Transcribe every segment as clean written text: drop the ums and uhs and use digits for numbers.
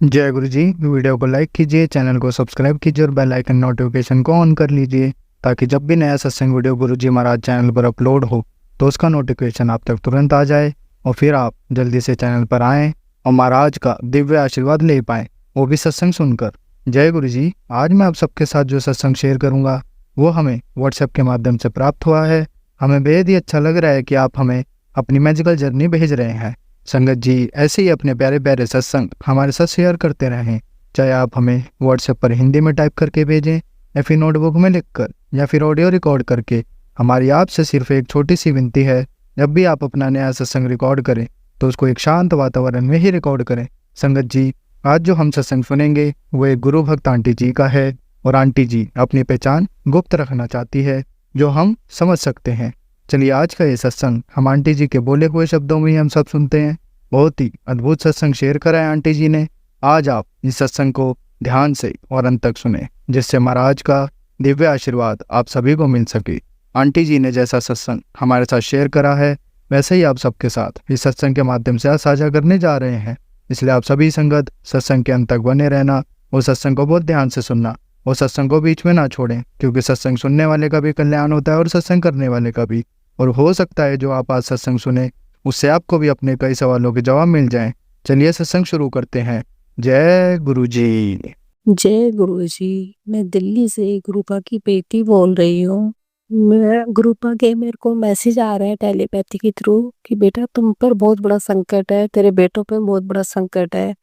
जय गुरु जी। वीडियो को लाइक कीजिए, चैनल को सब्सक्राइब कीजिए और बेल आइकन नोटिफिकेशन को ऑन कर लीजिए ताकि जब भी नया सत्संग वीडियो गुरु जी महाराज चैनल पर अपलोड हो तो उसका नोटिफिकेशन आप तक तुरंत आ जाए और फिर आप जल्दी से चैनल पर आएँ और महाराज का दिव्य आशीर्वाद ले पाएँ, वो भी सत्संग सुनकर। जय गुरु जी। आज मैं आप सबके साथ जो सत्संग शेयर करूँगा वो हमें व्हाट्सएप के माध्यम से प्राप्त हुआ है। हमें बेहद ही अच्छा लग रहा है कि आप हमें अपनी मैजिकल जर्नी भेज रहे हैं। संगत जी ऐसे ही अपने प्यारे प्यारे सत्संग हमारे साथ शेयर करते रहें, चाहे आप हमें व्हाट्सएप पर हिंदी में टाइप करके भेजें या फिर नोटबुक में लिखकर या फिर ऑडियो रिकॉर्ड करके। हमारी आपसे सिर्फ एक छोटी सी विनती है, जब भी आप अपना नया सत्संग रिकॉर्ड करें तो उसको एक शांत वातावरण में ही रिकॉर्ड करें। संगत जी आज जो हम सत्संग सुनेंगे वो एक गुरु भक्त आंटी जी का है और आंटी जी अपनी पहचान गुप्त रखना चाहती है जो हम समझ सकते हैं। चलिए आज का ये सत्संग हम आंटी जी के बोले हुए शब्दों में ही हम सब सुनते हैं। बहुत ही अद्भुत सत्संग शेयर करा है आंटी जी ने। आज आप इस सत्संग को ध्यान से और अंत तक सुने जिससे महाराज का दिव्य आशीर्वाद आप सभी को मिल सके। आंटी जी ने जैसा सत्संग हमारे साथ शेयर करा है वैसे ही आप सबके साथ इस सत्संग के माध्यम से आज साझा करने जा रहे हैं। इसलिए आप सभी संगत सत्संग के अंत तक बने रहना और सत्संग को बहुत ध्यान से सुनना और सत्संग को बीच में ना छोड़ें, क्योंकि सत्संग सुनने वाले का भी कल्याण होता है और सत्संग करने वाले का भी। और हो सकता है जो आप आज सत्संग सुने उससे आपको भी अपने कई सवालों के जवाब मिल जाएं। चलिए सत्संग शुरू करते हैं। जय गुरु जी। जय गुरु जी। मैं दिल्ली से गुरुपा की बेटी बोल रही हूँ। मैं गुरुपा के मेरे को मैसेज आ रहा है टेलीपैथी के थ्रू कि बेटा तुम पर बहुत बड़ा संकट है, तेरे बेटों पे बहुत बड़ा संकट है।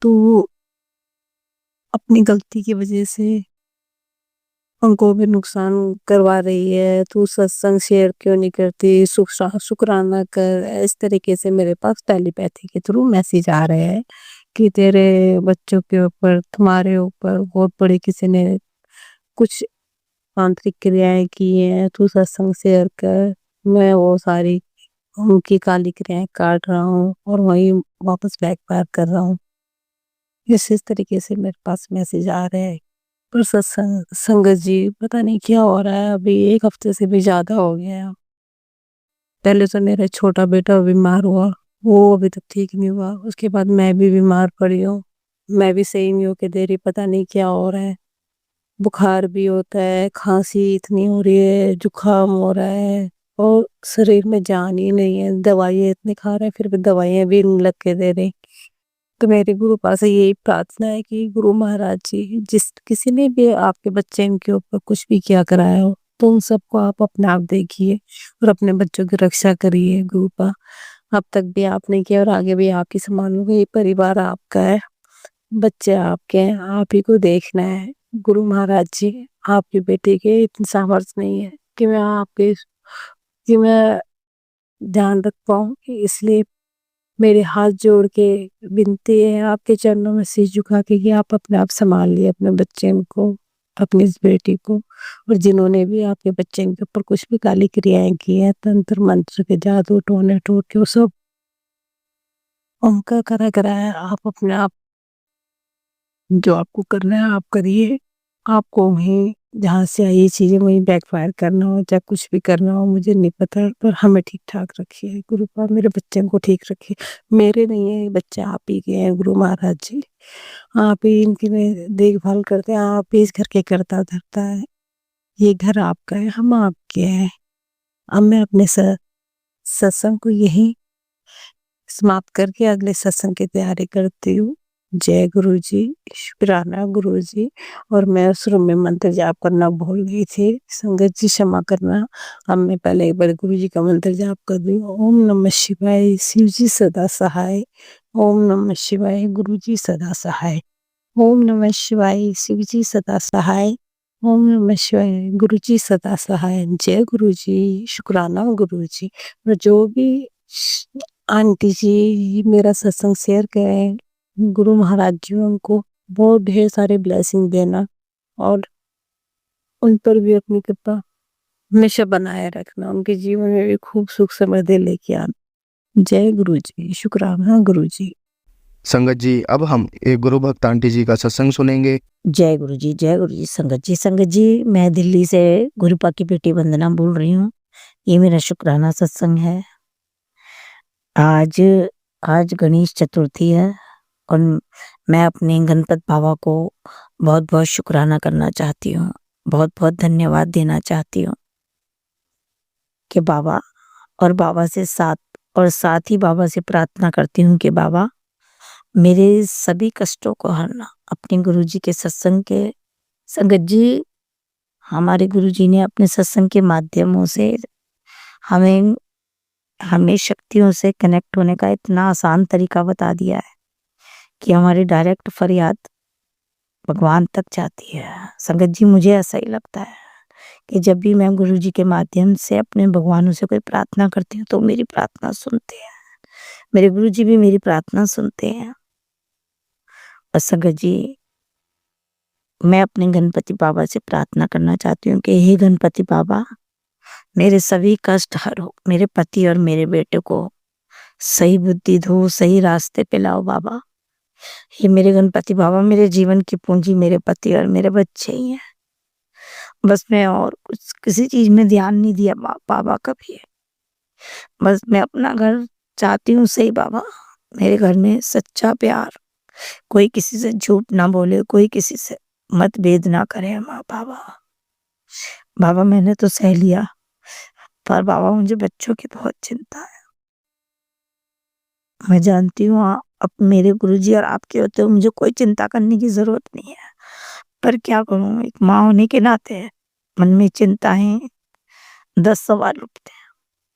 तू अपनी गलती की वजह से उनको भी नुकसान करवा रही है। तू सत्संग शेयर क्यों नहीं करती, शुक्राना कर। इस तरीके से मेरे पास टेलीपैथी के थ्रू मैसेज आ रहे हैं कि तेरे बच्चों के ऊपर, तुम्हारे ऊपर बहुत बड़ी किसी ने कुछ तांत्रिक क्रियाएं की हैं। तू सत्संग शेयर कर। मैं वो सारी उनकी काली क्रियाएं काट रहा हूँ और वहीं वापस बैकफायर कर रहा हूँ। इस तरीके से मेरे पास मैसेज आ रहे हैं। पर सत्संग संगत जी पता नहीं क्या हो रहा है, अभी 1 हफ्ते से भी ज्यादा हो गया है। पहले तो मेरा छोटा बेटा बीमार हुआ, वो अभी तक ठीक नहीं हुआ। उसके बाद मैं भी बीमार पड़ी हूँ, मैं भी सही नहीं होके दे रही। पता नहीं क्या हो रहा है, बुखार भी होता है, खांसी इतनी हो रही है, जुकाम हो रहा है और शरीर में जान ही नहीं है। दवाइयाँ इतनी खा रहे हैं फिर भी दवाइयाँ भी नहीं लग के दे रही। तो मेरे गुरु पास से यही प्रार्थना है कि गुरु महाराज जी, जिस किसी ने भी आपके बच्चे इनके ऊपर कुछ भी किया कराया हो तो उन सबको आप अपने आप देखिए और अपने बच्चों की रक्षा करिए। गुरु पा अब तक भी आपने किया और आगे भी आप ही संभालोगे। ये परिवार आपका है, बच्चे आपके हैं, आप ही को देखना है। गुरु महाराज जी आपके बेटे के इतनी सामर्थ्य नहीं है कि मैं आपके कि मैं ध्यान रख पाऊँ, इसलिए मेरे हाथ जोड़ के विनती है आपके चरणों में शीश झुका के कि आप अपने आप संभाल लिए अपने बच्चे को, अपनी इस बेटी को। और जिन्होंने भी आपके बच्चे के ऊपर कुछ भी काली क्रियाएं की हैं, तंत्र मंत्र के जादू टोने टोट के, वो सब उनका करा कराया आप अपने आप जो आपको करना है आप करिए। आपको वहीं जहाँ से आई ये चीजें वहीं बैकफायर करना हो, चाहे कुछ भी करना हो, मुझे नहीं पता, पर हमें ठीक ठाक रखिए गुरु पाप, मेरे बच्चे को ठीक रखिए। मेरे नहीं है ये बच्चे, आप ही के हैं गुरु महाराज जी। आप ही इनकी देखभाल करते हैं, आप ही इस घर के करता धरता है। ये घर आपका है, हम आपके हैं। अब मैं अपने सत्संग को यही समाप्त करके अगले सत्संग की तैयारी करती हूँ। जय गुरु जी, शुक्राना गुरु जी। और मैं उस रूम में मंत्र जाप करना भूल गई थी, संगत जी क्षमा करना। अब मैं पहले एक बार गुरु जी का मंत्र जाप कर रही हूँ। ओम नमः शिवाय, शिव जी सदा सहाय। ओम नमः शिवाय, गुरु जी सदा सहाय। ओम नमः शिवाय, शिव जी सदा सहाय। ओम नमः शिवाय, गुरु जी सदा सहाय। जय गुरु जी, शुक्राना गुरु जी। और जो भी आंटी जी मेरा सत्संग शेयर करें, गुरु महाराज जी उनको बहुत ढेर सारे ब्लेसिंग देना और उन पर भी अपनी कृपा हमेशा बनाए रखना, उनके जीवन में भी खूब सुख समृद्धि लेके आना। जय गुरु जी, शुक्राना गुरु जी। संगत जी अब हम एक गुरु भक्त आंटी जी का सत्संग सुनेंगे। जय गुरु जी, जय गुरु जी। संगत जी मैं दिल्ली से गुरुपा की बेटी वंदना बोल रही हूँ। ये मेरा शुक्राना सत्संग है। आज गणेश चतुर्थी है और मैं अपने गणपत बाबा को बहुत-बहुत शुकराना करना चाहती हूँ। बहुत-बहुत धन्यवाद देना चाहती हूँ कि बाबा और बाबा से साथ ही बाबा से प्रार्थना करती हूँ कि बाबा मेरे सभी कष्टों को हरना। अपने गुरुजी के सत्संग के संगत जी, हमारे गुरुजी ने अपने सत्संग के माध्यमों से हमें हमें शक्तियों से कनेक्ट होने का इतना आसान तरीका बता दिया है कि हमारी डायरेक्ट फरियाद भगवान तक जाती है। संगत जी, मुझे ऐसा ही लगता है कि जब भी मैं गुरुजी के माध्यम से अपने भगवानों से कोई प्रार्थना करती हूँ तो मेरी प्रार्थना सुनते हैं। मेरे गुरुजी भी मेरी प्रार्थना सुनते हैं। और संगत जी, मैं अपने गणपति बाबा से प्रार्थना करना चाहती हूँ कि हे गणपति बाबा, मेरे सभी कष्ट हरो। मेरे पति और मेरे बेटे को सही बुद्धि दो, सही रास्ते पे लाओ बाबा। हे मेरे गणपति बाबा, मेरे जीवन की पूंजी मेरे पति और मेरे बच्चे ही हैं। बस मैं और कुछ किसी चीज में ध्यान नहीं दिया बाबा कभी। बस मैं अपना घर चाहती हूँ सही बाबा। मेरे घर में सच्चा प्यार, कोई किसी से झूठ ना बोले, कोई किसी से मतभेद ना करे बाबा। बाबा मैंने तो सह लिया, पर बाबा मुझे बच्चों की बहुत चिंता है। मैं जानती हूँ अब मेरे गुरुजी और आपके होते हुए मुझे कोई चिंता करने की जरूरत नहीं है, पर क्या करूँ, एक माँ होने के नाते मन में चिंताएं 10 सवाल उठते हैं।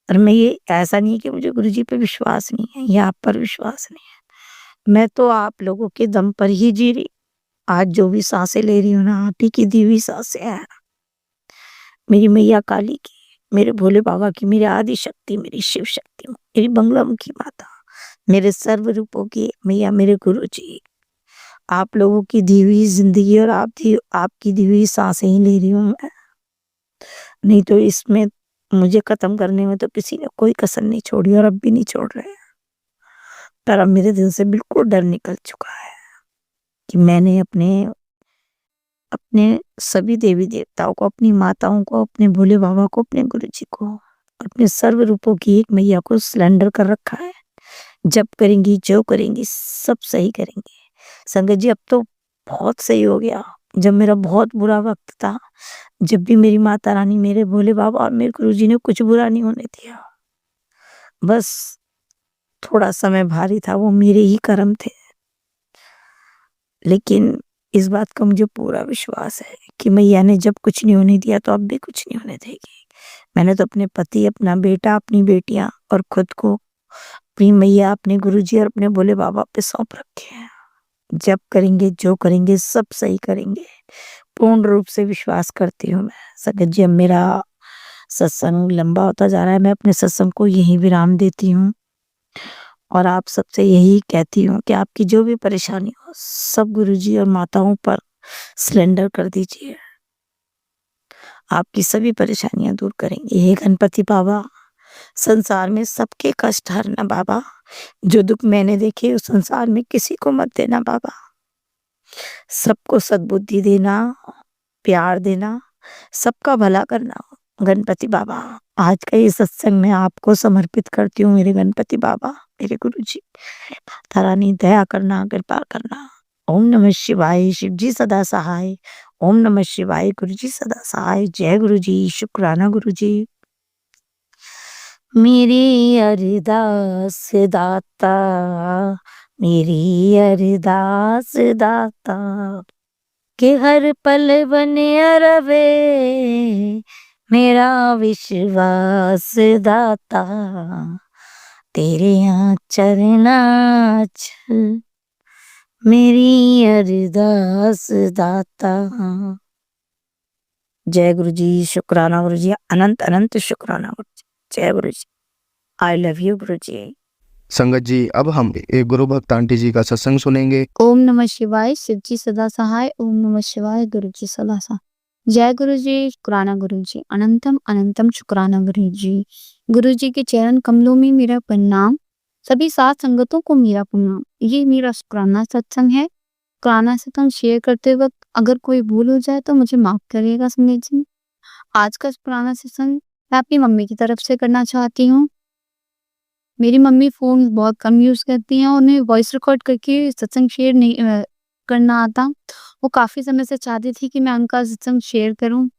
और मैं ये ऐसा नहीं है कि मुझे गुरुजी पे विश्वास नहीं है या आप पर विश्वास नहीं है। मैं तो आप लोगों के दम पर ही जी रही। आज जो भी सांसें ले रही हूँ ना, आप ही की दी हुई सांसें हैं। मेरी मैया काली की, मेरे भोले बाबा की, मेरी आदि शक्ति, मेरी शिव शक्ति, मेरी बंगलामुखी माता, मेरे सर्व रूपों की मैया, मेरे गुरुजी, आप लोगों की दी हुई जिंदगी और आपकी दी हुई सांसें ही ले रही हूँ मैं। नहीं तो इसमें मुझे खत्म करने में तो किसी ने कोई कसर नहीं छोड़ी और अब भी नहीं छोड़ रहे हैं। पर अब मेरे दिल से बिल्कुल डर निकल चुका है कि मैंने अपने अपने सभी देवी देवताओं को, अपनी माताओं को, अपने भोले बाबा को, अपने गुरुजी को, अपने सर्व रूपों की एक मैया को सिलेंडर कर रखा है। जब करेंगी, जो करेंगी, सब सही करेंगे। संगत जी, अब तो बहुत सही हो गया। जब मेरा बहुत बुरा वक्त था, जब भी मेरी माता रानी, मेरे भोले बाबा और मेरे गुरुजी ने कुछ बुरा नहीं होने दिया। बस थोड़ा समय भारी था, वो मेरे ही कर्म थे। लेकिन इस बात का मुझे पूरा विश्वास है कि मैया ने जब कुछ नहीं होने दिया तो अब भी कुछ नहीं होने देगी। मैंने तो अपने पति, अपना बेटा, अपनी बेटियां और खुद को अपनी मैया, अपने गुरुजी और अपने भोले बाबा पे सौंप रखे हैं। जब करेंगे, जो करेंगे, सब सही करेंगे। पूर्ण रूप से विश्वास करती हूँ मैं। संगत जी, अब मेरा सत्संग लंबा होता जा रहा है। मैं अपने सत्संग को यहीं विराम देती हूँ और आप सबसे यही कहती हूँ कि आपकी जो भी परेशानी हो, सब गुरुजी और माताओं पर सिलेंडर कर दीजिए। आपकी सभी परेशानियां दूर करेंगे। हे गणपति बाबा, संसार में सबके कष्ट हरना बाबा। जो दुख मैंने देखे उस संसार में किसी को मत देना बाबा। सबको सद्बुद्धि देना, प्यार देना, सबका भला करना। गणपति बाबा, आज का ये सत्संग मैं आपको समर्पित करती हूँ। मेरे गणपति बाबा, मेरे गुरुजी, माता रानी, दया करना, कृपा करना। ओम नमः शिवाय। शिव जी सदा सहाय। ओम नमः शिवाय। गुरुजी सदा सहाय। जय गुरुजी। शुक्राना गुरुजी। मेरी अरदास दाता, मेरी अरदास दाता, कि हर पल बने रवे मेरा विश्वास दाता। तेरे यहाँ चरना चल, मेरी अरदास दाता। जय गुरुजी। शुक्राना गुरुजी। अनंत अनंत शुक्राना गुरुजी। जय गुरुजी। आई लव यू गुरुजी। संगत जी, अब हम एक गुरु भक्त आंटी जी का सत्संग सुनेंगे। ओम नमः शिवाय। शिव जी सदा सहाय। ओम नमः शिवाय। गुरु जी सदा सहाय। जय गुरु जी। शुक्राना गुरु जी। अनंतम अनंतम शुक्राना गुरु जी। गुरु जी के चरण कमलों में मेरा प्रणाम। सभी साथ संगतों को मेरा प्रणाम। ये मेरा शुक्राना सत्संग है। शुक्राना सत्संग शेयर करते वक्त अगर कोई भूल हो जाए तो मुझे माफ करिएगा संगत जी। आज का शुक्राना सत्संग मैं अपनी मम्मी की तरफ से करना चाहती हूँ। मेरी मम्मी फ़ोन बहुत कम यूज़ करती हैं, उन्हें वॉइस रिकॉर्ड करके सत्संग शेयर नहीं करना आता। वो काफ़ी समय से चाहती थी कि मैं उनका सत्संग शेयर करूँ।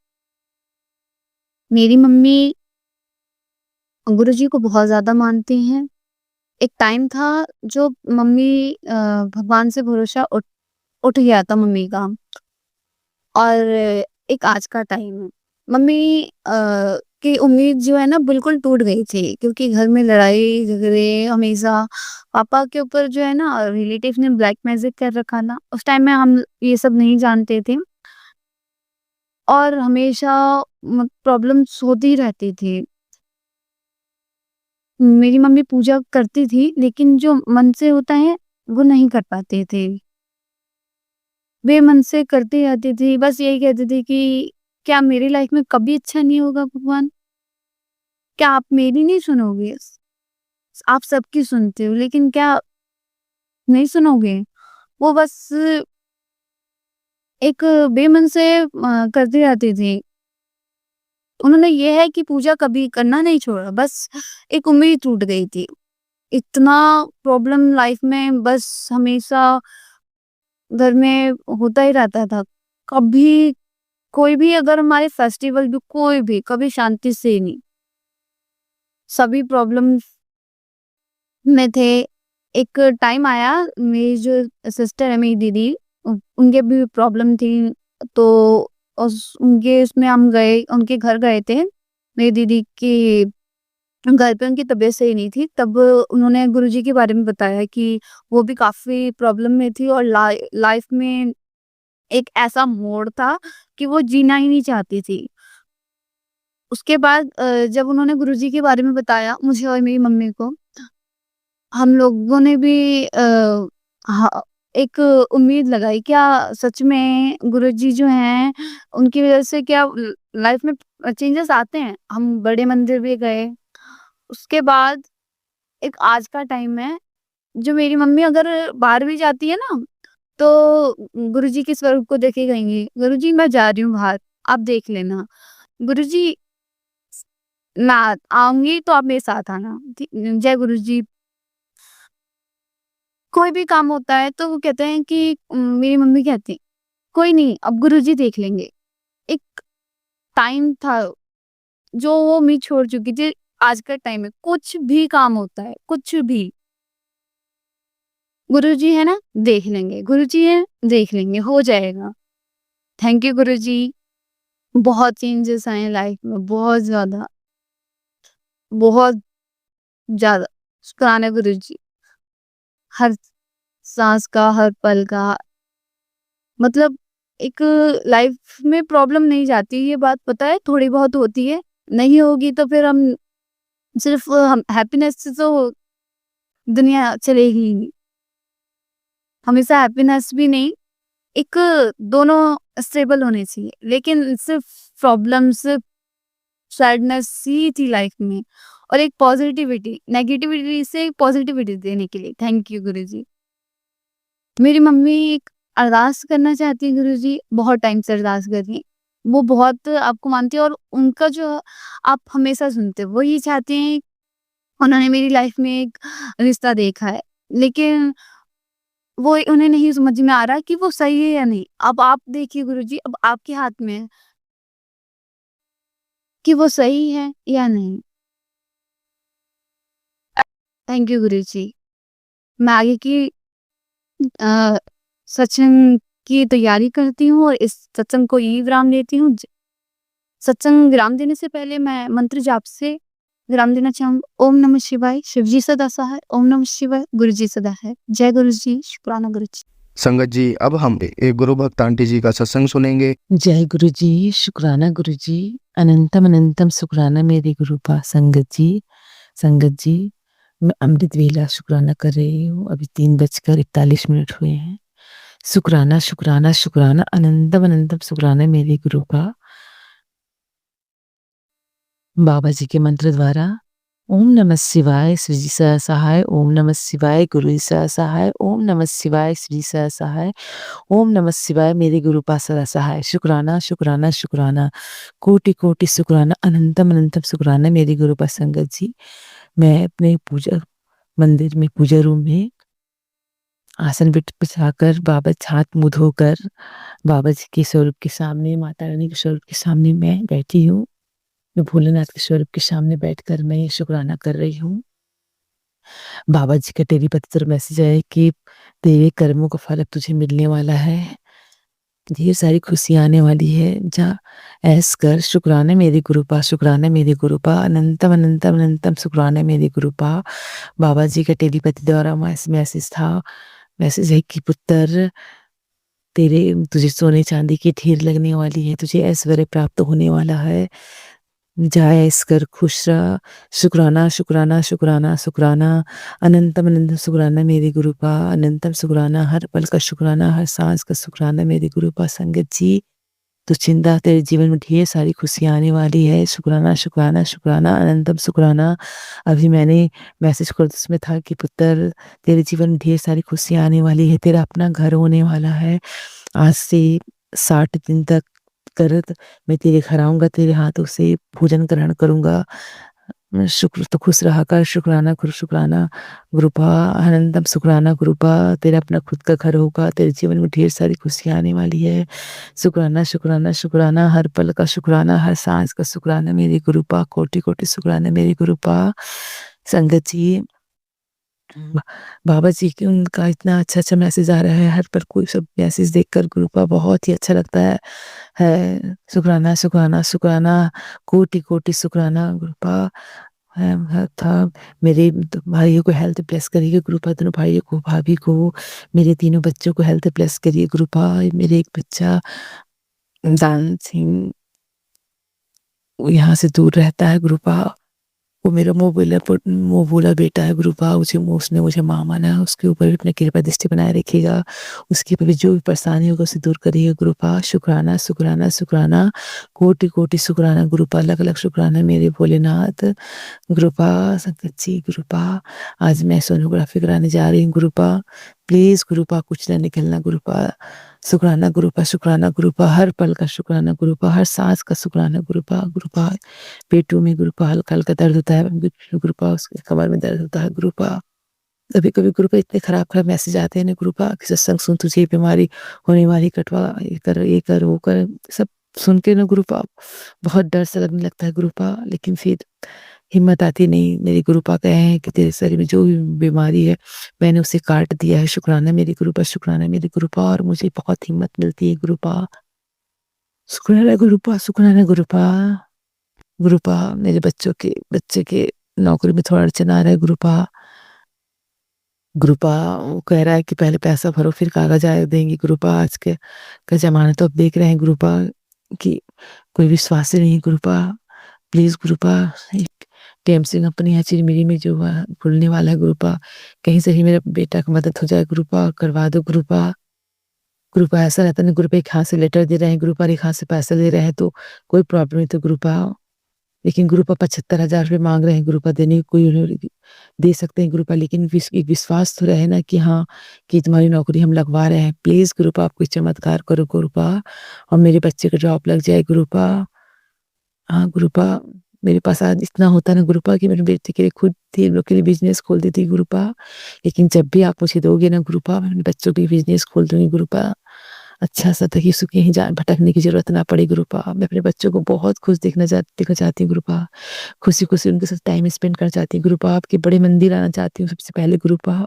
मेरी मम्मी गुरुजी को बहुत ज़्यादा मानती हैं। एक टाइम था जो मम्मी भगवान से भरोसा उठ उठ गया था मम्मी का, और एक आज का टाइम है। मम्मी की उम्मीद जो है ना बिल्कुल टूट गई थी, क्योंकि घर में लड़ाई झगड़े हमेशा, पापा के ऊपर जो है ना रिलेटिव ने ब्लैक मैजिक कर रखा था। उस टाइम में हम ये सब नहीं जानते थे, और हमेशा प्रॉब्लम्स होती रहती थी। मेरी मम्मी पूजा करती थी, लेकिन जो मन से होता है वो नहीं कर पाते थे। वे मन से करती रहती थी, बस यही कहती थी कि क्या मेरी लाइफ में कभी अच्छा नहीं होगा भगवान? क्या आप मेरी नहीं सुनोगे? आप सबकी सुनते हो, लेकिन क्या नहीं सुनोगे? वो बस एक बेमन से करती रहती थी। उन्होंने ये है कि पूजा कभी करना नहीं छोड़ा, बस एक उम्मीद टूट गई थी। इतना प्रॉब्लम लाइफ में बस हमेशा घर में होता ही रहता था। कभी कोई भी अगर हमारे फेस्टिवल भी कोई भी कभी शांति से नहीं, सभी प्रॉब्लम्स में थे। एक टाइम आया, मेरी जो सिस्टर है, मेरी दीदी, उनके भी प्रॉब्लम थी, तो उनके उसमें हम गए, उनके घर गए थे। मेरी दीदी के घर पे उनकी तबीयत सही नहीं थी, तब उन्होंने गुरुजी के बारे में बताया कि वो भी काफी प्रॉब्लम में थी, और लाइफ में एक ऐसा मोड़ था कि वो जीना ही नहीं चाहती थी। उसके बाद जब उन्होंने गुरुजी के बारे में बताया मुझे और मेरी मम्मी को, हम लोगों ने भी एक उम्मीद लगाई, क्या सच में गुरुजी जो हैं उनकी वजह से क्या लाइफ में चेंजेस आते हैं? हम बड़े मंदिर भी गए। उसके बाद एक आज का टाइम है, जो मेरी मम्मी अगर बाहर भी जाती है ना, तो गुरुजी के स्वरूप को देखे कहेंगी, गुरुजी मैं जा रही हूँ बाहर, आप देख लेना। गुरुजी मैं आऊंगी तो आप मेरे साथ आना। जय गुरुजी। कोई भी काम होता है तो वो कहते हैं कि मेरी मम्मी कहती कोई नहीं, अब गुरुजी देख लेंगे। एक टाइम था जो वो उम्मीद छोड़ चुकी थी। आज का टाइम है, कुछ भी काम होता है, कुछ भी, गुरुजी है ना देख लेंगे, गुरुजी है देख लेंगे, हो जाएगा। थैंक यू गुरुजी। बहुत चेंजेस आए लाइफ में, बहुत ज्यादा, बहुत ज्यादा। शुक्राना गुरुजी। हर सांस का, हर पल का, मतलब एक लाइफ में प्रॉब्लम नहीं जाती, ये बात पता है, थोड़ी बहुत होती है, नहीं होगी तो फिर हम सिर्फ हम हैप्पीनेस से तो दुनिया चलेगी ही नहीं। हमेशा हैप्पीनेस भी नहीं, एक दोनों स्टेबल होने चाहिए, लेकिन सिर्फ प्रॉब्लम्स, सैडनेस ही थी लाइफ में, और एक पॉजिटिविटी, नेगेटिविटी से पॉजिटिविटी देने के लिए थैंक यू गुरुजी। मेरी मम्मी एक अरदास करना चाहती है गुरुजी, बहुत टाइम से अरदास कर रही हैं। वो बहुत आपको मानती है, और उनका जो आप हमेशा सुनते हो, वो ये चाहती हैं। उन्होंने मेरी लाइफ में एक रिश्ता देखा है, लेकिन वो उन्हें नहीं समझ में आ रहा कि वो सही है या नहीं। अब आप देखिए गुरुजी, अब आपके हाथ में है कि वो सही है या नहीं। थैंक यू गुरुजी। मैं आगे की सत्संग की तैयारी करती हूँ, और इस सत्संग को यही विराम देती हूँ। सत्संग विराम देने से पहले मैं मंत्र जाप से विराम देना चाहूँगी। ओम नमः शिवाय, शिवजी सदा सहाय। ओम नमः शिवाय, गुरुजी सदा है। जय गुरुजी, शुक्राना गुरुजी। संगत जी, अब हम एक गुरु भक्त आंटी जी का सत्संग सुनेंगे। जय गुरु जी, शुक्राना गुरु जी, अनंतम अनंतम शुक्राना मेरे गुरुपा। संगत जी, मैं अमृत वेला शुक्राना कर रही हूँ। अभी 3:41 हुए हैं। शुक्राना शुक्राना शुक्राना, अनंतम अनंतम शुक्राना मेरे गुरुपा। बाबा जी के मंत्र द्वारा ओम नमः शिवाय, श्री जी सहाय। ओम नमः शिवाय, गुरु जी सहाय। ओम नमः शिवाय, श्री जी सहाय। ओम नमः शिवाय, मेरे गुरुपा सदा सहाय। शुक्राना शुक्राना शुक्राना, कोटि कोटि शुक्राना, अनंतम अनंतम शुक्राना मेरे गुरुपा। संगत जी, मैं अपने मंदिर में पूजा रूम में आसन बिछाकर बाबा हाथ मुँह धोकर बाबा जी के स्वरूप के सामने, माता रानी के स्वरूप के सामने मैं बैठी हूँ। मैं भोलेनाथ के स्वरूप के सामने बैठकर मैं ये शुक्राना कर रही हूँ। बाबा जी का टेलीपैथी थ्रू मैसेज आया कि तेरे कर्मों का फल अब तुझे मिलने वाला है। ढेर सारी खुशियाँ आने वाली है। जा ऐश कर, शुक्राना मेरे गुरुपा, शुक्राना मेरे गुरुपा, अनंतम अनंतम अनंतम शुक्राना मेरे गुरुपा। बाबा जी का टेलीपैथी द्वारा मैसेज था, मैसेज है कि पुत्र तुझे सोने चांदी की ढेर लगने वाली है, तुझे ऐश्वर्य प्राप्त होने वाला है। जा ऐश कर, खुश रह। शुक्राना शुक्राना शुक्राना शुक्राना, अनंतम अनंतम शुक्राना मेरे गुरुपा, अनंतम शुक्राना, हर पल का शुक्राना, हर सांस का शुक्राना मेरे गुरुपा। संगत जी, तो चिंता, तेरे जीवन में ढेर सारी खुशियाँ आने वाली है। शुक्राना शुक्राना शुक्राना, अनंतम शुक्राना। अभी मैंने मैसेज कर उसमें था कि पुत्र तेरे जीवन में ढेर सारी खुशियाँ आने वाली है, तेरा अपना घर होने वाला है। आज से 60 दिन तक करत मैं तेरे घर आऊँगा, तेरे हाथों से भोजन ग्रहण करूँगा। शुक्र तो खुश रहा कर, शुक्राना शुक्राना गुरुपा, अनंतम शुक्राना गुरुपा, तेरा अपना खुद का घर होगा, तेरे जीवन में ढेर सारी खुशियाँ आने वाली है। शुक्राना शुक्राना शुक्राना, हर पल का शुक्राना, हर सांस का शुक्राना मेरे गुरुपा, कोटि कोटि शुक्राना मेरे गुरुपा। संगत जी, बाबा जी की उनका इतना अच्छा मैसेज आ रहा है, हर पल कोई सब मैसेज देखकर गुरुपा बहुत ही अच्छा लगता है। शुक्राना शुक्राना शुक्राना, कोटि कोटि शुक्राना गुरुपा। था मेरे भाइयों को हेल्थ ब्लेस करिए गुरुपा, दोनों भाइयों को, भाभी को, मेरे तीनों बच्चों को हेल्थ ब्लेस करिए गुरुपा। मेरे एक बच्चा दान सिंह वो यहाँ से दूर रहता है गुरुपा, वो मेरा मुँह बोला बेटा है गुरुपा, उसने मुझे माँ माना है, उसके ऊपर भी अपनी कृपा दृष्टि बनाए रखिएगा, उसके ऊपर भी जो भी परेशानी होगा उसे दूर करिए गुरुपा। शुक्राना शुक्राना शुक्राना, कोटि कोटि शुक्राना गुरुपा, अलग अलग शुक्राना मेरे भोलेनाथ गुरुपा। संगत जी, गुरुपा आज मैं सोनोग्राफी कराने जा रही हूँ गुरुपा, प्लीज गुरुपा कुछ ना निकलना गुरुपा। शुक्राना गुरुपा, हर पल का शुक्राना गुरुपा, हर सांस का शुक्राना गुरुपा। गुरुपा पेटों में गुरुपा हल्का हल्का दर्द होता है गुरुपा, उसके कमर में दर्द होता है गुरुपा। कभी कभी गुरुपा इतने खराब खराब मैसेज आते हैं ना गुरुपा कि सत्संग सुन, तुझे ये बीमारी होने वाली, कटवा, ये कर वो कर, सब सुन के ना गुरुपा बहुत डर सा लगने लगता है गुरुपा, लेकिन फिर हिम्मत आती नहीं। मेरे गुरुपा कहे हैं कि तेरे शरीर में जो भी बीमारी है मैंने उसे काट दिया है। शुक्राना मेरे गुरुपा, शुक्राना मेरे गुरुपा, और मुझे बहुत हिम्मत मिलती है गुरुपा। शुक्राना गुरुपा, शुक्राना गुरुपा। गुरुपा मेरे बच्चे के नौकरी में थोड़ा अड़चन आ रहा है गुरुपा। गुरुपा वो कह रहा है कि पहले पैसा भरो फिर कागज आए देंगे गुरुपा। आज के का जमाना तो अब देख रहे हैं गुरुपा कि कोई विश्वास ही नहीं गुरुपा। प्लीज गुरुपा एक टीएमसी कंपनी है चिरमिरी में जो खुलने वाला है गुरुपा, कहीं से ही मेरा बेटा की मदद हो जाए गुरुपा, करवा दो गुरुपा। गुरुपा ऐसा रहता नहीं गुरुपा, एक हाथ से लेटर दे रहे हैं गुरुपा, एक हाथ से पैसा दे रहे हैं तो कोई प्रॉब्लम नहीं तो गुरुपा, लेकिन गुरुपा 75,000 रुपये मांग रहे हैं गुरुपा, देने की कोई दे सकते हैं गुरुपा, लेकिन एक विश्वास तो रहे ना कि हाँ कि तुम्हारी नौकरी हम लगवा रहे हैं। प्लीज गुरुपा आप कोई चमत्कार करो गुरुपा, और मेरे बच्चे का जॉब लग जाए गुरुपा। हाँ गुरुपा, मेरे पास आज इतना होता ना गुरुपा कि मेरे बेटे के लिए खुद थी लोग के लिए बिजनेस खोल देती गुरुपा, लेकिन जब भी आप मुझे दोगे ना गुरुपा, मैं अपने बच्चों के लिए बिजनेस खोल दूंगी गुरुपा, अच्छा सा, ताकि उसको कहीं भटकने की जरूरत ना पड़े गुरुपा। मैं अपने बच्चों को बहुत खुश देखना चाहती हूँ गुरुपा, खुशी खुशी उनके साथ टाइम स्पेंड करना चाहती हूँ गुरुपा। आपके बड़े मंदिर आना चाहती हूँ सबसे पहले गुरुपा,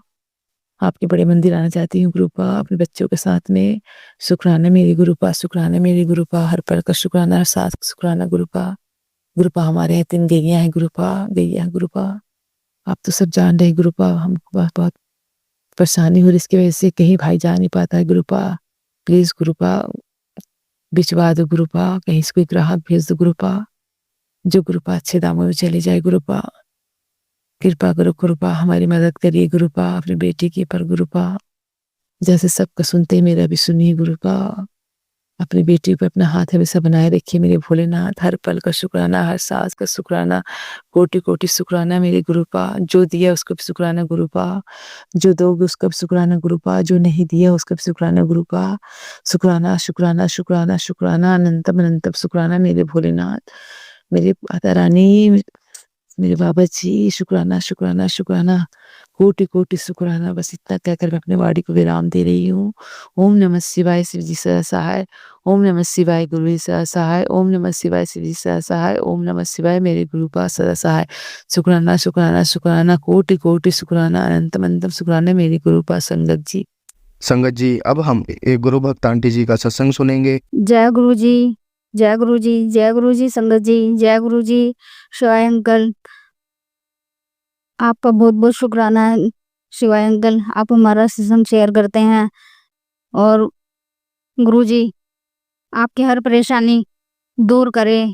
आपके बड़े मंदिर आना चाहती हूँ गुरुपा अपने बच्चों के साथ में। शुक्राना मेरी गुरुपा, शुक्राना मेरी गुरुपा, हर पल का शुक्राना, हर सांस का शुक्राना गुरुपा। गुरुपा हमारे यहाँ 3 गैया हैं गुरुपा, गैया है गुरुपा, आप तो सब जान रहे गुरुपा, हमको बहुत बहुत परेशानी हो रही इसकी वजह से, कहीं भाई जा नहीं पाता है गुरुपा। प्लीज गुरुपा भिजवा दो गुरुपा, कहीं से कोई ग्राहक भेज दो गुरुपा, जो गुरुपा अच्छे दामों में चले जाए गुरुपा। कृपा करो गुरुपा, हमारी मदद करिए गुरुपा, अपने बेटी की पर गुरुपा, जैसे सबका सुनते मेरा भी सुनिए गुरुपा। अपनी बेटी पर अपना हाथ हमेशा बनाए रखिए मेरे भोलेनाथ, हर पल का शुक्राना, हर सांस का शुक्राना, कोटि कोटि शुक्राना मेरे गुरुपा। जो दिया उसका भी शुक्राना गुरुपा, जो दोगे उसका भी शुक्राना गुरुपा, जो नहीं दिया उसका भी शुक्राना गुरुपा। शुक्राना शुक्राना शुक्राना शुक्राना, अनंतम अनंतम शुक्राना मेरे भोलेनाथ, मेरे माता रानी, मेरे बाबा जी, शुक्राना शुक्राना शुक्राना। कोटि कोटि शुक्राना। बस इतना कहकर मैं अपने वाणी को विराम दे रही हूँ। ओम नमः शिवाय, शिव जी सदा सहाय। ओम नमः शिवाय, गुरु जी सदा सहाय। ओम नमः शिवाय, शिव जी सदा सहाय। ओम नमः शिवाय, मेरे गुरु पास सदा सहाय। शुक्राना शुक्राना शुक्राना, कोटि कोटि शुक्राना, अनंतम अनंतम शुक्राना मेरे गुरु पास संगत जी। संगत जी, अब हम एक गुरु भक्त आंटी जी का सत्संग सुनेंगे। जय गुरु जी, जय गुरु जी, जय गुरु जी संगत जी, जय गुरु जी। शिवाय अंकल, आपका बहुत बहुत शुक्राना है। शिवाय अंकल, आप हमारा सत्संग शेयर करते हैं और गुरु जी आपकी हर परेशानी दूर करें,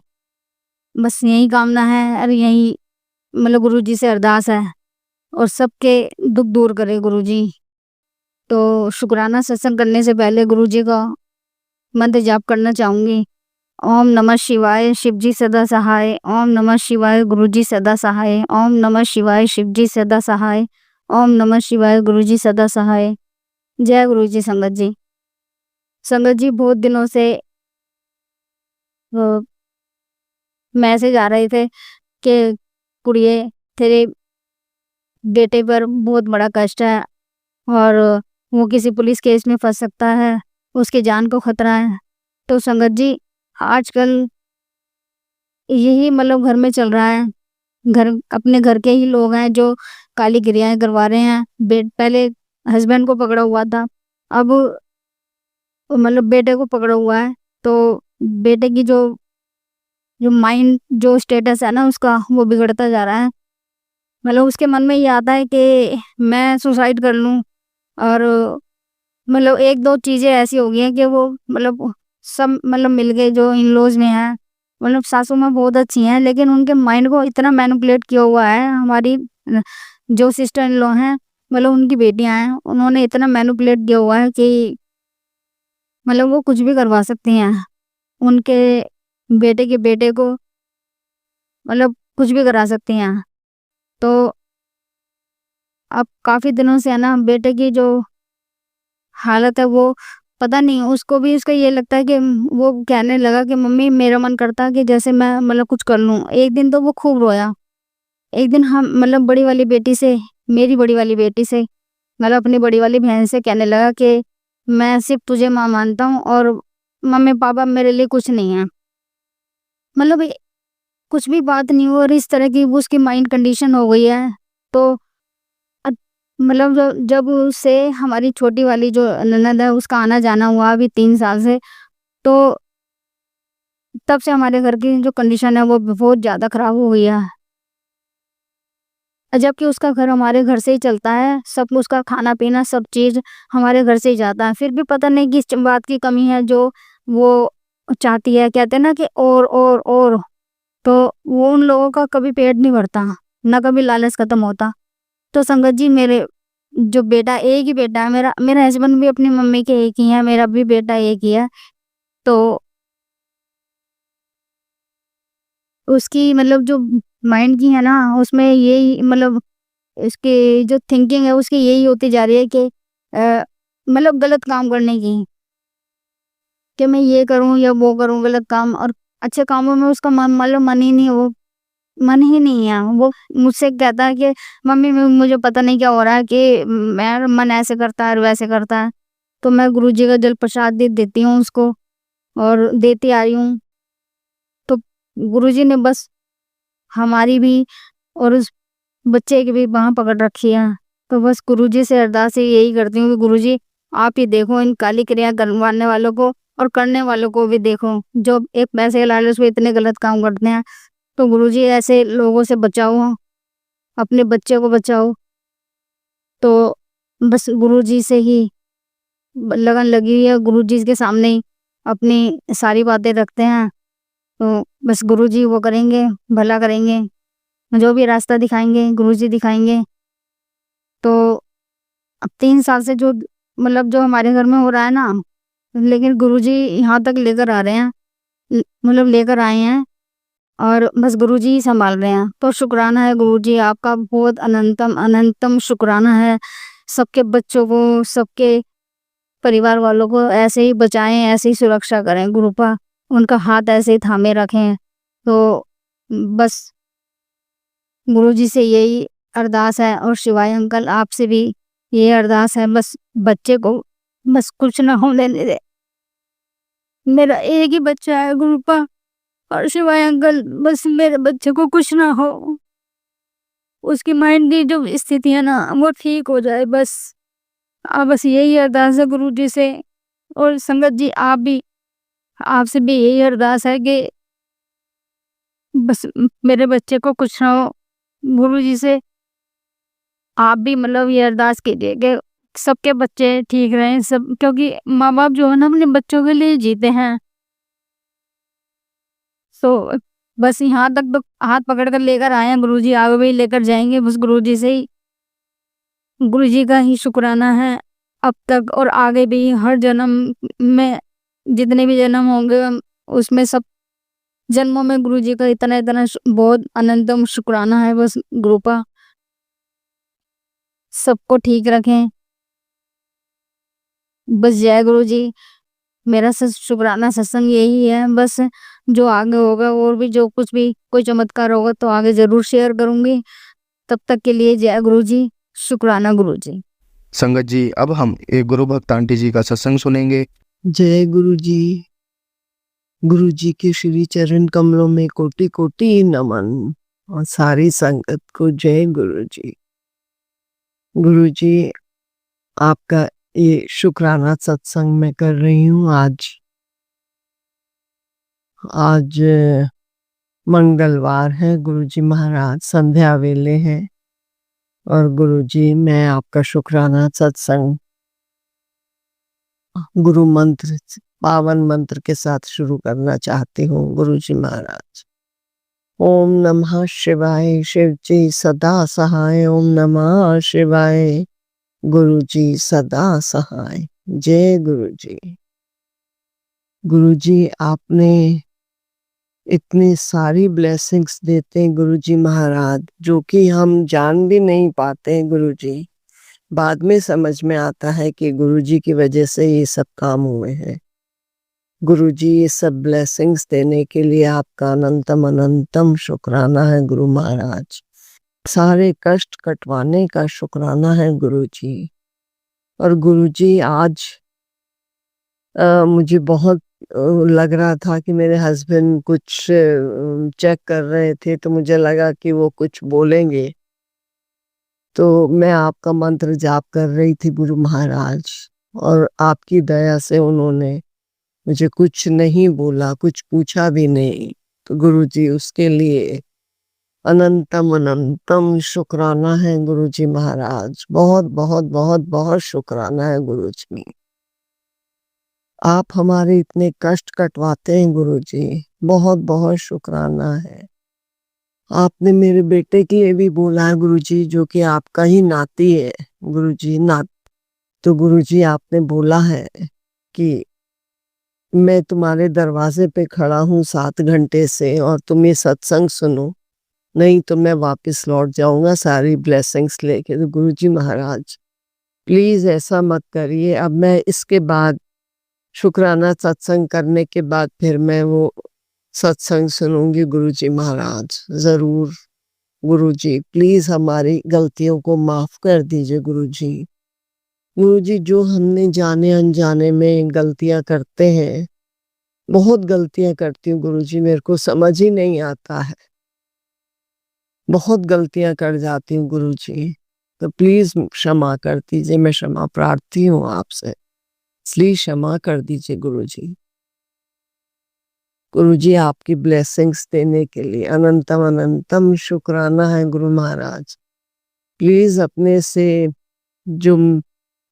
बस यही कामना है और यही मतलब गुरु जी से अरदास है और सबके दुख दूर करे गुरु जी। तो शुक्राना सत्संग करने से पहले गुरु जी का मंत्र जाप करना चाहूंगी। ओम नमः शिवाय, शिव जी सदा सहाय। ओम नमः शिवाय, गुरु जी सदा सहाय। ओम नमः शिवाय, शिव जी सदा सहाय। ओम नमः शिवाय, गुरु जी सदा सहाय। जय गुरु जी संगत जी। संगत जी, बहुत दिनों से मैसेज आ रहे थे कि कुड़िए तेरे बेटे पर बहुत बड़ा कष्ट है और वो किसी पुलिस केस में फंस सकता है, उसकी जान को खतरा है। तो संगत जी, आजकल यही मतलब घर में चल रहा है। घर अपने घर के ही लोग हैं जो काली क्रियाएं करवा रहे हैं। पहले हस्बैंड को पकड़ा हुआ था, अब मतलब बेटे को पकड़ा हुआ है। तो बेटे की जो जो माइंड जो स्टेटस है ना उसका, वो बिगड़ता जा रहा है। मतलब उसके मन में ये आता है कि मैं सुसाइड कर लूं। और मतलब एक दो चीजें ऐसी हो गई हैं कि वो मतलब सब मतलब मिल गए जो इन लॉज में है। मतलब सासू माँ बहुत अच्छी हैं लेकिन उनके माइंड को इतना मैनिपुलेट किया हुआ है। हमारी जो सिस्टर इन लॉ हैं, मतलब उनकी बेटियां हैं, उन्होंने इतना मैनिपुलेट किया हुआ है कि मतलब वो कुछ भी करवा सकती हैं उनके बेटे के बेटे को, मतलब कुछ भी करा सकती हैं। तो अब काफी दिनों से है ना बेटे की जो हालत है वो पता नहीं, उसको भी उसका ये लगता है कि वो कहने लगा कि मम्मी मेरा मन करता है कि जैसे मैं मतलब कुछ कर लूं। एक दिन तो वो खूब रोया। एक दिन हम मतलब बड़ी वाली बेटी से, मेरी बड़ी वाली बेटी से, मतलब अपनी बड़ी वाली बहन से कहने लगा कि मैं सिर्फ तुझे माँ मानता हूँ और मम्मी पापा मेरे लिए कुछ नहीं है। मतलब कुछ भी बात नहीं हुई और इस तरह की वो उसकी माइंड कंडीशन हो गई है। तो मतलब जब से हमारी छोटी वाली जो ननद है उसका आना जाना हुआ अभी 3 साल से, तो तब से हमारे घर की जो कंडीशन है वो बहुत ज़्यादा खराब हो गई है। जबकि उसका घर हमारे घर से ही चलता है, सब उसका खाना पीना सब चीज़ हमारे घर से ही जाता है। फिर भी पता नहीं किस बात की कमी है जो वो चाहती है। कहते हैं ना कि और तो वो उन लोगों का कभी पेट नहीं भरता, ना कभी लालच खत्म होता। तो संगत जी, मेरे जो बेटा, एक ही बेटा है मेरा। मेरा हस्बैंड भी अपनी मम्मी के एक ही है, मेरा भी बेटा एक ही है। तो उसकी मतलब जो माइंड की है ना उसमें यही मतलब इसकी जो थिंकिंग है उसकी यही होती जा रही है कि मतलब गलत काम करने की, कि मैं ये करूं या वो करूं गलत काम। और अच्छे कामों में उसका मन मतलब मन ही नहीं, वो मन ही नहीं है। वो मुझसे कहता है कि मम्मी मुझे पता नहीं क्या हो रहा है कि मेरा मन ऐसे करता है और वैसे करता है। तो मैं गुरुजी का जल प्रसाद दे देती हूँ उसको और देती आ रही हूँ। तो गुरुजी ने बस हमारी भी और उस बच्चे की भी बाँह पकड़ रखी है। तो बस गुरुजी से अरदास यही करती हूँ कि गुरुजी आप ही देखो इन काली क्रिया करवाने वालों को और करने वालों को भी देखो, जो एक पैसे के लालच में इतने गलत काम करते हैं। तो गुरुजी ऐसे लोगों से बचाओ, अपने बच्चे को बचाओ। तो बस गुरुजी से ही लगन लगी हुई है, गुरुजी के सामने ही अपनी सारी बातें रखते हैं। तो बस गुरुजी वो करेंगे, भला करेंगे, जो भी रास्ता दिखाएंगे गुरुजी दिखाएंगे। तो अब 3 साल से जो मतलब जो हमारे घर में हो रहा है ना, लेकिन गुरुजी यहाँ तक लेकर आ रहे हैं, मतलब लेकर आए हैं और बस गुरुजी ही संभाल रहे हैं। तो शुक्राना है गुरुजी, आपका बहुत अनंतम अनंतम शुक्राना है। सबके बच्चों को, सबके परिवार वालों को ऐसे ही बचाएं, ऐसे ही सुरक्षा करें गुरुपा, उनका हाथ ऐसे ही थामे रखें। तो बस गुरुजी से यही अरदास है और शिवाय अंकल आपसे भी ये अरदास है, बस बच्चे को बस कुछ ना होने दे। मेरा एक ही बच्चा है गुरुपा, और शिवाय अंकल बस मेरे बच्चे को कुछ ना हो, उसकी माइंड की जो स्थिति है ना वो ठीक हो जाए बस। बस यही अरदास है गुरुजी से। और संगत जी आप भी, आपसे भी यही अरदास है कि बस मेरे बच्चे को कुछ ना हो। गुरुजी से आप भी मतलब ये अरदास कीजिए कि सबके बच्चे ठीक रहें सब, क्योंकि माँ बाप जो है ना अपने बच्चों के लिए जीते हैं। तो बस यहाँ तक तो हाथ पकड़ कर लेकर आए हैं गुरुजी, आगे भी लेकर जाएंगे बस गुरुजी से ही। गुरुजी का ही शुक्राना है अब तक और आगे भी हर जन्म में, जितने भी जन्म होंगे उसमें सब जन्मों में गुरुजी का इतना इतना बहुत अनंतम शुक्राना है। बस गुरुपा सबको ठीक रखें। बस जय गुरुजी। मेरा शुक्राना सत्संग यही है, बस जो आगे होगा और भी जो कुछ भी कोई चमत्कार होगा तो आगे जरूर शेयर करूंगी। तब तक के लिए जय गुरुजी, शुक्राना गुरुजी। संगत जी अब हम एक गुरु भक्त आंटी जी का सत्संग सुनेंगे। जय गुरु जी। गुरु जी के श्री चरण कमलों में कोटि कोटि नमन और सारी संगत को जय गुरु जी। गुरु जी आपका ये शुक्राना सत्संग मैं कर रही हूँ आज मंगलवार है। गुरु जी महाराज संध्या वेले है और गुरु जी मैं आपका शुक्राना सत्संग गुरु मंत्र पावन मंत्र के साथ शुरू करना चाहती हूँ। गुरु जी महाराज ओम नमः शिवाय, शिव जी सदा सहाय। ओम नमः शिवाय, गुरु जी सदा सहाय। जय गुरु जी। गुरु जी आपने इतनी सारी ब्लेसिंग्स देते हैं गुरु जी महाराज, जो कि हम जान भी नहीं पाते। गुरु जी बाद में समझ में आता है कि गुरुजी की वजह से ये सब काम हुए हैं। गुरुजी ये सब ब्लेसिंग्स देने के लिए आपका अनंतम अनंतम शुक्राना है गुरु महाराज। सारे कष्ट कटवाने का शुक्राना है गुरुजी। और गुरुजी आज मुझे बहुत लग रहा था कि मेरे हस्बैंड कुछ चेक कर रहे थे, तो मुझे लगा कि वो कुछ बोलेंगे, तो मैं आपका मंत्र जाप कर रही थी गुरु महाराज, और आपकी दया से उन्होंने मुझे कुछ नहीं बोला, कुछ पूछा भी नहीं। तो गुरुजी उसके लिए अनंतम अनंतम शुक्राना है गुरुजी महाराज। बहुत बहुत बहुत बहुत शुक्राना है गुरुजी। आप हमारे इतने कष्ट कटवाते हैं गुरुजी, बहुत बहुत शुक्राना है। आपने मेरे बेटे के लिए भी बोला है गुरुजी, जो कि आपका ही नाती है गुरुजी, तो गुरुजी आपने बोला है कि मैं तुम्हारे दरवाजे पे खड़ा हूँ 7 घंटे से और तुम ये सत्संग सुनो, नहीं तो मैं वापस लौट जाऊंगा सारी ब्लेसिंग्स लेके। तो गुरुजी महाराज प्लीज ऐसा मत करिए। अब मैं इसके बाद शुक्राना सत्संग करने के बाद फिर मैं वो सत्संग सुनूंगी गुरुजी महाराज, जरूर। गुरुजी प्लीज हमारी गलतियों को माफ कर दीजिए गुरुजी। गुरुजी जो हमने जाने अनजाने में गलतियां करते हैं, बहुत गलतियां करती हूँ गुरुजी, मेरे को समझ ही नहीं आता है, बहुत गलतियां कर जाती हूँ गुरुजी, तो प्लीज क्षमा कर दीजिए। मैं क्षमा प्रार्थी हूँ आपसे, प्लीज क्षमा कर दीजिए गुरुजी। गुरुजी आपकी ब्लेसिंग्स देने के लिए अनंतम अनंतम शुक्राना है गुरु महाराज। प्लीज अपने से जो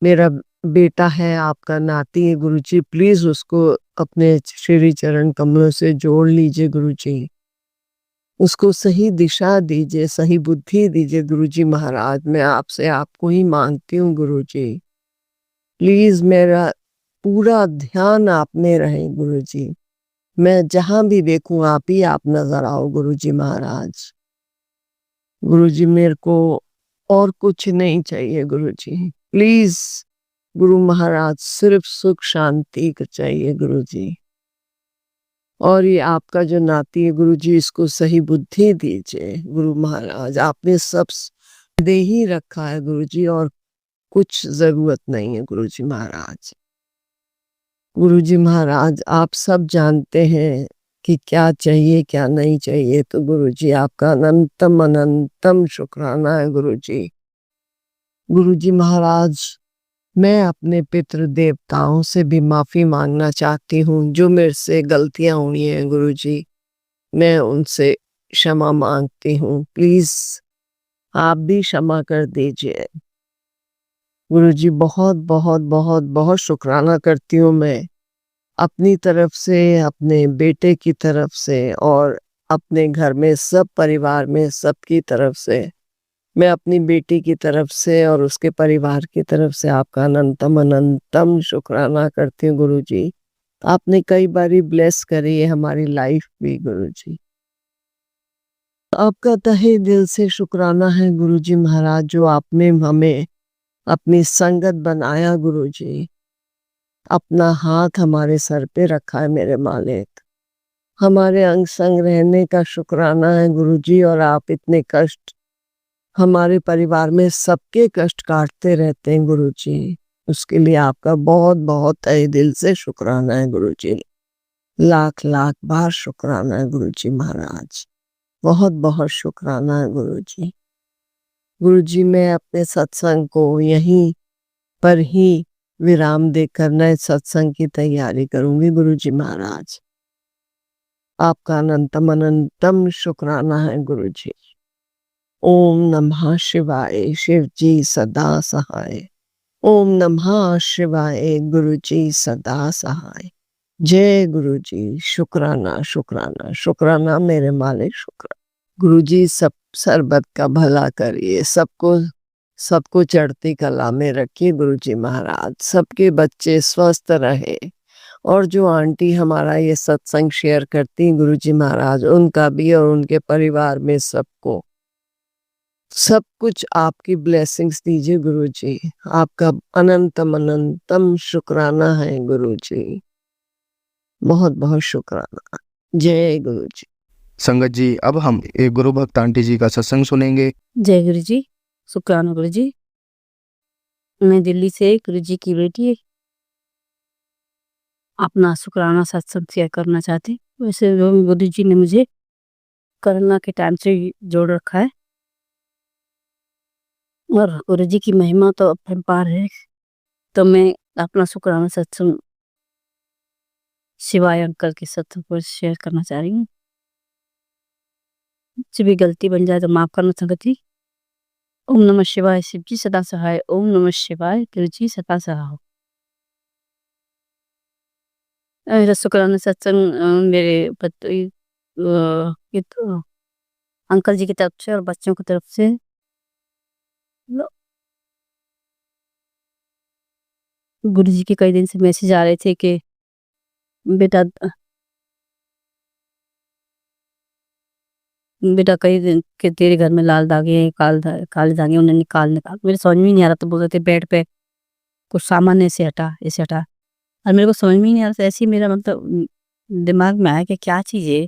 मेरा बेटा है, आपका नाती है गुरुजी, प्लीज उसको अपने श्री चरण कमलों से जोड़ लीजिए गुरुजी। उसको सही दिशा दीजिए, सही बुद्धि दीजिए गुरुजी महाराज। मैं आपसे आपको ही मांगती हूँ गुरुजी, प्लीज मेरा पूरा ध्यान आप में रहे गुरुजी। मैं जहां भी देखूं आप ही आप नजर आओ गुरुजी महाराज। गुरुजी मेरे को और कुछ नहीं चाहिए गुरुजी, प्लीज गुरु महाराज सिर्फ सुख शांति का चाहिए गुरुजी। और ये आपका जो नाती है गुरुजी, इसको सही बुद्धि दीजिए गुरु महाराज। आपने सब दे ही रखा है गुरुजी, और कुछ ज़रूरत नहीं है गुरुजी महाराज। गुरुजी महाराज, आप सब जानते हैं कि क्या चाहिए, क्या नहीं चाहिए, तो गुरुजी आपका अनंतम अनंतम शुक्राना है गुरुजी। गुरुजी महाराज, मैं अपने पितृ देवताओं से भी माफ़ी माँगना चाहती हूँ, जो मेरे से गलतियाँ हुई हैं गुरुजी, मैं उनसे क्षमा माँगती हूँ। प्लीज़ आप भी क्षमा कर दीजिए। गुरुजी बहुत बहुत बहुत बहुत शुक्राना करती हूँ मैं, अपनी तरफ से, अपने बेटे की तरफ से, और अपने घर में सब परिवार में सबकी तरफ से। मैं अपनी बेटी की तरफ से और उसके परिवार की तरफ से आपका अनंतम अनंतम शुक्राना करती हूँ गुरुजी। आपने कई बारी ब्लेस करी है हमारी लाइफ भी गुरुजी। आपका तहे दिल से शुक्राना है गुरुजी महाराज, जो आपने हमें अपनी संगत बनाया गुरुजी। अपना हाथ हमारे सर पे रखा है मेरे मालिक। हमारे अंग संग रहने का शुक्राना है गुरुजी, और आप इतने कष्ट हमारे परिवार में सबके कष्ट काटते रहते हैं गुरुजी। उसके लिए आपका बहुत बहुत तहे दिल से शुक्राना है गुरुजी। लाख लाख बार शुक्राना है गुरुजी महाराज। बहुत बहुत शुक्राना है गुरुजी। गुरुजी, मैं अपने सत्संग को यहीं पर ही विराम देकर नए सत्संग की तैयारी करूंगी गुरुजी महाराज। आपका अनंतम अनंतम शुक्राना है गुरुजी। ओम नमः शिवाय, शिव जी सदा सहाय। ओम नमः शिवाय, गुरुजी सदा सहाय। जय गुरुजी। शुक्राना शुक्राना शुक्राना मेरे मालिक, शुक्राना। गुरुजी, सब सरबत का भला करिए, सबको चढ़ती कला में रखिए गुरुजी महाराज। सबके बच्चे स्वस्थ रहे, और जो आंटी हमारा ये सत्संग शेयर करती हैं गुरुजी महाराज, उनका भी और उनके परिवार में सबको सब कुछ आपकी ब्लेसिंग्स दीजिए गुरुजी। आपका अनंतम अनंतम शुक्राना है गुरुजी। बहुत बहुत शुक्राना। जय गुरुजी। संगत जी, अब हम एक गुरु भक्त आंटी जी का सत्संग सुनेंगे। जय गुरु जी, शुक्राना गुरु जी। मैं दिल्ली से गुरु जी की बेटी अपना शुक्राना सत्संग शेयर करना चाहती। वैसे गुरु जी ने मुझे कोरोना के टाइम से जोड़ रखा है, और गुरु जी की महिमा तो अपरंपार है। तो मैं अपना शुक्राना सत्संग शिवाय अंकल के सत्संग पर शेयर करना चाह रही हूँ। मुझसे भी गलती बन जाए तो माफ करना संगत जी। ओम नमः शिवाय, शिव जी सदा सहाय। ओम नमः शिवाय, गुरु जी सदा सहाय। मेरा शुक्राना सत्संग मेरे ये तो अंकल जी की तरफ से और बच्चों की तरफ से। गुरु जी के कई दिन से मैसेज आ रहे थे कि बेटा बेटा कई दिन के तेरे घर में लाल दागे हैं, काले दागे, उन्हें निकाल। मेरे समझ में नहीं आ रहा, तो बोल रहे थे बेड पे कुछ सामान ऐसे हटा ऐसे हटा, और मेरे को समझ में नहीं आ रहा था। ऐसे ही मेरा मतलब दिमाग में आया कि क्या चीज़ है।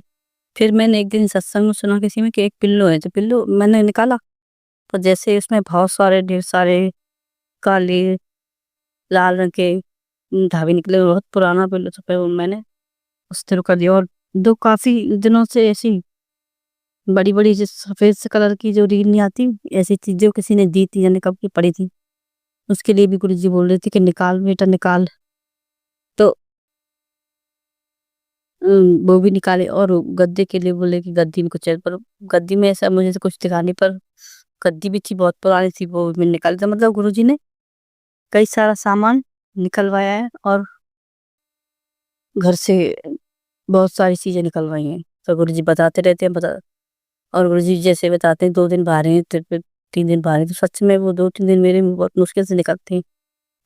फिर मैंने एक दिन सत्संग में सुना किसी में कि एक पिल्लो है, तो पिल्लो मैंने निकाला, तो जैसे उसमें बहुत सारे ढेर सारे काले लाल रंग के धावे निकले। बहुत पुराना पिल्लो था। फिर मैंने उस तरह कर दिया, और दो काफी दिनों से ऐसी बड़ी बड़ी जो सफेद से कलर की जो रील नहीं आती, ऐसी चीजें किसी ने दी थी, जाने कब की पड़ी थी। उसके लिए भी गुरु जी बोल रहे थे कि निकाल बेटा निकाल। तो वो भी निकाले, और गद्दे के लिए बोले कि गद्दी में कुछ है, पर गद्दी में ऐसा मुझे तो कुछ दिखा नहीं। पर गद्दी भी थी, बहुत पुरानी थी, वो भी निकाली। तो मतलब गुरु जी ने कई सारा सामान निकलवाया है, और घर से बहुत सारी चीजें निकलवाई हैं। तो गुरु जी बताते रहते हैं, और गुरु जी जैसे बताते हैं 2 दिन बाहर हैं, 3 दिन बाहर हैं, तो सच में वो 2-3 दिन मेरे में बहुत मुश्किल से निकलते हैं।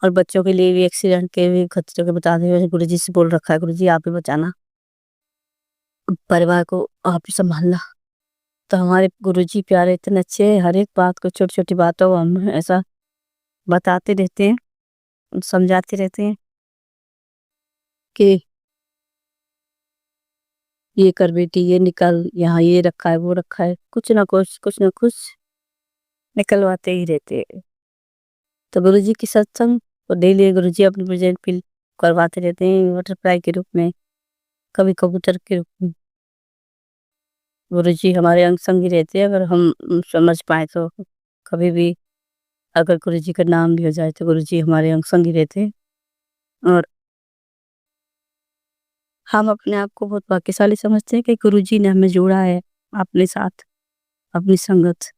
और बच्चों के लिए भी एक्सीडेंट के भी खतरे के बताते हुए गुरु जी से बोल रखा है, गुरु जी आप ही बचाना, परिवार को आप ही संभालना। तो हमारे गुरु जी प्यारे इतने अच्छे हैं, हर एक बात को छोटी छोटी बातों को हमें ऐसा बताते रहते हैं, समझाते रहते हैं कि ये कर बेटी, ये निकल, यहाँ ये रखा है वो रखा है, कुछ ना कुछ निकलवाते ही रहते हैं। तो गुरुजी की सत्संग तो डेली गुरुजी अपनी प्रेजेंट फील करवाते रहते हैं बटरफ्लाई के रूप में, कभी कबूतर के रूप में। गुरुजी हमारे अंग संग ही रहते हैं, अगर हम समझ पाए तो। कभी भी अगर गुरुजी का नाम लिया जाए तो गुरुजी हमारे अंग संग ही रहते हैं। और हम अपने आप को बहुत भाग्यशाली समझते हैं कि गुरुजी ने हमें जोड़ा है अपने साथ, अपनी संगत।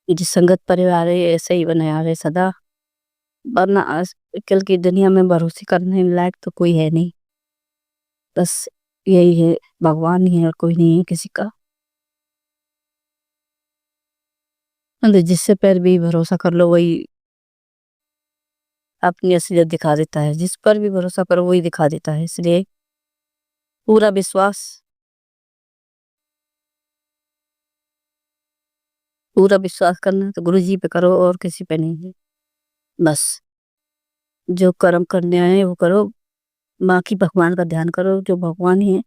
जिस संगत परिवार है ऐसे ही बनाया रहे सदा, वरना आजकल की दुनिया में भरोसे करने लायक तो कोई है नहीं। बस यही है, भगवान ही है और कोई नहीं है किसी का। मतलब जिससे पर भी भरोसा कर लो वही अपनी असलियत दिखा देता है, जिस पर भी भरोसा करो वही दिखा देता है। इसलिए पूरा विश्वास करना तो गुरु जी पे करो और किसी पे नहीं है। बस जो कर्म करने आए वो करो, बाकी भगवान का ध्यान करो। जो भगवान ही है,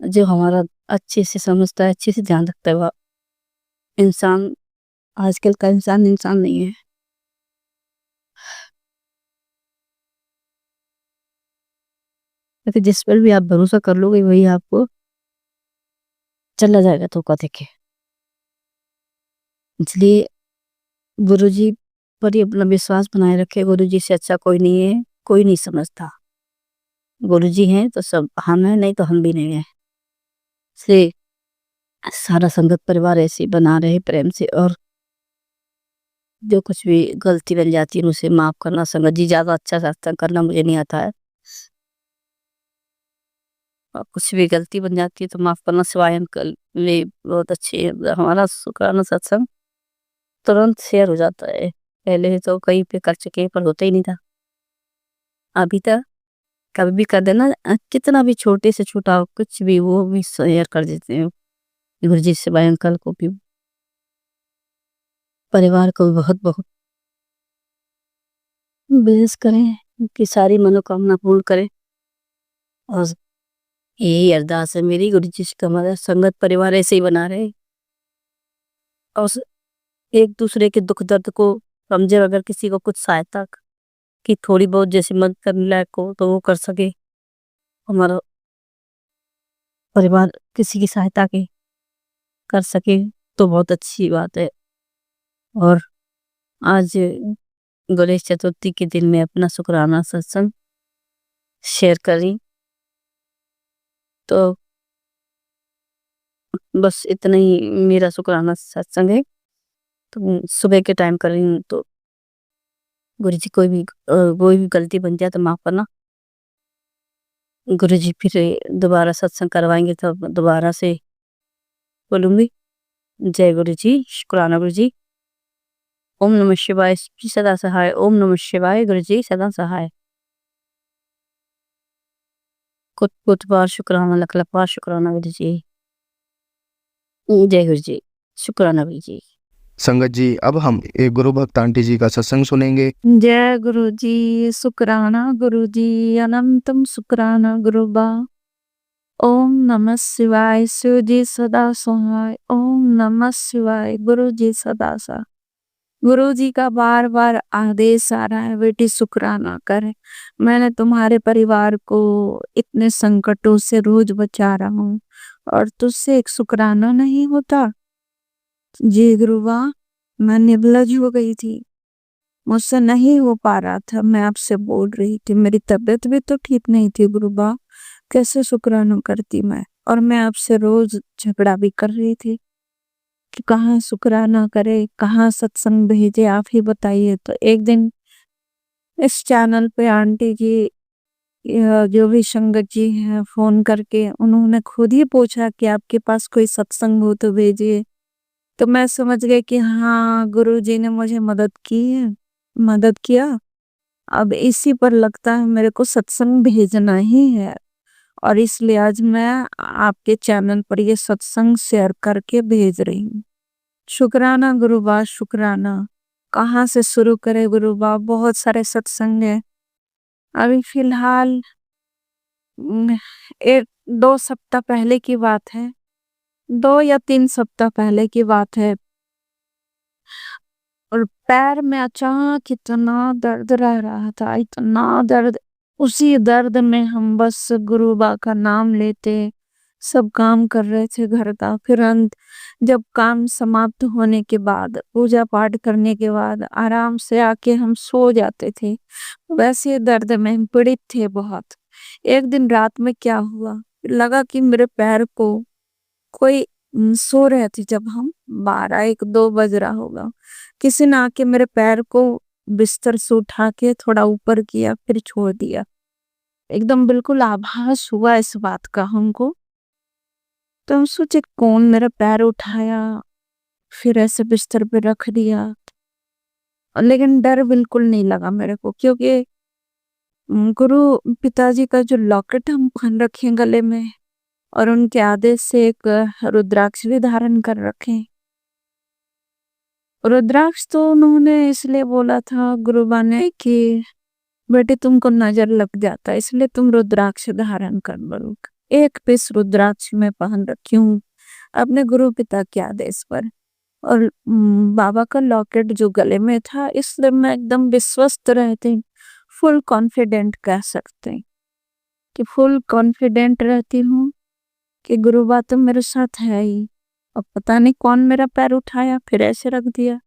जो हमारा अच्छे से समझता है, अच्छे से ध्यान रखता है, वो इंसान, आजकल का इंसान इंसान नहीं है। लेकिन जिस पर भी आप भरोसा कर लोगे वही आपको चला जाएगा धोखा देके। इसलिए गुरुजी पर ही अपना विश्वास बनाए रखे। गुरुजी से अच्छा कोई नहीं है, कोई नहीं समझता। गुरुजी हैं तो सब हम हैं, नहीं तो हम भी नहीं है। इसलिए सारा संगत परिवार ऐसे ही बना रहे प्रेम से, और जो कुछ भी गलती बन जाती है उसे माफ करना। संगत जी ज्यादा अच्छा सत्संग करना मुझे नहीं आता है, और कुछ भी गलती बन जाती है तो माफ करना। शिवाय अंकल वे बहुत अच्छे हैं। हमारा शुक्राना सत्संग तुरंत शेयर हो जाता है। पहले तो कहीं पे कर चुके हैं पर होता ही नहीं था। अभी तक कभी भी कर देना, कितना भी छोटे से छोटा हो, कुछ भी वो भी शेयर कर देते हैं। गुरुजी शिवाय अंकल को भी, परिवार को भी बहुत बहुत बेस करें कि सारी मनोकामना पूर्ण करें। और यही अरदास है मेरी, गुरुजी से हमारा संगत परिवार ऐसे ही बना रहे, और एक दूसरे के दुख दर्द को समझे। अगर किसी को कुछ सहायता की थोड़ी बहुत जैसी मदद करने लायक हो तो वो कर सके। हमारा परिवार किसी की सहायता के कर सके तो बहुत अच्छी बात है। और आज गणेश चतुर्थी के दिन में अपना शुक्राना सत्संग शेयर करी, तो बस इतना ही मेरा शुक्राना सत्संग है। तो सुबह के टाइम कर रही हूँ, तो गुरु जी कोई भी गलती बन जाए तो माफ करना। गुरु जी फिर दोबारा सत्संग करवाएंगे तो दोबारा से बोलूंगी। जय गुरु जी, शुक्राना गुरु जी। ओम नमः शिवाय जी सदा सहाय। ओम नमः शिवाय गुरु जी सदा सहाय। कुछ कुछ बार शुक्राना, लख लख बार शुक्राना गुरु जी। जय गुरु जी, शुक्राना गुरु जी। संगत जी, अब हम एक गुरु भक्त आंटी जी का सत्संग सुनेंगे। जय गुरु जी, शुक्राना गुरु जी, अनंतम शुक्राना गुरु बा। ओम नमः शिवाय, शिव जी सदा सहाय। ओम नमः शिवाय, गुरु जी सदा सहाय। गुरु जी का बार बार आदेश आ रहा है, बेटी शुक्राना करे। मैंने तुम्हारे परिवार को इतने संकटों से रोज बचा रहा हूँ, और तुझसे एक शुक्राना नहीं होता। जी गुरुवा, मैं निर्लज हो गई थी, मुझसे नहीं हो पा रहा था। मैं आपसे बोल रही थी, मेरी तबीयत भी तो ठीक नहीं थी गुरुबा, कैसे शुक्राना करती मैं। और मैं आपसे रोज झगड़ा भी कर रही थी कि कहाँ शुक्राना करे, कहाँ सत्संग भेजे, आप ही बताइए। तो एक दिन इस चैनल पे आंटी जी, जो भी संगत जी हैं, फोन करके उन्होंने खुद ही पूछा कि आपके पास कोई सत्संग हो तो भेजिए। तो मैं समझ गई कि हाँ, गुरु जी ने मुझे मदद किया। अब इसी पर लगता है मेरे को सत्संग भेजना ही है, और इसलिए आज मैं आपके चैनल पर ये सत्संग शेयर करके भेज रही हूँ। शुक्राना गुरुबा, शुक्राना। कहाँ से शुरू करे गुरुबा, बहुत सारे सत्संग है। अभी फिलहाल 1-2 सप्ताह पहले की बात है, 2 या 3 सप्ताह पहले की बात है। और पैर में अचानक इतना दर्द रह रहा था, इतना दर्द। उसी दर्द में हम बस गुरु बा का नाम लेते सब काम कर रहे थे घर का। फिर अंत जब काम समाप्त होने के बाद, पूजा पाठ करने के बाद आराम से आके हम सो जाते थे। वैसे दर्द में हम पीड़ित थे बहुत। एक दिन रात में क्या हुआ, लगा कि मेरे पैर को कोई सो रहे थे जब हम 12-1-2 बज रहा होगा, किसी ने आके मेरे पैर को बिस्तर से उठा के थोड़ा ऊपर किया, फिर छोड़ दिया। एकदम बिल्कुल आभास हुआ इस बात का हमको। तो हम सोचे कौन मेरा पैर उठाया, फिर ऐसे बिस्तर पे रख दिया। लेकिन डर बिल्कुल नहीं लगा मेरे को, क्योंकि गुरु पिताजी का जो लॉकेट हम पहन रखे हैं गले में, और उनके आदेश से एक रुद्राक्ष भी धारण कर रखे। रुद्राक्ष तो उन्होंने इसलिए बोला था गुरुबा ने कि बेटे तुमको नजर लग जाता है, इसलिए तुम रुद्राक्ष धारण कर लो। एक पीस रुद्राक्ष में पहन रखी हूँ अपने गुरु पिता के आदेश पर। और बाबा का लॉकेट जो गले में था, इसलिए मैं एकदम विश्वस्त रहती, फुल कॉन्फिडेंट कह सकते हैं कि फुल कॉन्फिडेंट रहती हूँ कि गुरुबा तो मेरे साथ है ही। अब पता नहीं कौन मेरा पैर उठाया, फिर ऐसे रख दिया।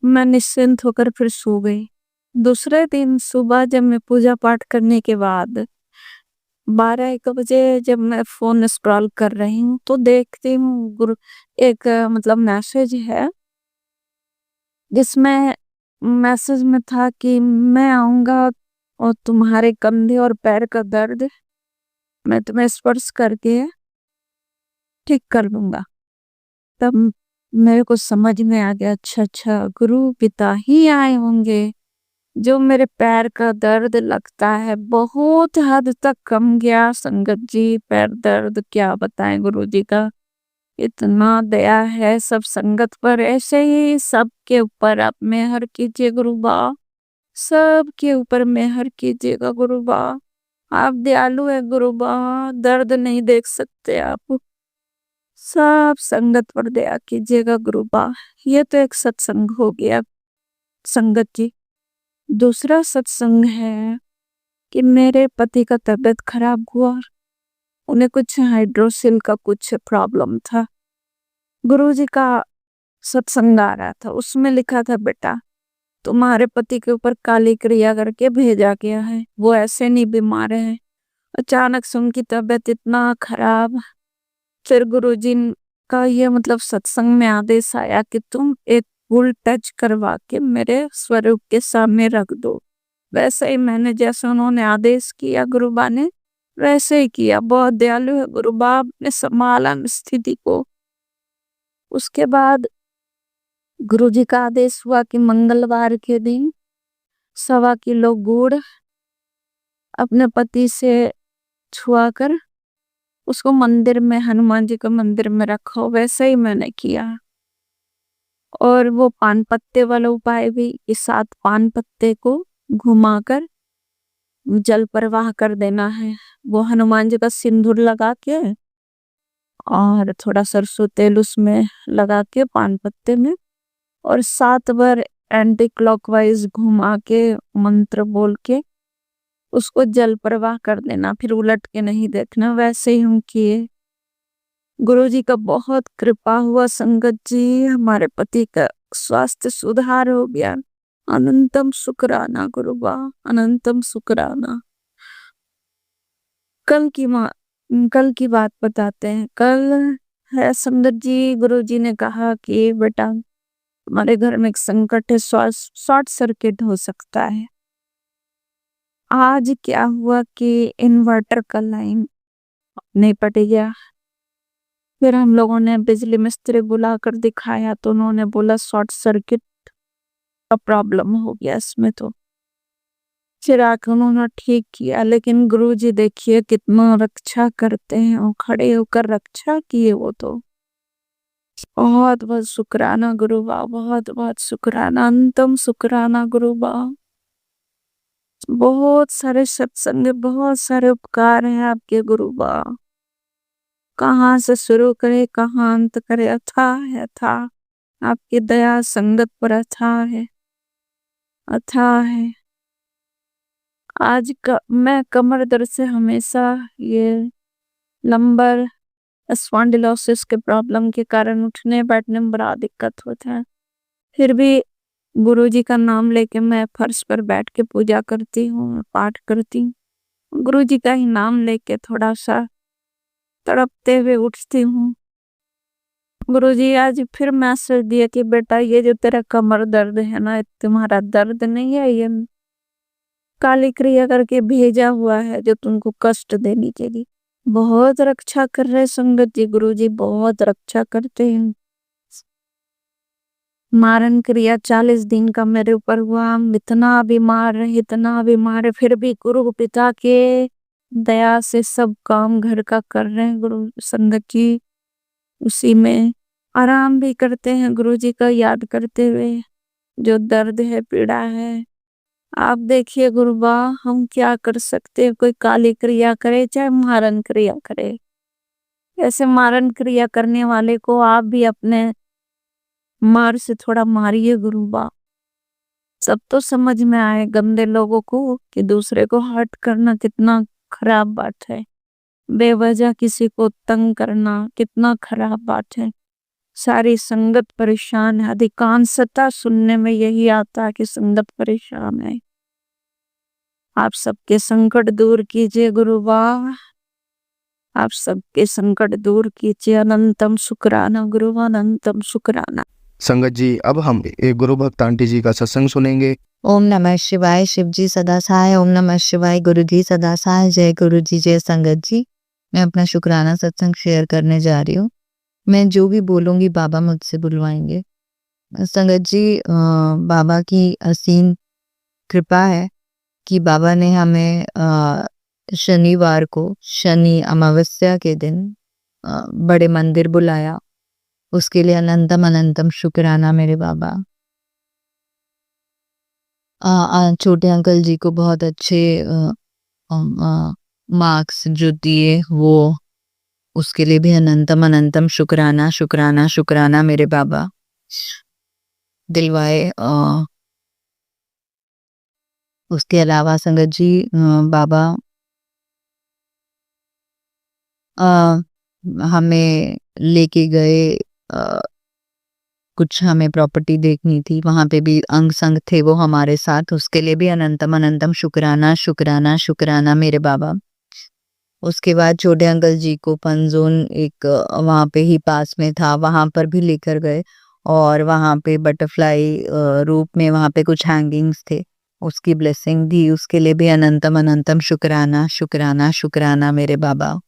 मैं निश्चिंत होकर फिर सो गई। दूसरे दिन सुबह जब मैं पूजा पाठ करने के बाद 12-1 बजे जब मैं फोन स्क्रॉल कर रही हूँ, तो देखती हूँ गुरु एक मतलब मैसेज है, जिसमें मैसेज में था कि मैं आऊंगा और तुम्हारे कंधे और पैर का दर्द मैं तुम्हें स्पर्श करके ठीक कर लूंगा। तब मेरे को समझ में आ गया, अच्छा गुरु पिता ही आए होंगे। जो मेरे पैर का दर्द लगता है बहुत हद तक कम गया संगत जी। पैर दर्द क्या बताएं, गुरु जी का इतना दया है सब संगत पर। ऐसे ही सबके ऊपर आप मेहर कीजिए गुरुबा, सबके ऊपर मेहर कीजिएगा गुरुबा। आप दयालु है गुरुबा, दर्द नहीं देख सकते आप, सब संगत पर दया कीजिएगा गुरुबा। ये तो एक सत्संग हो गया संगत जी। दूसरा सत्संग है कि मेरे पति का तबीयत खराब हुआ, उन्हें कुछ हाइड्रोसिल का कुछ प्रॉब्लम था। गुरुजी का सत्संग आ रहा था, उसमें लिखा था बेटा तुम्हारे पति के ऊपर काली क्रिया करके भेजा गया है, वो ऐसे नहीं बीमार है। अचानक से उनकी तबीयत इतना खराब। फिर गुरुजी का ये मतलब सत्संग में आदेश आया कि तुम एक फूल टच करवा के मेरे स्वरूप के सामने रख दो। वैसे ही मैंने जैसे उन्होंने आदेश किया गुरुबा ने वैसे ही किया। बहुत दयालु है गुरुबा, ने संभाला स्थिति को। उसके बाद गुरुजी का आदेश हुआ कि मंगलवार के दिन 1.25 किलो गुड़ अपने पति से छुआकर उसको मंदिर में, हनुमान जी के मंदिर में रखो। वैसे ही मैंने किया। और वो पान पत्ते वाला उपाय भी, इस 7 पान पत्ते को घुमाकर जल प्रवाह कर देना है। वो हनुमान जी का सिंदूर लगा के और थोड़ा सरसों तेल उसमें लगा के पान पत्ते में, और 7 बार एंटी क्लॉकवाइज घुमा के मंत्र बोल के उसको जल प्रवाह कर देना, फिर उलट के नहीं देखना। वैसे ही हम किए। गुरुजी का बहुत कृपा हुआ संगत जी, हमारे पति का स्वास्थ्य सुधार हो गया। अनंतम शुक्राना गुरुबा, अनंतम शुक्राना। कल की बात बताते हैं। कल है संगत जी, गुरुजी ने कहा कि बेटा हमारे घर में एक संकट है, शॉर्ट सर्किट हो सकता है। आज क्या हुआ कि इन्वर्टर का लाइन नहीं पट गया। फिर हम लोगों ने बिजली मिस्त्री बुलाकर दिखाया, तो उन्होंने बोला शॉर्ट सर्किट का प्रॉब्लम हो गया इसमें। तो फिर आकर उन्होंने ठीक किया। लेकिन गुरुजी देखिए कितना रक्षा करते हैं, और खड़े होकर रक्षा किए वो तो। बहुत बहुत शुक्राना गुरुबा, बहुत बहुत शुक्राना, अंतम शुक्राना गुरुबा। बहुत सारे सत्संग, बहुत सारे उपकार हैं आपके गुरुबा। कहाँ से शुरू करे कहाँ अंत करे, अथाह है अथाह। आपकी दया संगत पर अथाह है, अथाह है। मैं कमर दर्द से हमेशा ये लंबर स्पॉन्डिलोसिस के प्रॉब्लम के कारण उठने बैठने में बड़ा दिक्कत होता है। फिर भी गुरुजी का नाम लेके मैं फर्श पर बैठ के पूजा करती हूँ, पाठ करती हूँ। गुरुजी का ही नाम लेके थोड़ा सा तड़पते हुए उठती हूँ। गुरुजी आज फिर मैसेज दिया कि बेटा ये जो तेरा कमर दर्द है ना, तुम्हारा दर्द नहीं है, ये काली क्रिया करके भेजा हुआ है जो तुमको कष्ट देने के लिए। बहुत रक्षा कर रहे संगत जी, गुरुजी बहुत रक्षा करते हैं। मारन क्रिया 40 दिन का मेरे ऊपर हुआ, हम इतना बीमार रहे, फिर भी गुरु पिता के दया से सब काम घर का कर रहे हैं गुरु संगत जी। उसी में आराम भी करते हैं गुरुजी का याद करते हुए। जो दर्द है, पीड़ा है, आप देखिए गुरुबा, हम क्या कर सकते हैं। कोई काली क्रिया करे चाहे मारन क्रिया करे, ऐसे मारन क्रिया करने वाले को आप भी अपने मार से थोड़ा मारिए गुरुबा। सब तो समझ में आए गंदे लोगों को कि दूसरे को हर्ट करना कितना खराब बात है, बेवजह किसी को तंग करना कितना खराब बात है। सारी संगत परेशान है, अधिकांशतः सुनने में यही आता है कि संगत परेशान है। आप सबके संकट दूर कीजिए गुरुबा, आप सबके संकट दूर कीजिए। अनंतम शुक्राना गुरुबा, अनंतम शुक्राना। संगत जी, अब हम एक गुरु भक्त आंटी जी का सत्संग सुनेंगे। ओम नमः शिवाय, शिव जी सदा सहाय। ओम नमः शिवाय, गुरु जी सदा सहाय। जय गुरु जी, जय संगत जी। मैं अपना शुक्राना सत्संग शेयर करने जा रही हूँ। मैं जो भी बोलूँगी बाबा मुझसे बुलवाएंगे। संगत जी, बाबा की असीम कृपा है कि बाबा ने हमें शनिवार को, शनि अमावस्या के दिन बड़े मंदिर बुलाया। उसके लिए अनंतम अनंतम शुक्राना मेरे बाबा। छोटे अंकल जी को बहुत अच्छे मार्क्स जो दिए, वो उसके लिए भी अनंतम अनंतम शुक्राना शुक्राना शुक्राना मेरे बाबा। दिलवाए। उसके अलावा संगत जी, बाबा हमें लेके गए, कुछ हमें प्रॉपर्टी देखनी थी, वहाँ पे भी अंग संग थे वो हमारे साथ। उसके लिए भी अनंतम अनंतम शुक्राना शुक्राना शुक्राना मेरे बाबा। उसके बाद छोटे अंकल जी को फनजोन एक वहाँ पे ही पास में था, वहाँ पर भी लेकर गए और वहाँ पे बटरफ्लाई रूप में वहाँ पे कुछ हैंगिंग्स थे, उसकी ब्लेसिंग दी। उसके लिए भी अनंतम अनंतम शुक्राना शुक्राना शुक्राना मेरे बाबा।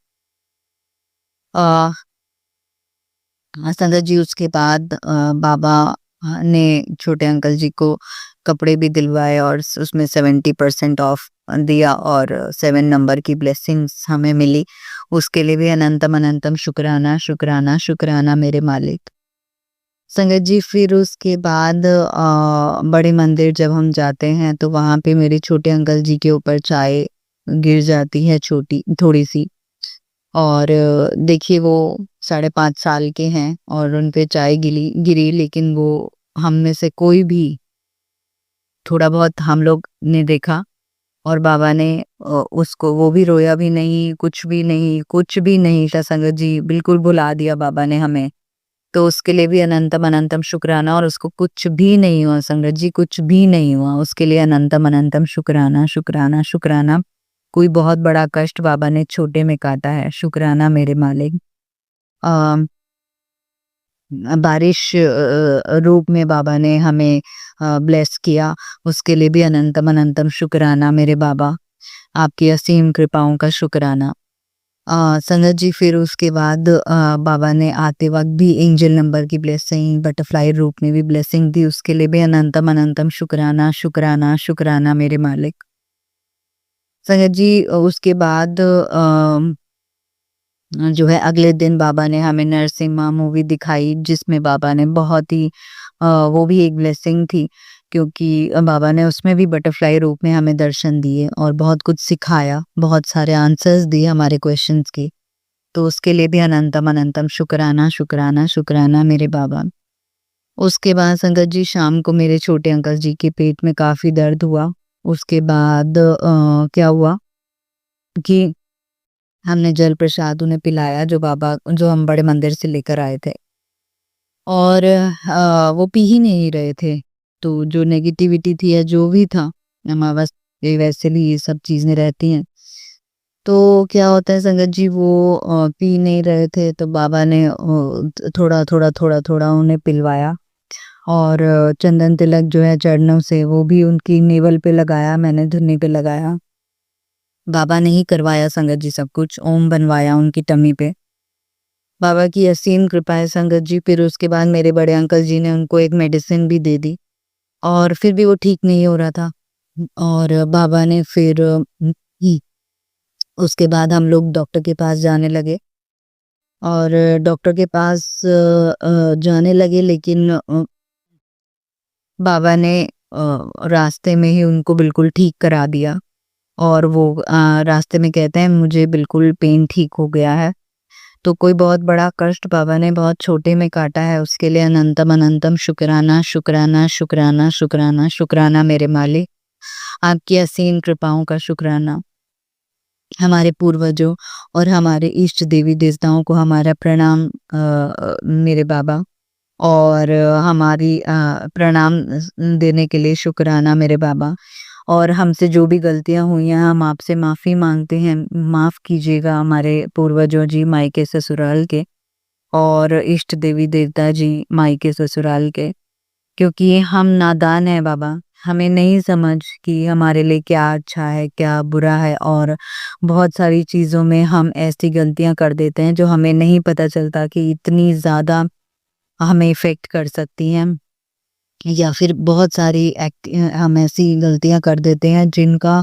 संगत जी, उसके बाद बाबा ने छोटे अंकल जी को कपड़े भी दिलवाए और उसमें 70% ऑफ दिया और 7 नंबर की ब्लेसिंग्स हमें मिली। उसके लिए भी अनंतम अनंतम शुक्राना शुक्राना शुक्राना मेरे मालिक। संगत जी, फिर उसके बाद बड़े मंदिर जब हम जाते हैं तो वहाँ पे मेरे छोटे अंकल जी के ऊपर चाय गिर जाती है, छोटी थोड़ी सी। और देखिए वो 5.5 साल के हैं और उन पे चाय गिरी, लेकिन वो हम में से कोई भी, थोड़ा बहुत हम लोग ने देखा और बाबा ने उसको, वो भी रोया भी नहीं, कुछ भी नहीं, कुछ भी नहीं था संगत जी, बिल्कुल भुला दिया बाबा ने हमें। तो उसके लिए भी अनंतम अनंतम शुक्राना। और उसको कुछ भी नहीं हुआ संगत जी, कुछ भी नहीं हुआ, उसके लिए अनंतम अनंतम शुक्राना शुक्राना शुक्राना। कोई बहुत बड़ा कष्ट बाबा ने छोटे में काटा है, शुक्राना मेरे मालिक। बारिश रूप में बाबा ने हमें ब्लेस किया, उसके लिए भी अनंतम अनंतम शुक्राना मेरे बाबा। आपकी असीम कृपाओं का शुक्राना। संगत जी, फिर उसके बाद बाबा ने आते वक्त भी एंजल नंबर की ब्लेसिंग, बटरफ्लाई रूप में भी ब्लेसिंग दी, उसके लिए भी अनंतम अनंतम शुक्राना शुक्राना शुक्राना मेरे मालिक। संगत जी, उसके बाद जो है अगले दिन बाबा ने हमें नरसिम्हा मूवी दिखाई, जिसमें बाबा ने बहुत ही वो भी एक ब्लेसिंग थी, क्योंकि बाबा ने उसमें भी बटरफ्लाई रूप में हमें दर्शन दिए और बहुत कुछ सिखाया, बहुत सारे आंसर्स दिए हमारे क्वेश्चंस के। तो उसके लिए भी अनंतम अनंतम शुक्राना शुक्राना शुक्राना मेरे बाबा। उसके बाद संगत जी शाम को मेरे छोटे अंकल जी के पेट में काफ़ी दर्द हुआ। उसके बाद क्या हुआ कि हमने जल प्रसाद उन्हें पिलाया जो हम बड़े मंदिर से लेकर आए थे, और वो पी ही नहीं रहे थे। तो जो नेगेटिविटी थी या जो भी था, अमावस्या वैसे भी ये सब चीज़ें रहती हैं। तो क्या होता है संगत जी, वो पी नहीं रहे थे, तो बाबा ने थोड़ा उन्हें पिलवाया, और चंदन तिलक जो है चरणों से वो भी उनकी नेवल पे लगाया, मैंने धुन्नी पे लगाया। बाबा ने ही करवाया संगत जी सब कुछ, ओम बनवाया उनकी टमी पे। बाबा की असीम कृपा है संगत जी। फिर उसके बाद मेरे बड़े अंकल जी ने उनको एक मेडिसिन भी दे दी, और फिर भी वो ठीक नहीं हो रहा था। और बाबा ने फिर उसके बाद हम लोग डॉक्टर के पास जाने लगे, और डॉक्टर के पास जाने लगे, लेकिन बाबा ने रास्ते में ही उनको बिल्कुल ठीक करा दिया। और वो रास्ते में कहते हैं मुझे बिल्कुल पेन ठीक हो गया है। तो कोई बहुत बड़ा कष्ट बाबा ने बहुत छोटे में काटा है, उसके लिए अनंतम अनंतम शुक्राना शुक्राना शुक्राना शुक्राना शुक्राना मेरे मालिक। आपकी असीम कृपाओं का शुक्राना। हमारे पूर्वजों और हमारे इष्ट देवी देवताओं को हमारा प्रणाम मेरे बाबा। और हमारी प्रणाम देने के लिए शुक्राना मेरे बाबा। और हमसे जो भी गलतियां हुई हैं हम आपसे माफ़ी मांगते हैं, माफ़ कीजिएगा हमारे पूर्वजों जी मायके ससुराल के, और इष्ट देवी देवता जी मायके ससुराल के, क्योंकि हम नादान हैं बाबा। हमें नहीं समझ कि हमारे लिए क्या अच्छा है क्या बुरा है, और बहुत सारी चीज़ों में हम ऐसी गलतियां कर देते हैं जो हमें नहीं पता चलता कि इतनी ज़्यादा हमें इफ़ेक्ट कर सकती हैं। या फिर बहुत सारी हम ऐसी गलतियां कर देते हैं जिनका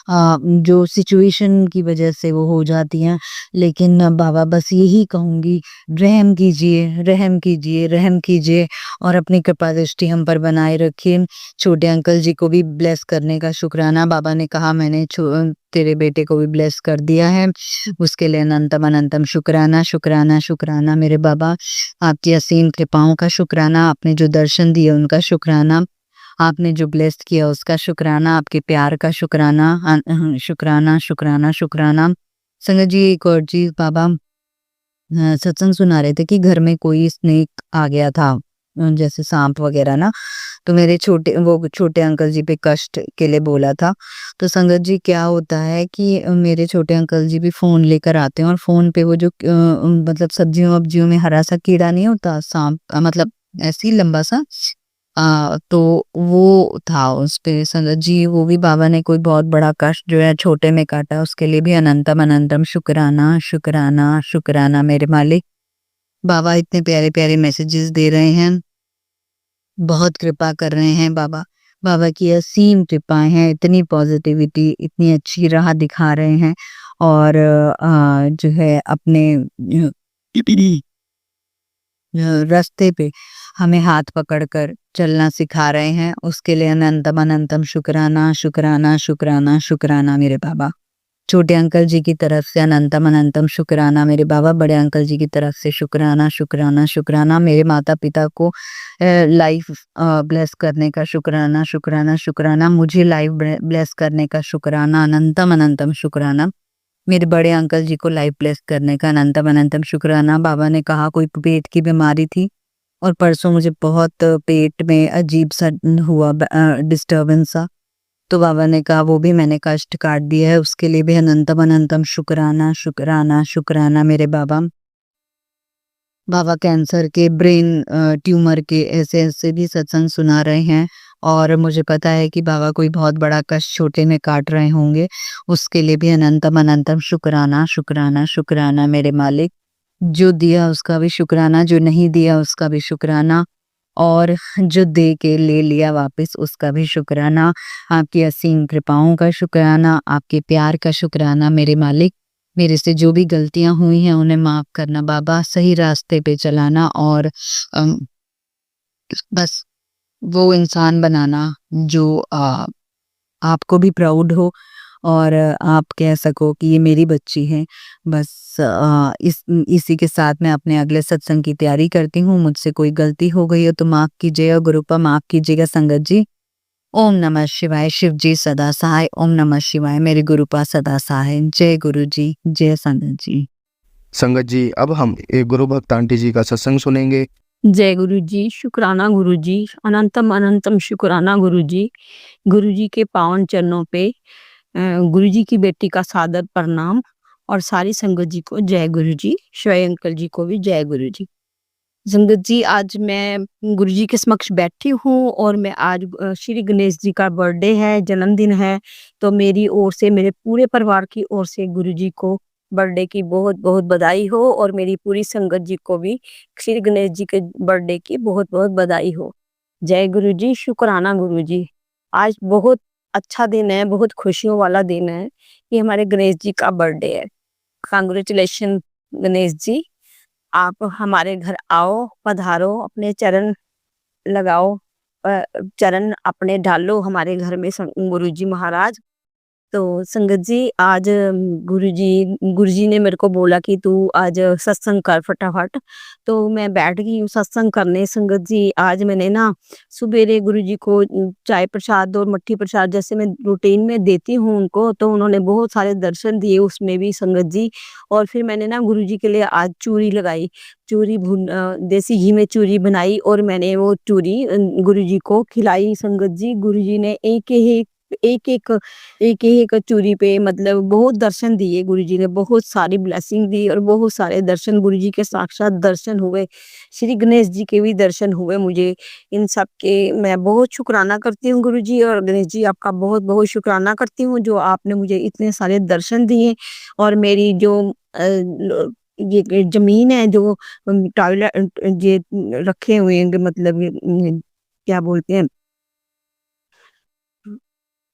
जो सिचुएशन की वजह से वो हो जाती हैं। लेकिन बाबा बस यही कहूँगी, रहम कीजिए रहम कीजिए रहम कीजिए, और अपनी कृपा दृष्टि हम पर बनाए रखिए। छोटे अंकल जी को भी ब्लेस करने का शुक्राना। बाबा ने कहा मैंने तेरे बेटे को भी ब्लेस कर दिया है, उसके लिए अनंतम अनंतम शुक्राना शुक्राना शुक्राना मेरे बाबा। आपकी असीम कृपाओं का शुक्राना, आपने जो दर्शन दिए उनका शुक्राना, आपने जो ब्लेस किया उसका शुक्राना, आपके प्यार का शुक्राना, शुक्राना शुक्राना शुक्राना। संगत जी एक और चीज बाबा सत्संग सुना रहे थे कि घर में कोई स्नेक आ गया था, जैसे सांप वगैरह ना। तो मेरे छोटे अंकल जी पे कष्ट के लिए बोला था। तो संगत जी क्या होता है कि मेरे छोटे अंकल जी भी फोन लेकर आते हैं, और फोन पे वो जो मतलब सब्जियों वब्जियों में हरा सा कीड़ा नहीं होता सांप, मतलब ऐसे ही लंबा सा, तो वो था उस पे संगत जी। वो भी बाबा ने कोई बहुत बड़ा कष्ट जो है छोटे में काटा, उसके लिए भी अनंतम अनंतम शुक्राना शुक्राना शुक्राना मेरे मालिक। बाबा इतने प्यारे प्यारे मैसेजेस दे रहे हैं, बहुत कृपा कर रहे हैं बाबा। बाबा की असीम कृपाएं हैं, इतनी पॉजिटिविटी, इतनी अच्छी राह दिखा रहे हैं, और जो है अपने रास्ते पे हमें हाथ पकड़कर चलना सिखा रहे हैं। उसके लिए अनंतम अनंतम शुक्राना शुक्राना शुक्राना शुक्राना मेरे बाबा। छोटे अंकल जी की तरफ से अनंतम अनंतम शुक्राना मेरे बाबा। बड़े अंकल जी की तरफ से शुक्राना शुक्राना शुक्राना। मेरे माता पिता को लाइफ ब्लेस करने का शुक्राना शुक्राना शुक्राना। मुझे लाइफ ब्लेस करने का शुक्राना, अनंतम अनंतम शुक्राना। मेरे बड़े अंकल जी को लाइफ ब्लेस करने का अनंतम अनंतम शुक्राना। बाबा ने कहा कोई पेट की बीमारी थी, और परसों मुझे बहुत पेट में अजीब सा हुआ, डिस्टर्बेंस सा। तो बाबा ने कहा वो भी मैंने कष्ट काट दिया है, उसके लिए भी अनंतम अनंतम शुक्राना शुक्राना शुक्राना मेरे बाबा। बाबा कैंसर के, ब्रेन ट्यूमर के, ऐसे ऐसे भी सत्संग सुना रहे हैं, और मुझे पता है कि बाबा कोई बहुत बड़ा कष्ट छोटे में काट रहे होंगे, उसके लिए भी अनंतम अनंतम शुक्राना शुक्राना शुक्राना मेरे मालिक। जो दिया उसका भी शुक्राना, जो नहीं दिया उसका भी शुक्राना, और जो दे के ले लिया वापस उसका भी शुक्राना। आपकी असीम कृपाओं का शुक्राना, आपके प्यार का शुक्राना मेरे मालिक। मेरे से जो भी गलतियां हुई हैं उन्हें माफ करना बाबा, सही रास्ते पे चलाना, और बस वो इंसान बनाना जो आपको भी प्राउड हो, और आप कह सको कि ये मेरी बच्ची है। बस इसी के साथ मैं अपने अगले सत्संग की तैयारी करती हूँ। मुझसे कोई गलती हो गई हो तो माफ़ कीजिएगा गुरुपा, माफ़ कीजिएगा संगत जी। ओम नमः शिवाय, शिव जी सदा सहाय। ओम नमः शिवाय, मेरे गुरुपा सदा सहाय। जय गुरु जी, जय संगत जी। संगत जी, अब हम एक गुरु भक्त आंटी जी का सत्संग सुनेंगे। जय गुरु जी, शुक्राना गुरु जी, अनंतम अनंतम शुक्राना गुरु जी। गुरु जी के पावन चरणों पे गुरु जी की बेटी का सादर प्रणाम और सारी संगत जी को जय गुरु जी, श्वेय अंकल जी को भी जय गुरु जी। संगत जी, आज मैं गुरु जी के समक्ष बैठी हूँ और मैं आज श्री गणेश जी का बर्थडे है, जन्मदिन है, तो मेरी ओर से, मेरे पूरे परिवार की ओर से गुरु जी को बर्थडे की बहुत बहुत बधाई हो और मेरी पूरी संगत जी को भी श्री गणेश जी के बर्थडे की बहुत बहुत बधाई हो। जय गुरु जी, शुक्राना गुरु जी। आज बहुत अच्छा दिन है, बहुत खुशियों वाला दिन है कि हमारे गणेश जी का बर्थडे है। कांग्रेचुलेशन गणेश जी, आप हमारे घर आओ, पधारो, अपने चरण लगाओ, चरण अपने डालो हमारे घर में गुरु जी महाराज। तो संगत जी, आज गुरुजी ने मेरे को बोला कि तू आज सत्संग कर फटाफट, तो मैं बैठ गई हूँ सत्संग करने। संगत जी, आज मैंने ना सुबेरे गुरुजी को चाय प्रसाद और मट्ठी प्रसाद जैसे मैं रूटीन में देती हूँ उनको, तो उन्होंने बहुत सारे दर्शन दिए उसमें भी संगत जी। और फिर मैंने ना गुरुजी के लिए आज चूरी लगाई, देसी घी में चूरी बनाई और मैंने वो चूरी गुरुजी को खिलाई। संगत जी, गुरुजी ने एक चूरी पे मतलब बहुत दर्शन दिए। गुरुजी ने बहुत सारी ब्लेसिंग दी और बहुत सारे दर्शन, गुरुजी के साक्षात दर्शन हुए, श्री गणेश जी के भी दर्शन हुए मुझे। इन सब के मैं बहुत शुक्राना करती हूँ गुरुजी, और गणेश जी आपका बहुत बहुत शुक्राना करती हूँ जो आपने मुझे इतने सारे दर्शन दिए। और मेरी जो ये जमीन है, जो टॉयलेट ये रखे हुए हैं, मतलब क्या बोलते हैं,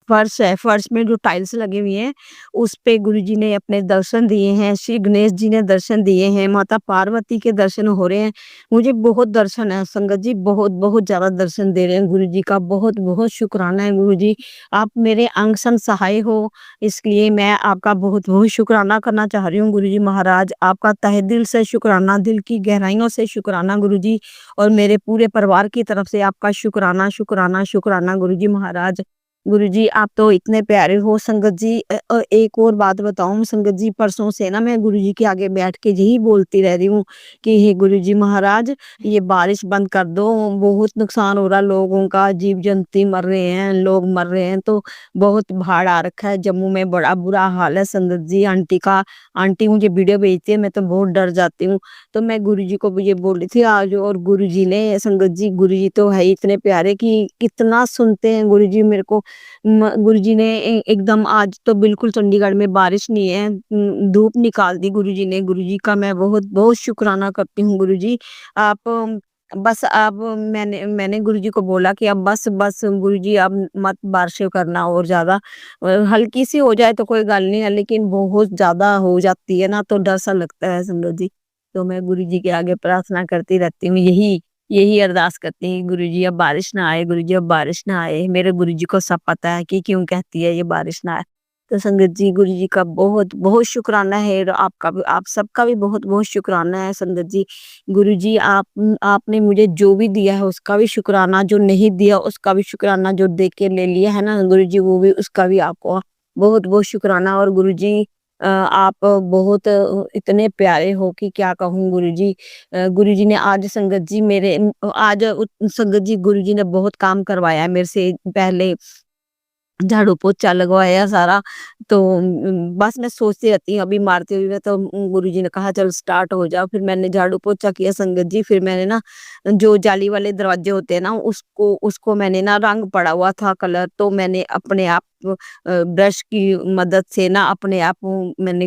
फर्श है, फर्श में जो टाइल्स लगे हुए हैं, उस पे गुरुजी ने अपने दर्शन दिए हैं, श्री गणेश जी ने दर्शन दिए हैं, माता पार्वती के दर्शन हो रहे हैं। मुझे बहुत दर्शन है संगत जी, बहुत बहुत ज़्यादा दर्शन दे रहे हैं गुरुजी का। बहुत बहुत शुक्राना है गुरुजी, आप मेरे अंग संग सहाय हो, इसलिए मैं आपका बहुत बहुत शुक्राना करना चाह रही हूँ गुरुजी महाराज। आपका तहे दिल से शुक्राना, दिल की गहराइयों से शुक्राना गुरुजी, और मेरे पूरे परिवार की तरफ से आपका शुक्राना शुक्राना शुक्राना गुरुजी महाराज। गुरुजी, आप तो इतने प्यारे हो संगत जी। एक और बात बताऊं संगत जी, परसों से ना मैं गुरुजी के आगे बैठ के यही बोलती रह रही हूँ कि हे गुरुजी महाराज, ये बारिश बंद कर दो, बहुत नुकसान हो रहा लोगों का, जीव जंतु मर रहे हैं, लोग मर रहे हैं, तो बहुत बाढ़ आ रखा है जम्मू में, बड़ा बुरा हाल है संगत जी। आंटी मुझे वीडियो भेजती है, मैं तो बहुत डर जाती हूँ। तो मैं गुरुजी को ये बोल रही थी आज, और गुरुजी ने संगत जी, गुरुजी तो है ही इतने प्यारे कि कितना सुनते हैं गुरुजी मेरे को। गुरुजी ने एकदम आज तो बिल्कुल चंडीगढ़ में बारिश नहीं है, धूप निकाल दी गुरुजी ने। गुरुजी का मैं बहुत बहुत शुक्राना करती हूँ गुरुजी। आप बस अब मैंने गुरुजी को बोला कि अब बस गुरुजी अब मत बारिश करना और ज्यादा, हल्की सी हो जाए तो कोई गल नहीं है, लेकिन बहुत ज्यादा हो जाती है ना तो डर सा लगता है संगत जी। तो मैं गुरुजी के आगे प्रार्थना करती रहती हूँ, यही अरदास करती हैं, गुरुजी अब बारिश ना आए, गुरुजी अब बारिश ना आए। मेरे गुरुजी को सब पता है कि क्यों कहती है ये बारिश ना आए। तो संगत जी, गुरुजी का बहुत बहुत शुक्राना है, और आपका भी, आप सबका भी बहुत बहुत शुक्राना है संगत जी। गुरुजी, आपने मुझे जो भी दिया है उसका भी शुक्राना, जो नहीं दिया उसका भी शुक्राना, जो दे के ले लिया है ना गुरुजी, वो भी, उसका भी आपको बहुत बहुत शुक्राना। और गुरुजी, आप बहुत इतने प्यारे हो कि क्या कहूँ गुरुजी। गुरुजी ने आज संगत जी संगत जी, गुरुजी ने बहुत काम करवाया है मेरे से। पहले झाड़ू पोछा लगवाया सारा, तो बस मैं सोचती रहती हूँ अभी मारती हुई, तो गुरुजी ने कहा चल स्टार्ट हो जाओ। फिर मैंने झाड़ू पोछा किया संगत जी, फिर मैंने ना जो जाली वाले दरवाजे होते हैं ना, उसको मैंने ना, रंग पड़ा हुआ था कलर, तो मैंने अपने आप ब्रश की मदद से ना अपने आप मैंने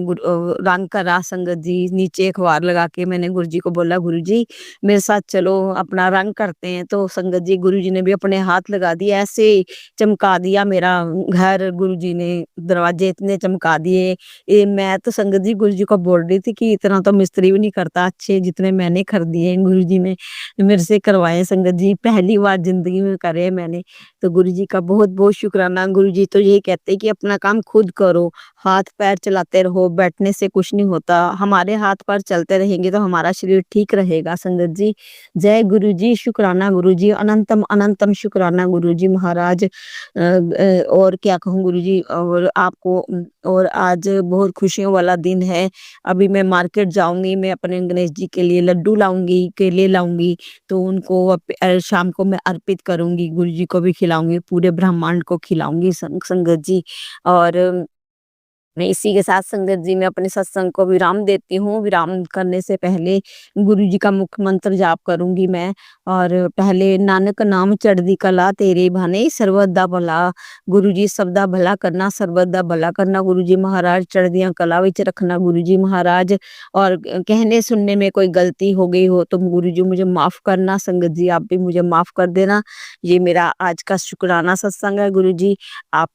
रंग करा संगत जी। नीचे अखबार लगा के मैंने गुरुजी को बोला, गुरुजी मेरे साथ चलो अपना रंग करते हैं। तो संगत जी, गुरुजी ने भी अपने हाथ लगा दिया, ऐसे चमका दिया मेरा घर गुरुजी ने दरवाजे इतने चमका दिए। ये मैं तो संगत जी गुरुजी को बोल रही थी कि इतना तो मिस्त्री भी नहीं करता अच्छे जितने मैंने कर दिए गुरुजी ने मेरे से करवाए संगत जी, पहली बार जिंदगी में करे मैंने। तो गुरुजी का बहुत बहुत शुक्राना। गुरुजी तो यही कहते हैं कि अपना काम खुद करो, हाथ पैर चलाते रहो, बैठने से कुछ नहीं होता। हमारे हाथ पैर चलते रहेंगे तो हमारा शरीर ठीक रहेगा संगत जी। जय गुरुजी, शुक्राना गुरुजी, अनंतम अनंतम शुक्राना गुरुजी महाराज। और क्या कहूँ गुरुजी, और आपको और आज बहुत खुशियों वाला दिन है। अभी मैं मार्केट जाऊंगी, मैं अपने गणेश जी के लिए लड्डू लाऊंगी, केले लाऊंगी, तो उनको शाम को मैं अर्पित करूंगी, गुरुजी को भी खिलाऊंगी, पूरे ब्रह्मांड को खिलाऊंगी संगत जी। और मैं इसी के साथ संगत जी मैं अपने सत्संग को विराम देती हूँ। विराम करने से पहले गुरुजी का मुख्य मंत्र जाप करूंगी मैं। और पहले नानक नाम चढ़दी कला तेरे भाने सर्वदा भला। गुरुजी सबदा भला करना, सर्वदा भला करना गुरुजी महाराज, चढ़दियां कला विच रखना गुरुजी महाराज। और कहने सुनने में कोई गलती हो गई हो तो गुरुजी मुझे माफ करना, संगत जी आप भी मुझे माफ कर देना। ये मेरा आज का शुक्राना सत्संग है गुरुजी। आप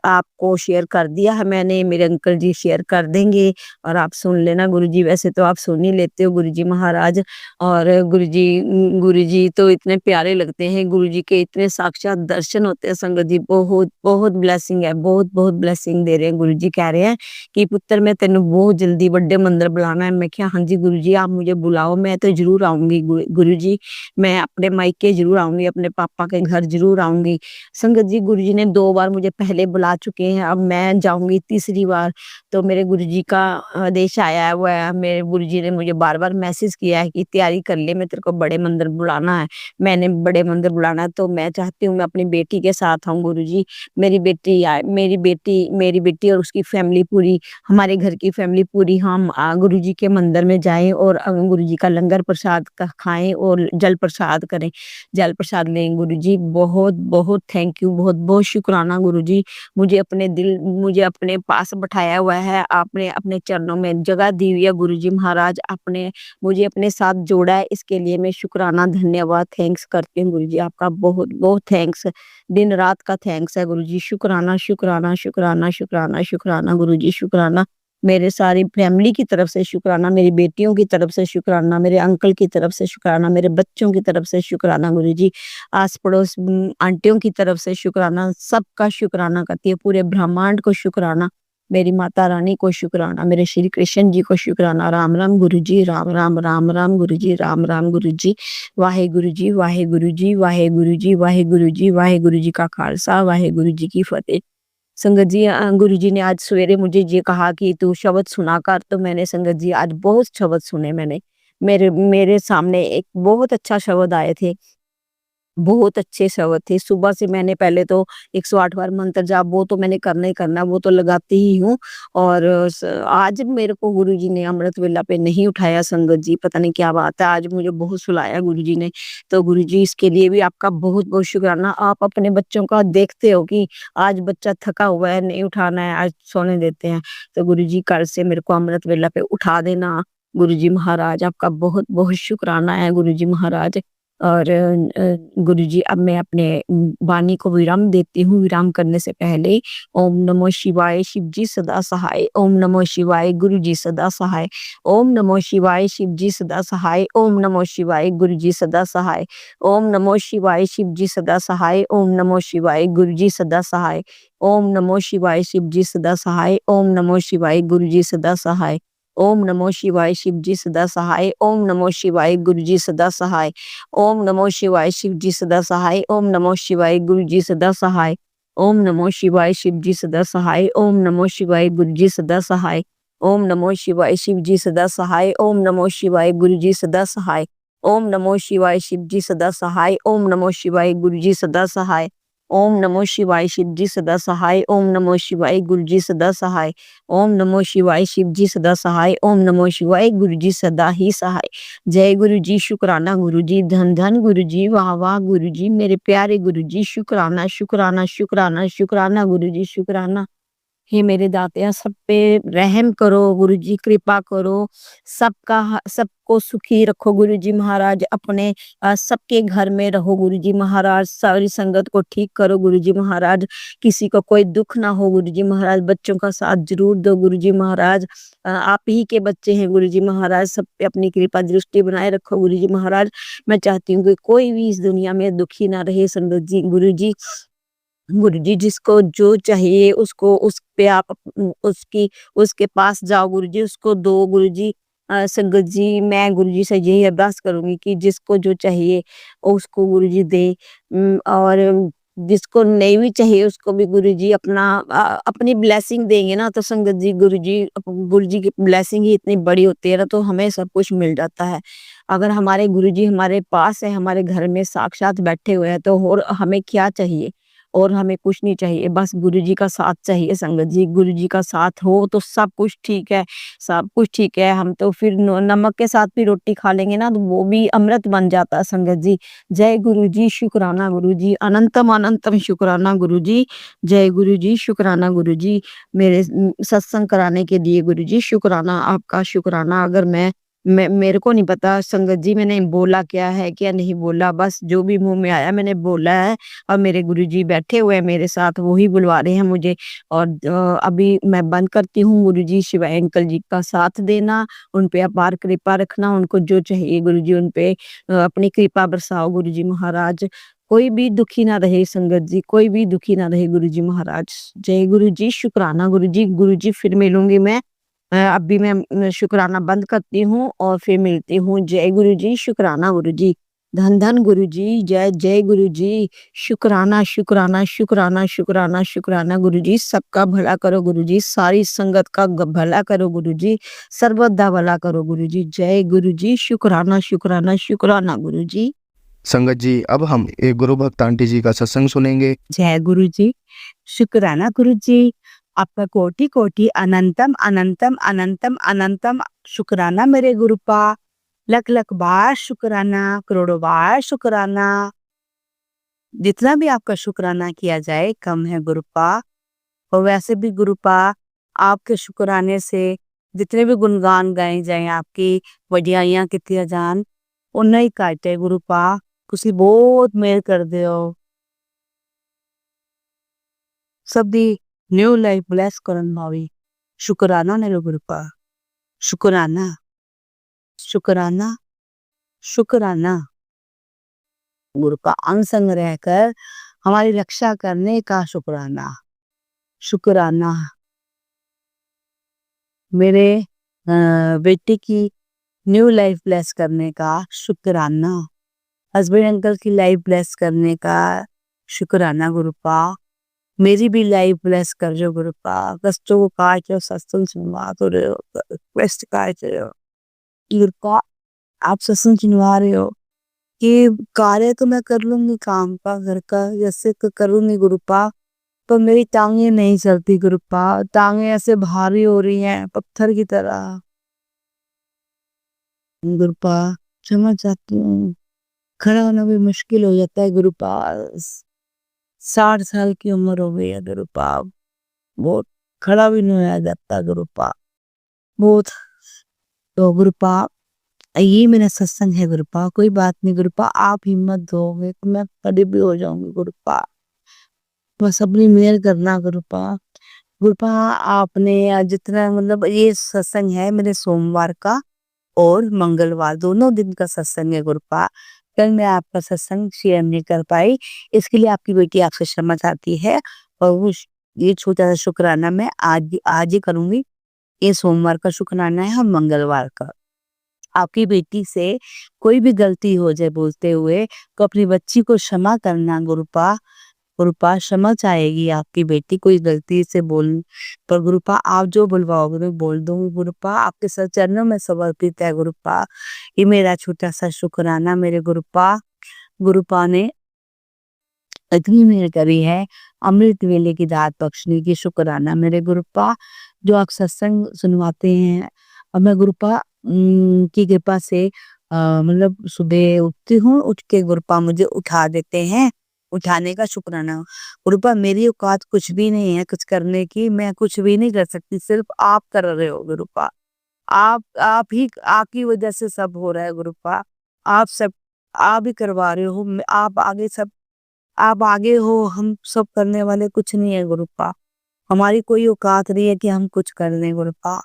आपको शेयर कर दिया है मैंने, मेरे अंकल जी शेयर कर देंगे और आप सुन लेना गुरुजी। वैसे तो आप सुन ही लेते हो गुरुजी महाराज। और गुरुजी तो इतने प्यारे लगते हैं, गुरुजी के इतने साक्षात दर्शन होते हैं संगत जी। बहुत बहुत ब्लेसिंग है, बहुत बहुत ब्लेसिंग दे रहे हैं गुरुजी। कह रहे हैं कि पुत्र मैं तेन बहुत जल्दी बड़े मंदिर बुलाना है। मैं क्या हाँ जी गुरुजी आप मुझे बुलाओ, मैं तो जरूर आऊंगी गुरुजी। मैं अपने मायके जरूर आऊंगी, अपने पापा के घर जरूर आऊंगी संगत जी। गुरुजी ने 2 बार मुझे पहले बुला चुके हैं, अब मैं जाऊंगी तीसरी बार। तो मेरे गुरुजी का आदेश आया हुआ है, मेरे गुरुजी ने मुझे बार बार मैसेज किया है कि तैयारी कर ले, मैं तेरे को बड़े मंदिर बुलाना है। मैंने बड़े मंदिर बुलाना है, तो मैं चाहती हूँ मैं अपनी बेटी के साथ आऊँ गुरुजी। मेरी बेटी और उसकी फैमिली पूरी, हमारे घर की फैमिली पूरी हम गुरुजी के मंदिर में जाएं और गुरुजी का लंगर प्रसाद खाएं और जल प्रसाद करें, जल प्रसाद लें गुरुजी। बहुत बहुत थैंक यू, बहुत बहुत शुक्राना गुरुजी। मुझे अपने पास बैठाया हुआ है, आपने अपने चरणों में जगह दी हुई है गुरुजी महाराज। आपने मुझे अपने साथ जोड़ा है, इसके लिए मैं शुक्राना धन्यवाद थैंक्स करती हूँ गुरुजी। आपका बहुत बहुत थैंक्स, दिन रात का थैंक्स है गुरुजी। शुक्राना शुक्राना शुक्राना शुक्राना शुक्राना गुरुजी, शुक्राना। मेरे सारी फैमिली की तरफ से शुक्राना, मेरी बेटियों की तरफ से शुक्राना, मेरे अंकल की तरफ से शुक्राना, मेरे बच्चों की तरफ से शुक्राना गुरुजी। आस पड़ोस आंटियों की तरफ से शुक्राना, सबका शुक्राना करती है, पूरे ब्रह्मांड को शुक्राना, मेरी माता रानी को शुक्राना, मेरे श्री कृष्ण जी को शुक्राना। राम राम गुरुजी, राम राम राम राम गुरुजी, राम राम गुरुजी। वाहे गुरुजी, वाहे गुरुजी, वाहे गुरुजी, वाहे गुरुजी, वाहे गुरुजी का खालसा, वाहे गुरुजी की फतेह। संगत जी गुरुजी ने आज सवेरे मुझे ये कहा कि तू शब्द सुना कर, तो मैंने संगत जी आज बहुत शब्द सुने मैंने। मेरे सामने एक बहुत अच्छा शब्द आए थे, बहुत अच्छे शब्द थे। सुबह से मैंने पहले तो 108 बार मंत्र जाप वो तो मैंने करना ही करना, वो तो लगाती ही हूँ। और आज मेरे को गुरुजी ने अमृत वेला पे नहीं उठाया संगत जी, पता नहीं क्या बात है, आज मुझे बहुत सुलाया गुरुजी ने। तो गुरुजी इसके लिए भी आपका बहुत बहुत शुक्राना। आप अपने बच्चों का देखते हो कि आज बच्चा थका हुआ है, नहीं उठाना है, आज सोने देते हैं, तो गुरुजी कल से मेरे को अमृत वेला पे उठा देना गुरुजी महाराज। आपका बहुत बहुत शुक्राना है गुरुजी महाराज। और गुरुजी अब मैं अपने वाणी को विराम देती हूँ। विराम करने से पहले ओम नमो शिवाय, शिव जी सदा सहाय। ओम नमो शिवाय, गुरुजी सदा सहाय। ओम नमो शिवाय, शिव जी सदा सहाय। ओम नमो शिवाय, गुरुजी सदा सहाय। ओम नमो शिवाय, शिव जी सदा सहाय। ओम नमो शिवाय, गुरुजी सदा सहाय। ओम नमो शिवाय, शिव जी सदा सहाय। ओम नमो शिवाय, गुरुजी सदा सहाय। ओम नमो शिवाय, शिव जी सदा सहाय। ओम नमो शिवाय, गुरुजी सदा सहाय। ओम नमो शिवाय, शिव जी सदा सहाय। ओम नमो शिवाय, गुरुजी सदा सहाय। ओम नमो शिवाय, शिव जी सदा सहाय। ओम नमो शिवाय, गुरुजी सदा सहाय। ओम नमो शिवाय, शिव जी सदा सहाय। ओम नमो शिवाय, गुरुजी सदा सहाय। ओम नमो शिवाय, शिव जी सदा सहाय। ओम नमो शिवाय, गुरुजी सदा सहाय। ओम नमो शिवाय, शिव जी सदा सहाय। ओम नमो शिवाय, गुरुजी सदा सहाय। ओम नमो शिवाय, शिव जी सदा सहाय। ओम नमो शिवाय, गुरुजी सदा ही सहाय। जय गुरुजी, शुक्राना गुरुजी, धन धन गुरुजी, वाह वाह गुरुजी, मेरे प्यारे गुरुजी, शुक्राना शुक्राना शुक्राना शुक्राना गुरुजी, शुक्राना। हे मेरे दातिया सब पे रहम करो गुरुजी, कृपा करो, सबको सुखी रखो गुरुजी महाराज, अपने सबके घर में रहो गुरुजी महाराज, सारी संगत को ठीक करो गुरुजी महाराज, किसी को कोई दुख ना हो गुरुजी महाराज, बच्चों का साथ जरूर दो गुरुजी महाराज, आप ही के बच्चे हैं गुरुजी महाराज, सब पे अपनी कृपा दृष्टि बनाए रखो गुरुजी महाराज। मैं चाहती हूँ कि कोई भी इस दुनिया में दुखी ना रहे संगत जी गुरुजी। गुरुजी जिसको जो चाहिए उसको उस पे आप उसके पास जाओ गुरुजी, उसको दो गुरुजी। संगत जी मैं गुरुजी से यही अरदास करूंगी कि जिसको जो चाहिए उसको गुरुजी दे, और जिसको नहीं भी चाहिए उसको भी गुरुजी अपनी ब्लेसिंग देंगे ना, तो संगत जी गुरुजी की ब्लेसिंग ही इतनी बड़ी होती है ना, तो हमें सब कुछ मिल जाता है। अगर हमारे गुरुजी हमारे पास है, हमारे घर में साक्षात बैठे हुए हैं, तो और हमें क्या चाहिए, और हमें कुछ नहीं चाहिए, बस गुरुजी का साथ चाहिए संगत जी। गुरुजी का साथ हो तो सब कुछ ठीक है, सब कुछ ठीक है। हम तो फिर नमक के साथ भी रोटी खा लेंगे ना, तो वो भी अमृत बन जाता है संगत जी। जय गुरुजी, शुक्राना गुरुजी, अनंतम अनंतम शुक्राना गुरुजी। जय गुरुजी, शुक्राना गुरुजी, मेरे सत्संग कराने के लिए गुरुजी शुक्राना, आपका शुक्राना। अगर मेरे को नहीं पता संगत जी मैंने बोला क्या है क्या नहीं बोला, बस जो भी मुंह में आया मैंने बोला है, और मेरे गुरुजी बैठे हुए हैं मेरे साथ, वो ही बुलवा रहे हैं मुझे। और अभी मैं बंद करती हूँ। गुरुजी शिवाय अंकल जी का साथ देना, उन पे अपार कृपा रखना, उनको जो चाहिए गुरुजी उन पे अपनी कृपा बरसाओ गुरुजी महाराज। कोई भी दुखी ना रहे संगत जी, कोई भी दुखी ना रहे गुरुजी महाराज। जय गुरुजी, शुक्राना गुरुजी। गुरुजी फिर मिलूंगी मैं, अभी मैं शुक्राना बंद करती हूँ और फिर मिलती हूँ। जय गुरुजी, शुक्राना गुरुजी, धन धन गुरुजी, जय जय गुरुजी, शुक्राना शुक्राना शुक्राना शुक्राना शुक्राना गुरुजी। सबका भला करो गुरुजी, सारी संगत का भला करो गुरुजी, सर्वदा भला करो गुरुजी। जय गुरुजी, शुक्राना शुक्राना शुक्राना गुरुजी। संगत जी अब हम एक गुरु भक्त आंटी जी का सत्संग सुनेंगे। जय गुरुजी, शुक्राना गुरुजी, आपका कोटि कोटि अनंतम अनंतम अनंतम अनंतम शुक्राना मेरे गुरुपा, लख लख बार शुक्राना, करोड़ों बार शुक्राना। जितना भी आपका शुक्राना किया जाए कम है गुरुपा। और वैसे भी गुरुपा आपके शुक्राने से जितने भी गुणगान गाए जाए, आपकी वडियाइयां कितिया जान उन्हें ही काटे गुरुपा। तुसी बहुत मेहर कर दे हो, सब दी न्यू लाइफ ब्लेस करन भावी। शुक्राना मेरे गुरुपा, शुक्राना शुक्राना शुक्राना। गुरुपा अंग संग रहकर हमारी रक्षा करने का शुक्राना, शुक्राना। मेरे बेटी की न्यू लाइफ ब्लेस करने का शुक्राना, हस्बैंड अंकल की लाइफ ब्लेस करने का शुक्राना गुरुपा। मेरी भी लाइफ ब्लेस कर जो गुरुपा। कष्टों को काट लो, सत्संग सुनवा तो रहे हो, रिक्वेस्ट काट रहे हो गुरुपा, आप सत्संग सुनवा रहे हो कि कार्य तो मैं कर लूंगी काम का, घर का जैसे करूंगी गुरुपा, तो मेरी टांगे नहीं चलती गुरुपा। टांगे ऐसे भारी हो रही हैं पत्थर की तरह गुरुपा। क्षमा चाहती हूँ, खड़ा होना भी मुश्किल हो जाता है गुरुपा। 60 साल की उम्र हो गई है गुरुपा, बहुत खड़ा भी नहीं होया जाता गुरुपा बहुत। तो गुरुपा ये मेरा सत्संग है गुरुपा, कोई बात नहीं गुरुपा, आप हिम्मत दोगे तो मैं खड़ी भी हो जाऊंगी गुरुपा। बस अपनी मेहर करना गुरुपा। गुरुपा आपने जितना मतलब ये सत्संग है मेरे सोमवार का और मंगलवार दोनों दिन का सत्संग है गुरुपा। कल मैं आपका सत्संग शेयर नहीं कर पाई, इसके लिए आपकी बेटी आपसे क्षमा चाहती है। और वो ये छोटा सा शुक्राना मैं आज ही करूंगी। ये सोमवार का शुक्राना है और मंगलवार का। आपकी बेटी से कोई भी गलती हो जाए बोलते हुए तो अपनी बच्ची को क्षमा करना गुरुपा। गुरुपा क्षमा चाहेगी आपकी बेटी कोई गलती से बोल, पर गुरुपा आप जो बुलवाओगे मैं बोल दूंगी गुरुपा। आपके सर चरणों में समर्पित है गुरुपा ये मेरा छोटा सा शुक्राना मेरे गुरुपा। गुरुपा ने इतनी मेहर करी है, अमृत वेले की दात बख्शने की शुक्राना मेरे गुरुपा। जो आप सत्संग सुनवाते हैं और मैं गुरुपा की कृपा से मतलब सुबह उठती हूँ, उठ के गुरुपा मुझे उठा देते हैं उठाने का शुक्राना। गुरुपा मेरी औकात कुछ भी नहीं है कुछ करने की, मैं कुछ भी नहीं कर सकती, सिर्फ आप कर रहे हो गुरुपा। आपकी वजह से सब हो रहा है गुरुपा। आप ही करवा रहे हो, आप आगे हो, हम सब करने वाले कुछ नहीं है गुरुपा। हमारी कोई औकात नहीं है कि हम कुछ कर लें गुरुपा।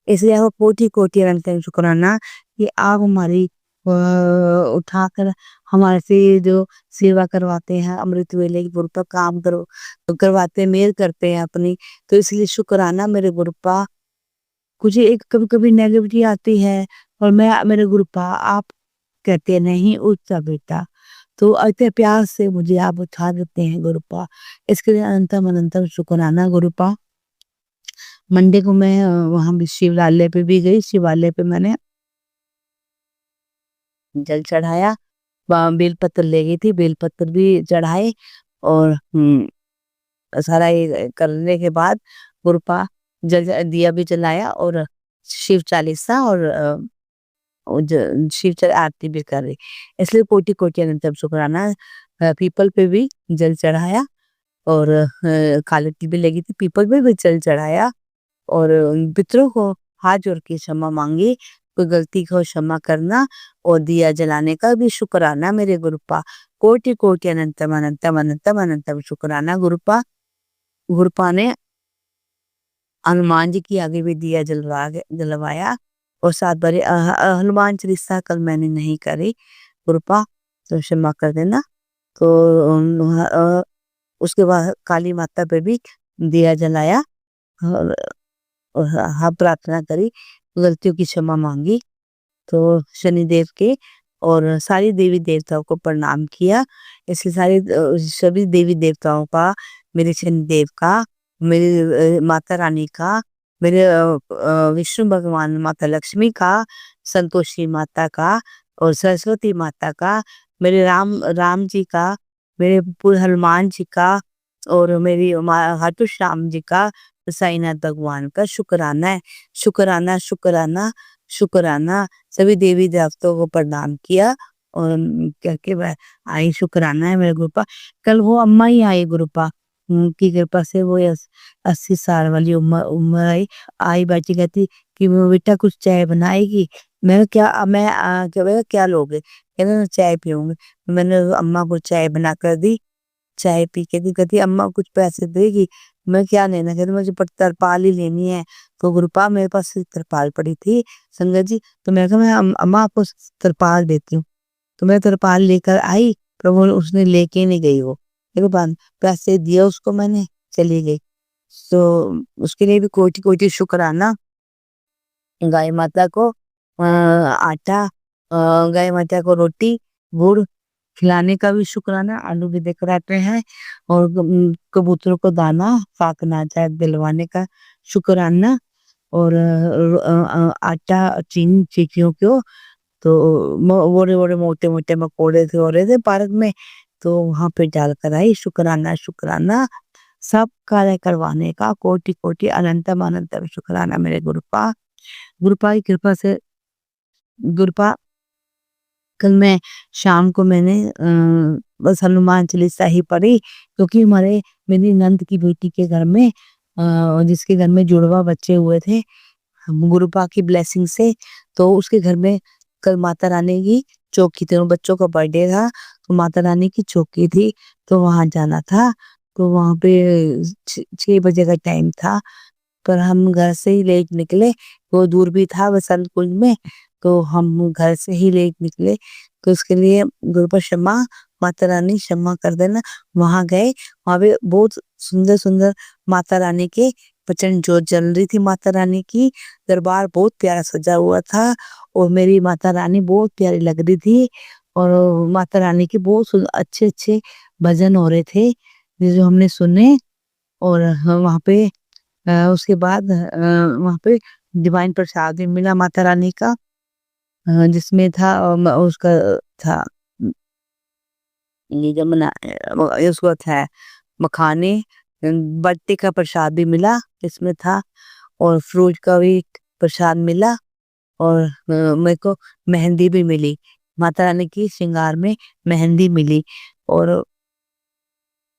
इसलिए आपको कोटि-कोटि अनंत शुक्राना कि आप हमारी उठाकर हमारे से ये जो सेवा करवाते हैं, अमृत वेले की गुरुपा काम करवाते हैं, मेहर करते हैं अपनी, तो इसलिए शुक्राना मेरे गुरुपा। मुझे एक कभी-कभी नेगेटिविटी आती है और मेरे गुरुपा आप कहते हैं नहीं उठता बेटा, तो इतने प्यार से मुझे आप उठा देते हैं गुरुपा। इसके लिए अनंतम अनंतम शुक्राना गुरुपा। मंडे को मैं वहाँ भी शिवालय पे भी गई, शिवालय पे मैंने जल चढ़ाया, बेलपत्र ले गई थी, बेलपत्र भी चढ़ाए और सारा ये करने के बाद गुरुपा दिया भी जलाया और शिव चालीसा और शिव आरती भी कर रही। इसलिए कोटि कोटि अनंतम शुक्राना। पीपल पे भी जल चढ़ाया और काली तिल भी लगी थी, पीपल पे भी जल चढ़ाया और पितरों को हाथ जोड़ के क्षमा मांगी, कोई गलती को क्षमा करना और दिया जलाने का भी शुक्राना मेरे गुरुपा। कोटि कोटि अनंतम अनंतम अनंतम अनंतम शुक्राना गुरुपा। गुरुपा ने हनुमान जी की आगे भी दिया जलवाया और 7 बारी हनुमान चालीसा कल मैंने नहीं करी गुरुपा, तो क्षमा कर देना। तो उसके बाद काली माता पे भी दिया जलाया और हाँ प्रार्थना करी, गलतियों की क्षमा मांगी, तो शनिदेव के और सारी देवी देवताओं को प्रणाम किया। इसके सभी देवी देवताओं का, मेरे शनिदेव का, मेरी माता रानी का, मेरे विष्णु भगवान माता लक्ष्मी का, संतोषी माता का और सरस्वती माता का, मेरे राम जी का, मेरे हनुमान जी का और मेरी खाटू श्याम जी का, साईनाथ भगवान का शुक्राना है। शुक्राना शुक्राना शुक्राना सभी देवी देवताओं को प्रणाम किया और करके मैं आई। शुक्राना है मेरे गुरुपा। कल वो अम्मा ही आई गुरुपा की कृपा से, वो 80 साल वाली उम्र आई बैठी कहती कि वो बेटा कुछ चाय बनाएगी। मैं क्या लोगे, कहते मैं चाय पीऊंगी। मैंने अम्मा को चाय बना कर दी, चाय पी के दी, कहती अम्मा कुछ पैसे देगी। मैं क्या लेना, कहती मुझे तरपाल ही लेनी है। तो गुरुपा मेरे पास तरपाल पड़ी थी संगत जी, तो मैं कहा मैं अम्मा आपको तरपाल देती हूँ। तो मैं तरपाल लेकर आई, पर वो उसने लेके नहीं गई, वो देखो पैसे दिया उसको मैंने, चली गई। तो उसके लिए भी कोटि कोटि शुक्राना। गाय माता को आटा, गाय माता को रोटी गुड़ खिलाने का भी शुक्राना, आलू भी देकर आते हैं और कबूतरों को दाना फाकना चाहे दिलवाने का शुक्राना और आटा चीनी चीटियों को, तो बड़े बड़े मोटे मोटे मकोड़े थे हो रहे थे पार्क में, तो वहां पे डालकर आई। शुक्राना शुक्राना सब कार्य करवाने का कोटि कोटि अनंतम अनंतम शुक्राना मेरे गुरुपा। गुरुपा की कृपा से गुरुपा कल मैं शाम को मैंने बस हनुमान चालीसा ही पढ़ी, क्योंकि मेरी नंद की बेटी के घर में जिसके घर में जुड़वा बच्चे हुए थे गुरुपा की ब्लेसिंग से, तो उसके घर में कल माता रानी की चौकी थी, बच्चों का बर्थडे था तो माता रानी की चौकी थी, तो वहां जाना था। तो वहां पे 6 बजे का टाइम था, पर हम घर से ही लेट निकले, वो दूर भी था बसंत कुंज में, तो हम घर से ही लेट निकले। तो उसके लिए गुरुपा क्षमा, माता रानी क्षमा कर देना। वहां गए, वहां पे बहुत सुंदर सुंदर माता रानी के प्रचंड जोत जल रही थी। माता रानी की दरबार बहुत प्यारा सजा हुआ था और मेरी माता रानी बहुत प्यारी लग रही थी और माता रानी के बहुत अच्छे अच्छे भजन हो रहे थे जो हमने सुने। और वहां पे उसके बाद वहां पे डिवाइन प्रसाद भी मिला माता रानी का, जिसमें था उसका था ये जमुना, उसको था मखाने, बट्टे का प्रसाद भी मिला इसमें था और फ्रूट का भी प्रसाद मिला और मेरे को मेहंदी भी मिली, माता रानी की श्रृंगार में मेहंदी मिली। और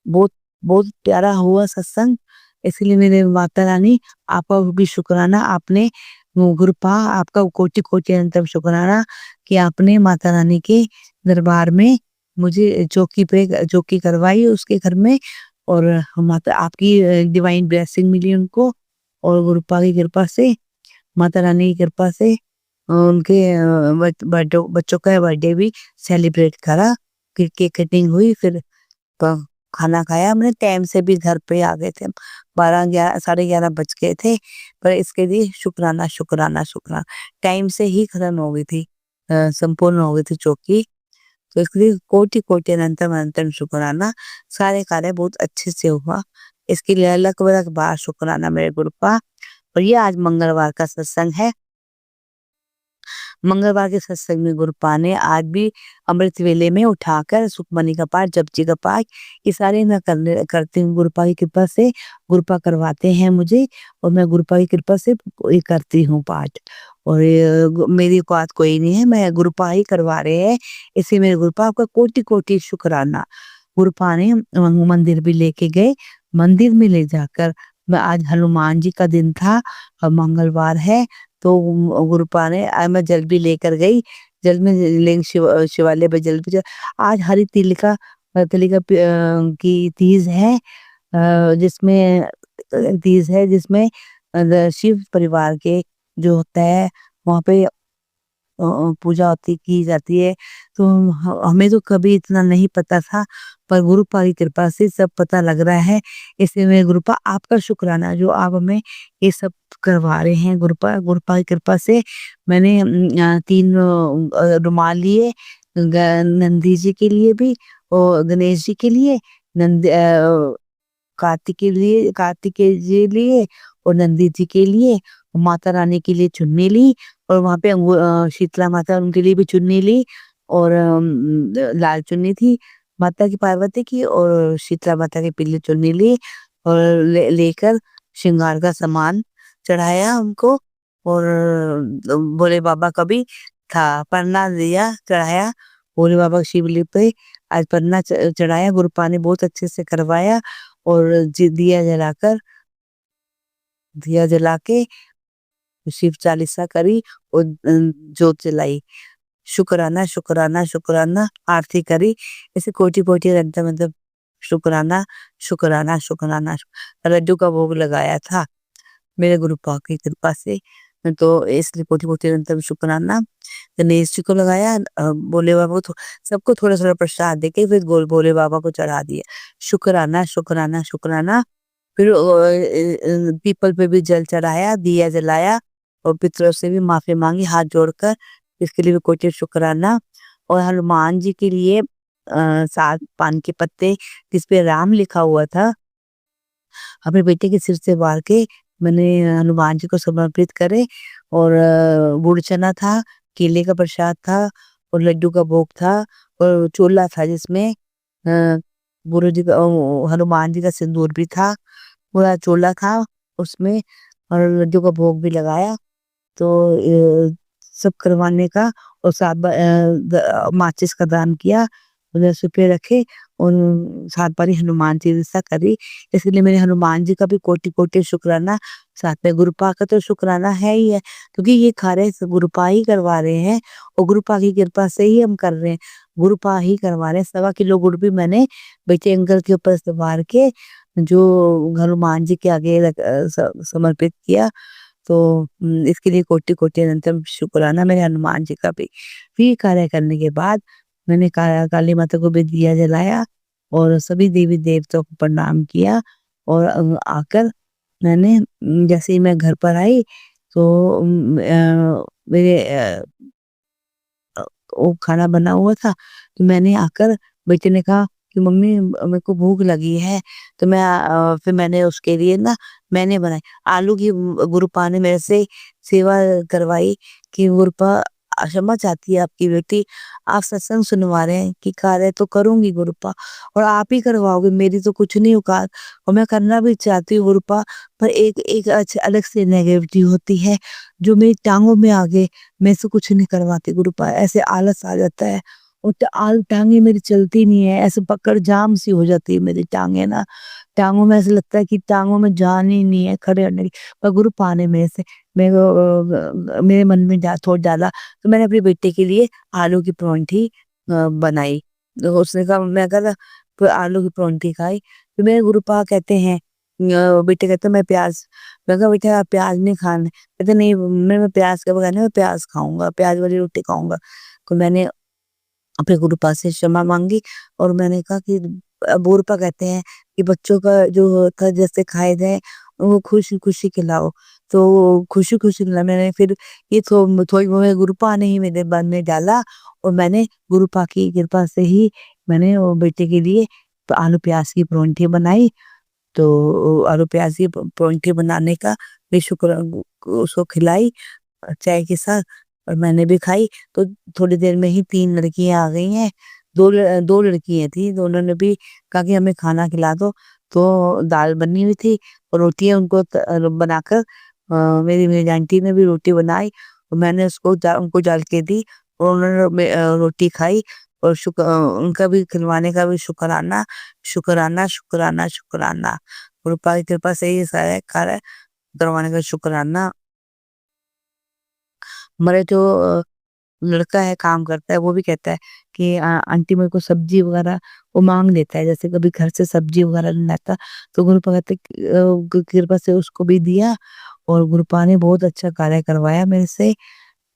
बहुत बहुत प्यारा हुआ सत्संग। इसलिए मेरे माता रानी आपका भी शुक्राना, आपने गुरुपा आपका कोटि कोटि अनंतम शुक्राना कि आपने माता रानी के दरबार में मुझे चौकी करवाई उसके घर में, और माता आपकी डिवाइन ब्लेसिंग मिली उनको, और गुरुपा की कृपा से, माता रानी की कृपा से उनके बच्चों का बर्थडे भी सेलिब्रेट करा, फिर केक कटिंग हुई, फिर खाना खाया हमने, टाइम से भी घर पे आ गए थे, 11 बज गए थे, पर इसके लिए शुक्राना शुक्राना शुक्राना, टाइम से ही खत्म हो गई थी, संपूर्ण हो गई थी चौकी। तो इसके लिए कोटि कोटि अनंतम अनंतम शुक्राना, सारे कार्य बहुत अच्छे से हुआ, इसके लिए अलग अलग बार शुक्राना मेरे गुरुपा। और ये आज मंगलवार का सत्संग है। मंगलवार के सत्संग में गुरुपा ने आज भी अमृत वेले में उठाकर सुखमनी का पाठ, जपजी का पाठ, ये सारे मैं करती हूँ गुरुपा की कृपा से। गुरुपा करवाते हैं मुझे, और मैं गुरुपा की कृपा से ये करती हूँ पाठ, और मेरी औकात कोई नहीं है, मैं गुरुपा ही करवा रहे हैं, इसी मेरे गुरुपा आपका कोटि कोटि शुक्राना। गुरुपा ने मंदिर भी लेके गए, मंदिर में ले जाकर मैं, आज हनुमान जी का दिन था और मंगलवार है, तो गुरुपा ने मैं जल भी लेकर गई, जल में लिंग शिवालय पे जल भी आज हरी तिलिका की तीज है, जिसमें शिव परिवार के जो होता है वहाँ पे पूजा की जाती है। तो हमें तो कभी इतना नहीं पता था, पर गुरुपा की कृपा से सब पता लग रहा है, इसलिए मेरे गुरुपा आपका शुक्राना जो आप हमें ये सब करवा रहे हैं। गुरुपा की कृपा से मैंने 3 रुमाल लिए, नंदी जी के लिए भी, और गणेश जी के लिए, कार्तिकेय जी लिए, और नंदी जी के लिए, माता रानी के लिए चुन्नी ली, और वहाँ पे शीतला माता उनके लिए भी चुन्नी ली, और लाल चुन्नी थी माता की, पार्वती की, और शीतला माता की पीली चुन्नी ली, और लेकर श्रृंगार का सामान चढ़ाया उनको, और भोले बाबा का भी था पन्ना दिया चढ़ाया, भोले बाबा शिवलिंग पे आज पन्ना चढ़ाया, गुरुपा ने बहुत अच्छे से करवाया, और दिया जला के शिव चालीसा करी, और जोत जलाई, शुक्राना शुक्राना शुक्राना, आरती करी, ऐसे कोटि कोटि मतलब शुक्राना शुक्राना शुक्राना। लड्डू का भोग लगाया था मेरे गुरुपा की कृपा से, तो इसलिए कोटि कोटि अनंतम शुक्राना। गणेश जी को लगाया, भोले बाबा को सबको थोड़ा थोड़ा प्रसाद देके फिर भोले बाबा को चढ़ा दिया, शुक्राना शुक्राना शुक्राना। फिर पीपल पे भी जल चढ़ाया, दिया जलाया, और पितरों से भी माफी मांगी हाथ जोड़कर, इसके लिए भी कोटि शुक्राना। और हनुमान जी के लिए 7 पान के पत्ते जिसपे राम लिखा हुआ था, अपने बेटे के सिर से वार के मैंने हनुमान जी को समर्पित करे, और गुड़ चना था, केले का प्रसाद था, और लड्डू का भोग था, और चोला था जिसमें गुरु जी का हनुमान जी का सिंदूर भी था, पूरा चोला था उसमें, और लड्डू का भोग भी लगाया। तो सब करवाने का, और 7 माचिस का दान किया, 10 रुपये रखे, और 7 बारी हनुमान चालीसा करी, इसलिए मेरे हनुमान जी का भी कोटि कोटि शुक्राना। साथ में गुरुपा का तो शुक्राना है ही है, क्योंकि ये कार्य गुरुपा ही करवा रहे हैं, और गुरुपा की कृपा से ही हम कर रहे हैं, गुरुपा ही करवा रहे हैं। 1.25 किलो गुड़ भी मैंने बेटे अंकल के ऊपर सवार के जो हनुमान जी के आगे समर्पित किया, तो इसके लिए कोटि कोटि अनंतम शुक्राना मेरे हनुमान जी का भी। फिर कार्य करने के बाद मैंने काली माता को भी दिया जलाया, और सभी देवी देवताओं को प्रणाम किया, और आकर मैंने जैसे ही मैं घर पर आई, तो मेरे वो खाना बना हुआ था, तो मैंने आकर, बेटे ने कहा कि मम्मी मेरे को भूख लगी है, तो फिर मैंने उसके लिए ना मैंने बनाई आलू की, गुरुपा ने मेरे से सेवा करवाई कि गुरुपा क्षमा चाहती है आपकी बेटी, आप सत्संग सुनवा रहे हैं कि कार्य तो करूंगी गुरुपा, और आप ही करवाओगे, मेरी तो कुछ नहीं औकात, और मैं करना भी चाहती हूँ गुरुपा, पर एक अलग से नेगेटिविटी होती है जो मेरी टांगों में आगे, मैं से कुछ नहीं करवाती गुरुपा, ऐसे आलस आ जाता है, और टांगे मेरी चलती नहीं है, ऐसे पकड़ जाम सी हो जाती है मेरी टांगे ना, टांगों में ऐसे लगता है कि टांगों में जान ही नहीं है खड़े होने की। पर गुरु पाने में से मेरे को मेरे मन में थोड़ा डाला, तो मैंने अपने बेटे के लिए आलू की परांठी बनाई। तो उसने कहा, मैं कहा फिर आलू की परांठी खाई। फिर मेरे गुरु पा कहते हैं, बेटे कहते मैं प्याज, मैं कहा बेटा आप प्याज नहीं खाना, कहते नहीं मैं प्याज के बगैर नहीं, मैं प्याज खाऊंगा, प्याज वाली रोटी खाऊंगा। तो मैंने अपने गुरुपा से क्षमा मांगी और मैंने कहा कि गुरुपा कहते हैं कि बच्चों का जो होता है जैसे खाए जाए वो खुशी खुशी खिलाओ, तो खुशी खुशी खिला। मैंने फिर ये थोड़ी बहुत गुरुपा ने ही मेरे मन में डाला और मैंने गुरुपा की कृपा से ही मैंने वो बेटे के लिए आलू प्याज की परांठी बनाई। तो आलू प्याज की परांठी बनाने का भी शुक्र उसको खिलाई चाय के साथ और मैंने भी खाई। तो थोड़ी देर में ही 3 लड़कियां आ गई हैं, 2 लड़कियां थी, दोनों ने भी कहा कि हमें खाना खिला दो। तो दाल बनी हुई थी और रोटियां उनको बनाकर मेरी आंटी ने भी रोटी बनाई और मैंने उनको डाल के दी और उन्होंने रोटी खाई और उनका भी खिलवाने का भी शुक्राना शुक्राना शुक्राना शुक्राना। कृपा की कृपा से ये सारे कार्य करवाने का शुक्राना। हमारे जो लड़का है काम करता है वो भी कहता है कि आंटी मेरे को सब्जी वगैरह वो मांग लेता है, जैसे कभी घर से सब्जी वगैरह नहीं लाता तो गुरुपा कहते कृपा से उसको भी दिया और गुरुपा ने बहुत अच्छा कार्य करवाया मेरे से।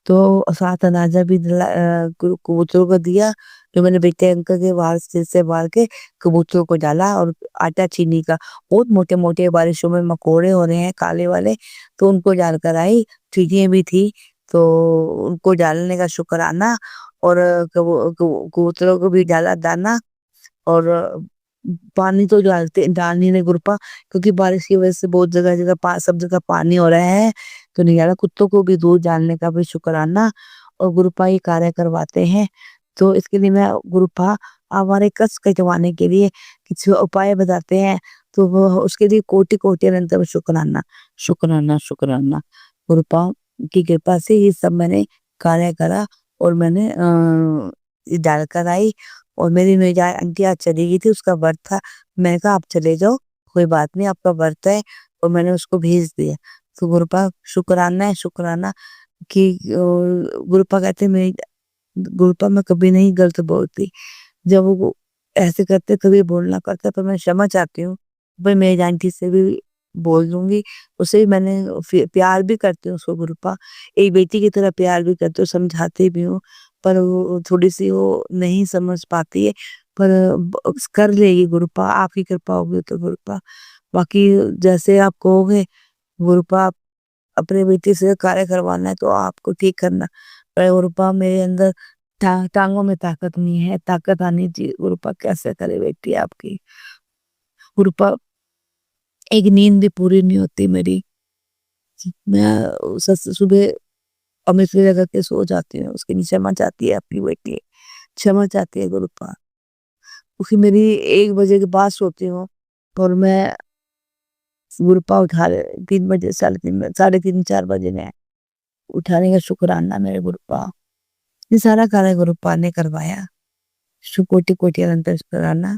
तो साथ अनाजा भी कबूतरों को दिया, जो मैंने बेटे अंकल के बाहर से बाहर के कबूतरों को डाला और आटा चीनी का बहुत मोटे मोटे बारिशों में मकोड़े हो रहे हैं काले वाले, तो उनको डालकर आई। चीजें भी थी तो उनको डालने का शुक्राना और कबूतरों को भी डाला दाना और पानी तो डाल नहीं रहे गुरुपा, क्योंकि बारिश की वजह से बहुत जगह जगह सब जगह पानी हो रहा है तो नहीं डाला। कुत्तों को भी दूध डालने का भी शुक्राना और गुरुपा ये कार्य करवाते हैं। तो इसके लिए मैं गुरुपा हमारे कष्ट कटवाने के लिए कुछ उपाय बताते हैं, तो वो उसके लिए कोटि कोटि अनंत शुक्राना शुक्राना शुक्राना। गुरुपा की कृपा से ये सब मैंने कार्य करा और मैंने ये डालकर आई और मेरी आंटी आज चली गई थी, उसका व्रत था। मैंने कहा आप चले जाओ, कोई बात नहीं, आपका व्रत है, और मैंने उसको भेज दिया। तो गुरुपा शुक्राना है शुक्राना कि गुरुपा कहते मेरी गुरुपा मैं कभी नहीं गलत बोलती, जब वो ऐसे करते कभी बोलना करता पर मैं क्षमा चाहती हूँ। भाई मेरी आंटी से भी बोल दूंगी, उसे भी मैंने प्यार भी करती हूँ उसको गुरुपा, एक बेटी की तरह प्यार भी करती हूँ, समझाती भी हूँ, पर वो थोड़ी सी वो नहीं समझ पाती है, पर कर लेगी गुरुपा, आपकी कृपा होगी तो गुरुपा। बाकी जैसे आप कहोगे गुरुपा, अपने बेटी से कार्य करवाना है तो आपको ठीक करना, पर गुरुपा मेरे अंदर टांगों में ताकत नहीं है, ताकत आनी चाहिए गुरुपा, कैसे करे बेटी आपकी गुरुपा। एक नींद भी पूरी नहीं होती मेरी, मैं सुबह अमृत वेला करके सो जाती हूँ, उसके लिए क्षमा चाहती है अपनी बेटी, क्षमा चाहती है गुरुपा। क्योंकि मेरी 1 बजे के बाद सोती हूँ और मैं गुरुपा उठा रहे 3 बजे, 3:30 3:30 4 बजे ने उठाने का शुक्राना मेरे गुरुपा। ये सारा कार्य गुरुपा ने करवाया, कोटि कोटि अनंत शुक्राना।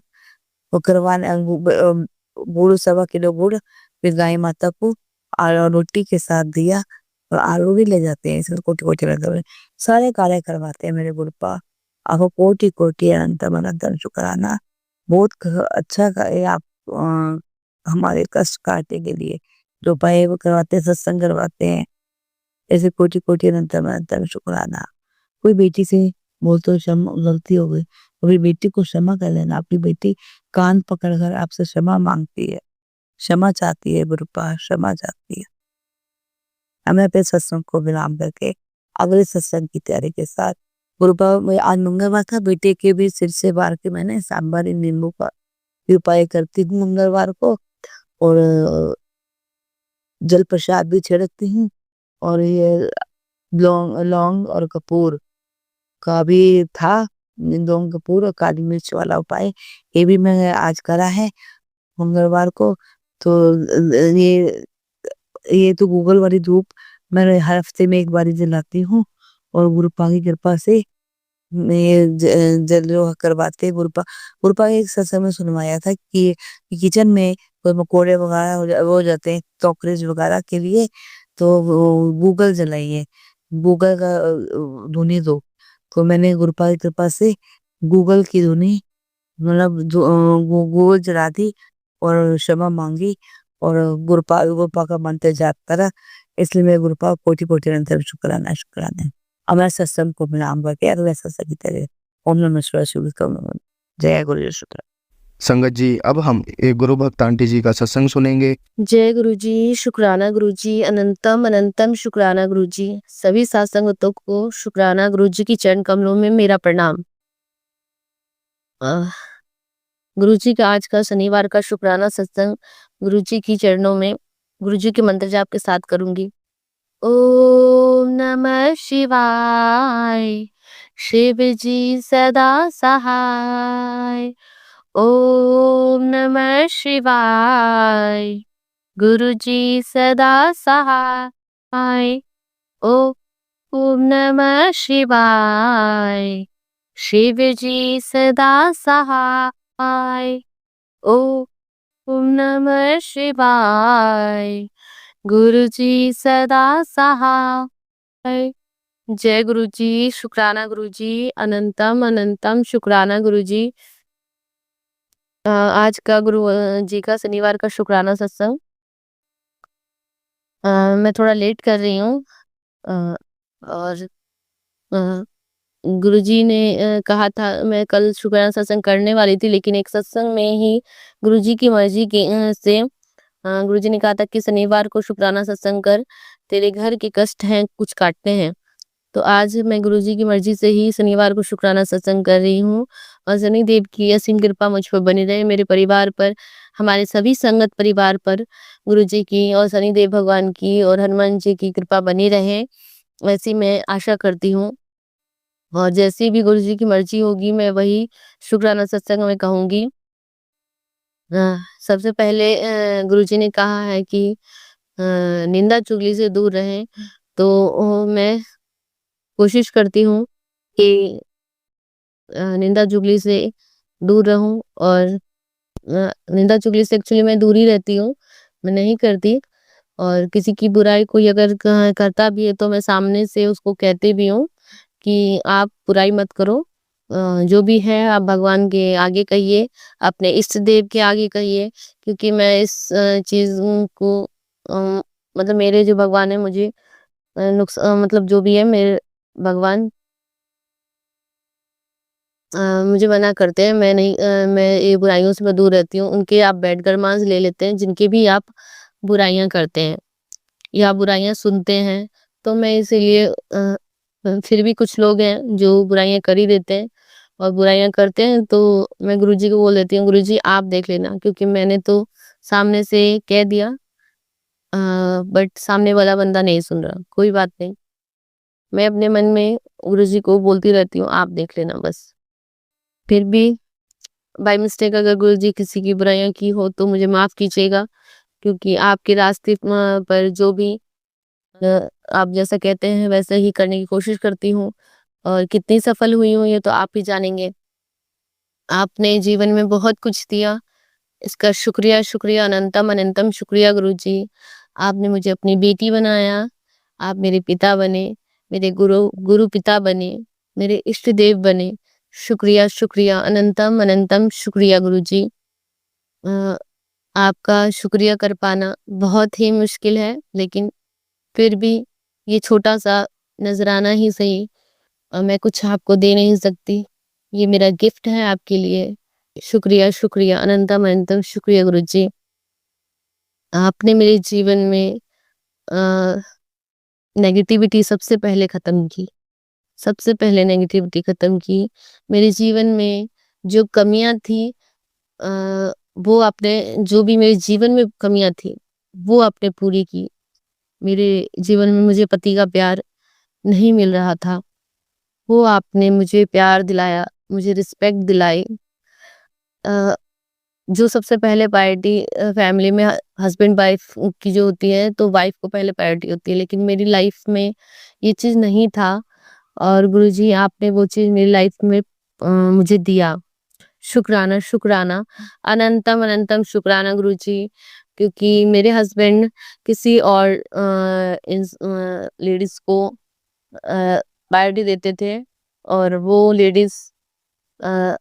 वो करवाने गुड़ 1.25 किलो गुड़ फिर गाय माता को रोटी के साथ दिया और आलू भी ले जाते हैं, इसमें कोटि कोटि अनंत सारे कार्य करवाते हैं मेरे गुरुपा। आपको कोटि कोटि अनंत अनंत शुक्राना। बहुत अच्छा कार्य आप हमारे कष्ट काटने के लिए जो उपाय वो करवाते हैं, सत्संग करवाते हैं, ऐसे कोटि कोटि अनंत अनंत शुक्राना। कोई बेटी से बोल तो क्षमा गलती हो गई, अपनी बेटी को क्षमा कर लेना, अपनी बेटी कान पकड़कर आपसे क्षमा मांगती है, क्षमा चाहती है गुरुपा, क्षमा चाहती है। हमें अपने सत्संग को विराम करके अगले सत्संग की तैयारी के साथ गुरुपा, आज मंगलवार था, बेटे के भी सिर से बार के मैंने सांबारी नींबू का उपाय करती हूँ मंगलवार को और जल प्रसाद भी छिड़कती हूँ और ये लौंग और कपूर का भी था, लौंग कपूर और काली मिर्च वाला उपाय ये भी मैं आज करा है मंगलवार को। तो ये तो गूगल वाली धूप मैं हर हफ्ते में 1 बार जलाती हूँ और गुरुपा की कृपा से में जो करवाते गुरुपा एक सत्संग में सुनवाया था कि किचन में कोई मकोड़े वगैरह हो जाते हैं कॉकरोच वगैरह के लिए, तो वो गूगल जलाइए, गूगल का धुनी दो। तो मैंने गुरुपा की कृपा से गूगल की धुनी मतलब गूगल जला दी और क्षमा मांगी और गुरुपा का मंत्र जाप करा। इसलिए मैं गुरुपा को कोटि-कोटि अनंत शुक्राना शुक्राना। अब मैं सत्संग को विराम करके अगले सत्संग की तरह ओम नमः शिवाय शुरू करूँगा। जय गुरु शुक्र। संगत जी, अब हम एक गुरु भक्त आंटी जी का सत्संग सुनेंगे। जय गुरु जी, शुक्राना गुरु जी, अनंतम अनंतम शुक्राना गुरु जी। सभी साथ संगतों को शुक्राना गुरु जी की चरण कमलों में मेरा प्रणाम। गुरु जी का आज का शनिवार का शुक्राना सत्संग गुरु जी की चरणों में गुरु जी के मंत्र जाप के साथ करूंगी। ओम नमः शिवाय, शिव जी सदा सहाय। ओम नमः शिवाय, गुरु जी सदा सहाय। ओम नमः शिवाय, शिव जी सदा सहाय। ओम नमः शिवाय, गुरु जी सदा सहाय। जय गुरु जी, शुक्राना गुरु जी, अनंतम अनंतम शुक्राना गुरु जी। आज का गुरु जी का शनिवार का शुक्राना सत्संग मैं थोड़ा लेट कर रही हूँ और गुरुजी ने कहा था मैं कल शुक्राना सत्संग करने वाली थी, लेकिन एक सत्संग में ही गुरुजी की मर्जी से गुरुजी ने कहा था कि शनिवार को शुक्राना सत्संग कर, तेरे घर के कष्ट हैं कुछ काटते हैं। तो आज मैं गुरुजी की मर्जी से ही शनिवार को शुक्राना सत्संग कर रही हूँ और शनिदेव की असीम कृपा मुझ पर बनी रहे, मेरे परिवार पर, हमारे सभी संगत परिवार पर गुरुजी की और शनिदेव भगवान की और हनुमान जी की कृपा बनी रहे, ऐसी मैं आशा करती हूँ। और जैसी भी गुरुजी की मर्जी होगी मैं वही शुक्राना सत्संग में कहूँगी। सबसे पहले गुरुजी ने कहा है कि निंदा चुगली से दूर रहें, तो मैं कोशिश करती हूँ कि निंदा चुगली से दूर रहूं और निंदा चुगली से एक्चुअली मैं दूर ही रहती हूँ, मैं नहीं करती। और किसी की बुराई कोई अगर करता भी है तो मैं सामने से उसको कहती भी हूँ कि आप बुराई मत करो, जो भी है आप भगवान के आगे कहिए, अपने इष्ट देव के आगे कहिए, क्योंकि मैं इस चीज़ को मतलब मेरे जो भगवान है मुझे मतलब जो भी है मेरे भगवान मुझे मना करते हैं, मैं नहीं मैं ये बुराइयों से मैं दूर रहती हूँ। उनके आप बैठ गरमाज़ ले लेते हैं, जिनकी भी आप बुराइयाँ करते हैं या बुराइयाँ सुनते हैं, तो मैं इसीलिए फिर भी कुछ लोग हैं जो बुराइयाँ कर ही देते हैं और बुराइयाँ करते हैं, तो मैं गुरुजी को बोल देती हूँ, गुरुजी आप देख लेना, क्योंकि मैंने तो सामने से कह दिया बट सामने वाला बंदा नहीं सुन रहा, कोई बात नहीं। मैं अपने मन में गुरुजी को बोलती रहती हूँ, आप देख लेना बस। फिर भी बाय मिस्टेक अगर गुरुजी किसी की बुराइयाँ की हो तो मुझे माफ़ कीजिएगा, क्योंकि आपके रास्ते पर जो भी आप जैसा कहते हैं वैसा ही करने की कोशिश करती हूँ और कितनी सफल हुई हूँ ये तो आप ही जानेंगे। आपने जीवन में बहुत कुछ दिया, इसका शुक्रिया शुक्रिया अनंतम अनंतम शुक्रिया गुरुजी। आपने मुझे अपनी बेटी बनाया, आप मेरे पिता बने, मेरे गुरु पिता बने, मेरे इष्ट देव बने। शुक्रिया शुक्रिया अनंतम अनंतम शुक्रिया गुरुजी। आपका शुक्रिया कर पाना बहुत ही मुश्किल है, लेकिन फिर भी ये छोटा-सा नज़राना ही सही, मैं कुछ आपको दे नहीं सकती। ये मेरा गिफ्ट है आपके लिए। शुक्रिया शुक्रिया अनंतम अनंतम शुक्रिया गुरुजी। आपने मेरे जीवन में अ, नेगेटिविटी सबसे पहले ख़त्म की। सबसे पहले नेगेटिविटी ख़त्म की। मेरे जीवन में जो कमियाँ थी वो आपने जो भी मेरे जीवन में कमियाँ थी, वो आपने पूरी की। मेरे जीवन में मुझे पति का प्यार नहीं मिल रहा था, वो आपने मुझे प्यार दिलाया, मुझे रिस्पेक्ट दिलाई। अ, जो सबसे पहले प्रायोरिटी फैमिली में हस्बैंड वाइफ की जो होती है, तो वाइफ को पहले प्रायोरिटी होती है, लेकिन मेरी लाइफ में ये चीज़ नहीं था और गुरुजी आपने वो चीज़ मेरी लाइफ में मुझे दिया। शुक्राना, शुक्राना, अनंतम अनंतम शुक्राना गुरुजी, क्योंकि मेरे हस्बैंड किसी और लेडीज़ को प्रायोरिटी देते थे और वो लेडीज़ अ,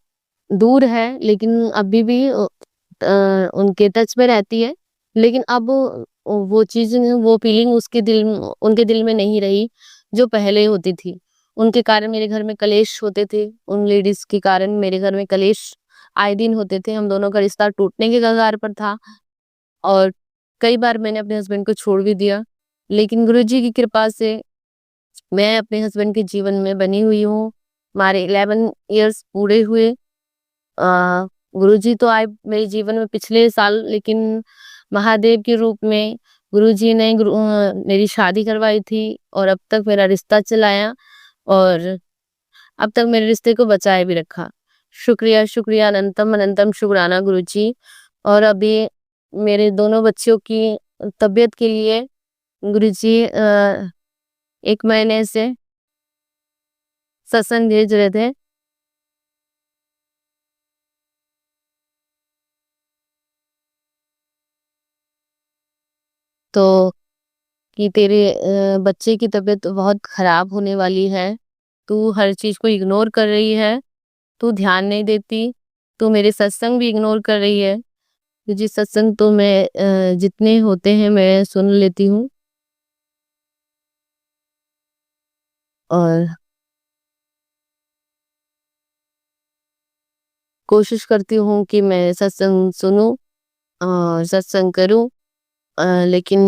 दूर है, लेकिन अभी भी उनके टच में रहती है। लेकिन अब वो चीज़, वो फीलिंग उनके दिल में नहीं रही, जो पहले होती थी। उनके कारण मेरे घर में कलेश होते थे, उन लेडीज़ के कारण मेरे घर में कलेश आए दिन होते थे, हम दोनों का रिश्ता टूटने के कगार पर था और कई बार मैंने अपने हस्बैंड को छोड़ भी दिया। लेकिन गुरुजी की कृपा से मैं अपने हस्बैंड के जीवन में बनी हुई हूँ। हमारे 11 इयर्स पूरे हुए। अ, गुरुजी तो आए मेरे जीवन में पिछले साल, लेकिन महादेव के रूप में गुरुजी ने मेरी शादी करवाई थी और अब तक मेरा रिश्ता चलाया और अब तक मेरे रिश्ते को बचाए भी रखा। शुक्रिया, शुक्रिया, अनंतम अनंतम शुक्राना गुरुजी। और अभी मेरे दोनों बच्चों की तबीयत के लिए गुरुजी 1 महीने से सत्संग भेज रहे थे। तो कि तेरे बच्चे की तबीयत बहुत खराब होने वाली है। तू हर चीज़ को इग्नोर कर रही है, तू ध्यान नहीं देती, तू मेरे सत्संग भी इग्नोर कर रही है। तुझे सत्संग तो मैं जितने होते हैं मैं सुन लेती हूँ और कोशिश करती हूँ कि मैं सत्संग सुनूँ और सत्संग करूँ। लेकिन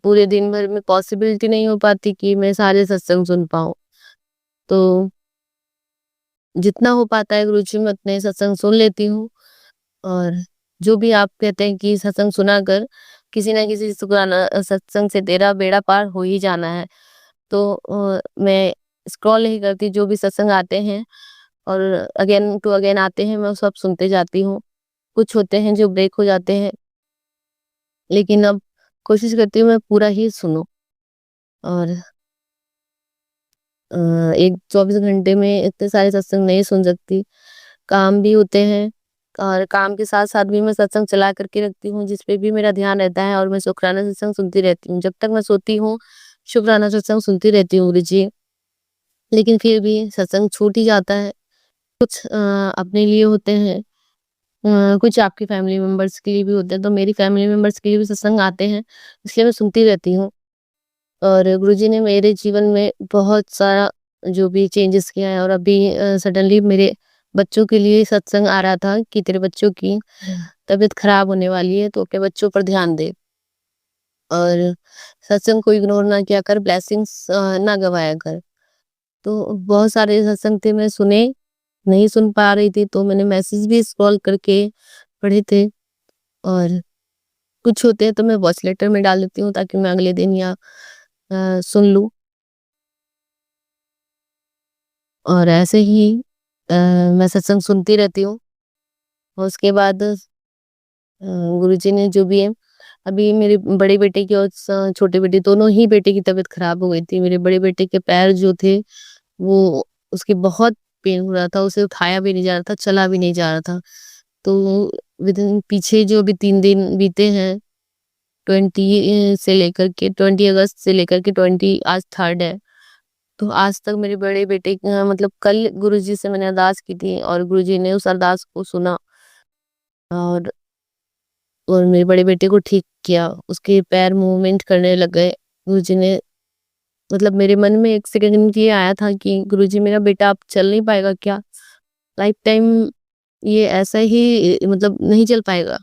पूरे दिन भर में पॉसिबिलिटी नहीं हो पाती कि मैं सारे सत्संग सुन पाऊँ। तो जितना हो पाता है गुरुजी मैं उतने सत्संग सुन लेती हूँ और जो भी आप कहते हैं कि सत्संग सुना कर, किसी न किसी सत्संग से तेरा बेड़ा पार हो ही जाना है। तो मैं स्क्रॉल नहीं करती, जो भी सत्संग आते हैं और अगेन टू अगेन आते हैं, मैं सब सुनते जाती हूँ। कुछ होते हैं जो ब्रेक हो जाते हैं, लेकिन अब कोशिश करती हूँ मैं पूरा ही सुनूँ और एक 24 घंटे में इतने सारे सत्संग नहीं सुन सकती। काम भी होते हैं और काम के साथ-साथ भी मैं सत्संग चला कर के रखती हूँ, जिस पे भी मेरा ध्यान रहता है और मैं शुक्राना सत्संग सुनती रहती हूँ। जब तक मैं सोती हूँ, शुक्राना सत्संग सुनती रहती हूँ गुरुजी। लेकिन फिर भी सत्संग छूट ही जाता है। कुछ अपने लिए होते हैं, कुछ आपके फैमिली मेंबर्स के लिए भी होते हैं, तो मेरी फैमिली मेंबर्स के लिए भी सत्संग आते हैं, इसलिए मैं सुनती रहती हूँ। और गुरुजी ने मेरे जीवन में बहुत सारा जो भी चेंजेस किया है और अभी सडनली मेरे बच्चों के लिए सत्संग आ रहा था कि तेरे बच्चों की तबीयत खराब होने वाली है, तो अपने बच्चों पर ध्यान दे और सत्संग को इग्नोर ना किया कर, ब्लेसिंग्स ना गवाया कर। तो बहुत सारे सत्संग थे, मैं सुने, नहीं सुन पा रही थी, तो मैंने मैसेज भी स्क्रॉल करके पढ़े थे और कुछ होते हैं तो मैं वॉइस लेटर में डाल देती हूँ ताकि मैं अगले दिन या सुन लूँ। और ऐसे ही मैं सत्संग सुनती रहती हूँ और उसके बाद गुरुजी ने जो भी है, अभी मेरे बड़े बेटे की और छोटे बेटे, दोनों ही बेटे की तबीयत खराब हो गई थी। मेरे बड़े बेटे के पैर जो थे, वो उसके बहुत पेन हो रहा था, उसे उठाया भी नहीं जा रहा था, चला भी नहीं जा रहा था। तो विदिन पीछे जो भी 3 दिन बीते हैं, 20 अगस्त से लेकर के 20 आज 3rd है। तो आज तक मेरे बड़े बेटे मतलब कल गुरुजी से मैंने अरदास की थी और गुरुजी ने उस अरदास को सुना और मेरे बड़े बेटे को ठीक किया। उसके पैर मूवमेंट करने लग गए। गुरुजी ने मतलब मेरे मन में 1 सेकंड ये आया था कि गुरुजी मेरा बेटा अब चल नहीं पाएगा क्या? लाइफ टाइम ये ऐसा ही मतलब नहीं चल पाएगा।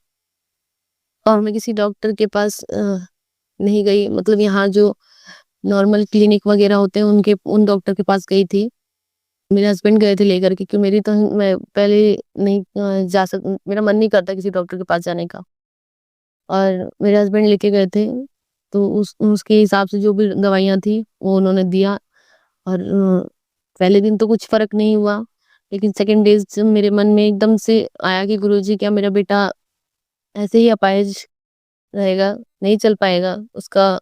और मैं किसी डॉक्टर के पास नहीं गई, मतलब यहाँ जो नॉर्मल क्लिनिक वगैरह होते हैं उन डॉक्टर के पास गई थी। मेरे हस्बैंड गए थे लेकर के, क्योंकि मेरी तो मैं पहले नहीं मेरा मन नहीं करता किसी डॉक्टर के पास जाने का और मेरे हस्बैंड लेके गए थे। तो उसके हिसाब से जो भी दवाइयाँ थी वो उन्होंने दिया और पहले दिन तो कुछ फ़र्क नहीं हुआ, लेकिन सेकंड डेज़ जब मेरे मन में एकदम से आया कि गुरुजी क्या मेरा बेटा ऐसे ही अपाहिज रहेगा, नहीं चल पाएगा, उसका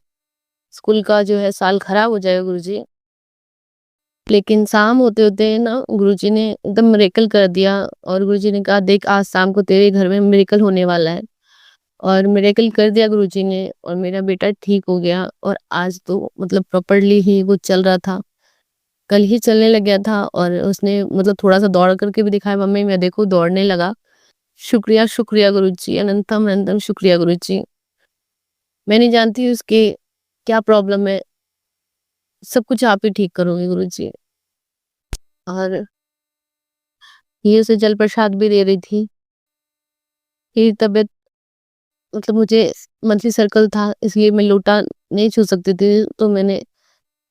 स्कूल का जो है साल खराब हो जाएगा गुरुजी। लेकिन शाम होते-होते ना गुरुजी ने एकदम मिरेकल कर दिया और गुरुजी ने कहा देख आज शाम को तेरे घर में मिरेकल होने वाला है। और मिरेकल कर दिया गुरुजी ने और मेरा बेटा ठीक हो गया और आज तो मतलब प्रॉपर्ली ही वो चल रहा था। कल ही चलने लग गया था और उसने मतलब थोड़ा-सा दौड़ करके भी दिखाया, मम्मी मैं देखो दौड़ने लगा। शुक्रिया, शुक्रिया गुरुजी, अनंतम अनंतम शुक्रिया गुरुजी। मैं नहीं जानती उसकी क्या प्रॉब्लम है, सब कुछ आप ही ठीक करोगे गुरुजी। और ये उसे जल प्रसाद भी दे रही थी। मेरी तबीयत मतलब मुझे मंथली सर्कल था इसलिए मैं लोटा नहीं छू सकती थी, तो मैंने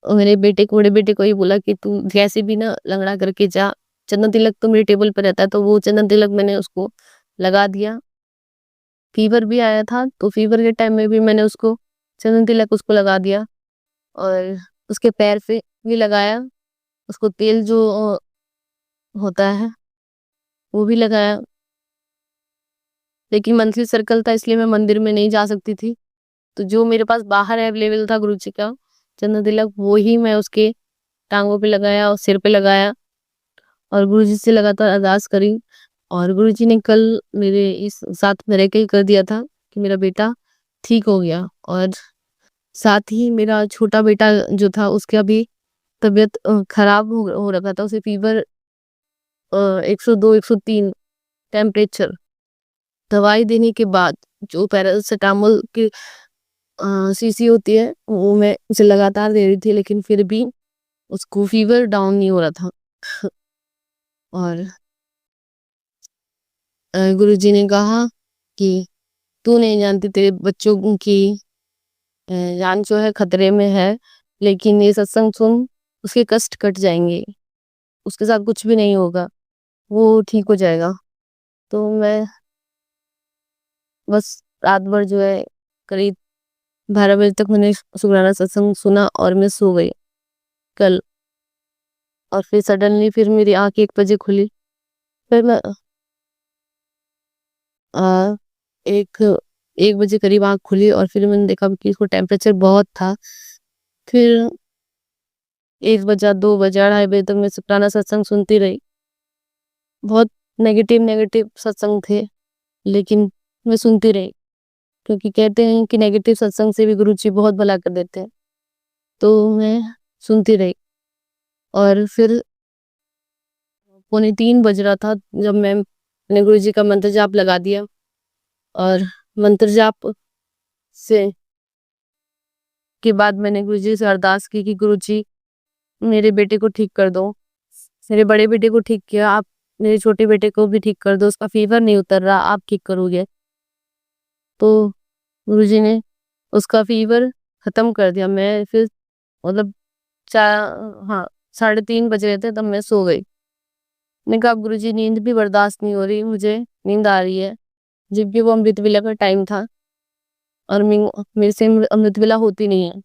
मेरे बेटे को बड़े बेटे को ही बोला कि तू कैसे भी ना लंगड़ा करके जा। चंदन तिलक तो मेरे टेबल पे रहता है, तो वो चंदन तिलक मैंने उसको लगा दिया। फ़ीवर भी आया था, तो फ़ीवर के टाइम में भी मैंने उसको चंदन तिलक उसको लगा दिया और उसके पैर पे भी लगाया। उसको तेल जो होता है, वो भी लगाया। लेकिन मंथली सर्कल था इसलिए मैं मंदिर में नहीं जा सकती थी। तो जो मेरे पास बाहर अवेलेबल था गुरुजी का चंदन तिलक, वो ही मैं उसके टाँगों पे लगाया और सिर पे लगाया और गुरुजी से लगातार अरदास करी। और गुरुजी ने कल मेरे इस साथ मिरेकल कर दिया था कि मेरा बेटा ठीक हो गया और साथ ही मेरा छोटा बेटा जो था उसका भी तबीयत खराब हो रखा था। उसे फ़ीवर 102 103 टेम्परेचर। दवाई देने के बाद जो पैरासिटामोल की शीशी होती है वो मैं उसे लगातार दे रही थी, लेकिन फिर भी उसको फ़ीवर डाउन नहीं हो रहा था। और गुरुजी ने कहा कि तू नहीं जानती तेरे बच्चों की जान जो है खतरे में है, लेकिन ये सत्संग सुन उसके कष्ट कट जाएँगे। उसके साथ कुछ भी नहीं होगा, वो ठीक हो जाएगा। तो मैं बस रात भर जो है करीब 12 बजे तक मैंने शुक्राना सत्संग सुना और मैं सो गई कल। और फिर सडनली फिर मेरी आँख 1 बजे खुली। फिर मैं 1 1 बजे करीब आँख खुली और फिर मैंने देखा कि इसको टेम्परेचर बहुत था। फिर 1 बजा, 2 बजा, 2:30 बजे तक मैं शुक्राना सत्संग सुनती रही। बहुत नेगेटिव सत्संग थे, लेकिन मैं सुनती रही क्योंकि कहते हैं कि नेगेटिव सत्संग से भी गुरुजी बहुत भला कर देते हैं। तो मैं सुनती रही और फिर पौने 3 बज रहा था जब मैंने गुरुजी का मंत्र जाप लगा दिया और मंत्र जाप से के बाद मैंने गुरुजी से अरदास की कि गुरुजी मेरे बेटे को ठीक कर दो। मेरे बड़े बेटे को ठीक किया, आप मेरे छोटे बेटे को भी ठीक कर दो, उसका फ़ीवर नहीं उतर रहा, आप ठीक करोगे। तो गुरुजी ने उसका फ़ीवर ख़त्म कर दिया। मैं फिर मतलब चा हाँ, 3:30 बज रहे थे तब मैं सो गई। मैंने कहा अब गुरुजी नींद भी बर्दाश्त नहीं हो रही, मुझे नींद आ रही है। जबकि वो अमृत वेला का टाइम था और मेरे से अमृत वेला होती नहीं है।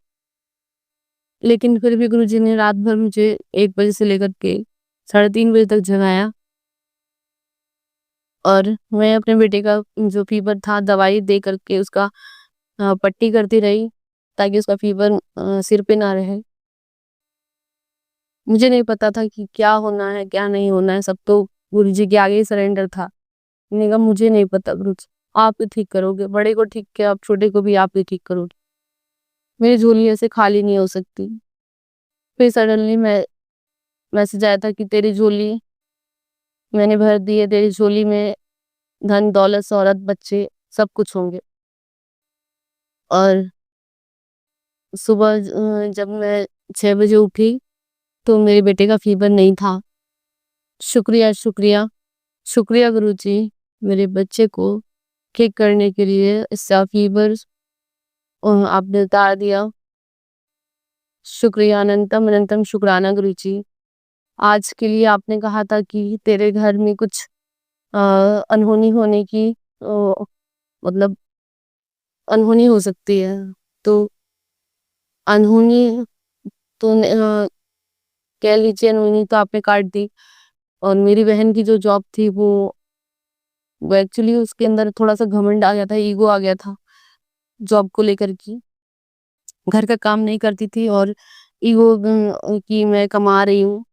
लेकिन फिर भी गुरुजी ने रात भर मुझे 1 बजे से लेकर के 3:30 बजे तक जगाया और मैं अपने बेटे का जो फ़ीवर था दवाई दे करके उसका पट्टी करती रही ताकि उसका फ़ीवर सिर पे ना रहे। मुझे नहीं पता था कि क्या होना है, क्या नहीं होना है, सब तो गुरुजी के आगे ही सरेंडर था। मैंने कहा मुझे नहीं पता गुरुजी, आप ही ठीक करोगे, बड़े को ठीक किया, अब छोटे को भी आप ही ठीक करोगे। मेरी झोली ऐसे खाली नहीं हो सकती। फिर सडनली मैसेज आया था कि तेरी झोली मैंने भर दी है, तेरी झोली में धन, दौलत, शोहरत, बच्चे सब कुछ होंगे। और सुबह जब मैं 6 बजे उठी तो मेरे बेटे का फ़ीवर नहीं था। शुक्रिया, शुक्रिया, शुक्रिया गुरुजी मेरे बच्चे को ठीक करने के लिए इसका फ़ीवर आपने उतार दिया। शुक्रिया, अनंतम अनंतम शुक्राना गुरुजी। आज के लिए आपने कहा था कि तेरे घर में कुछ अनहोनी होने की मतलब अनहोनी हो सकती है। तो अनहोनी तो कह लीजिए अनहोनी तो आपने काट दी। और मेरी बहन की जो जॉब थी वो एक्चुअली उसके अंदर थोड़ा-सा घमंड आ गया था, ईगो आ गया था जॉब को लेकर के। घर का काम नहीं करती थी और ईगो कि मैं कमा रही हूँ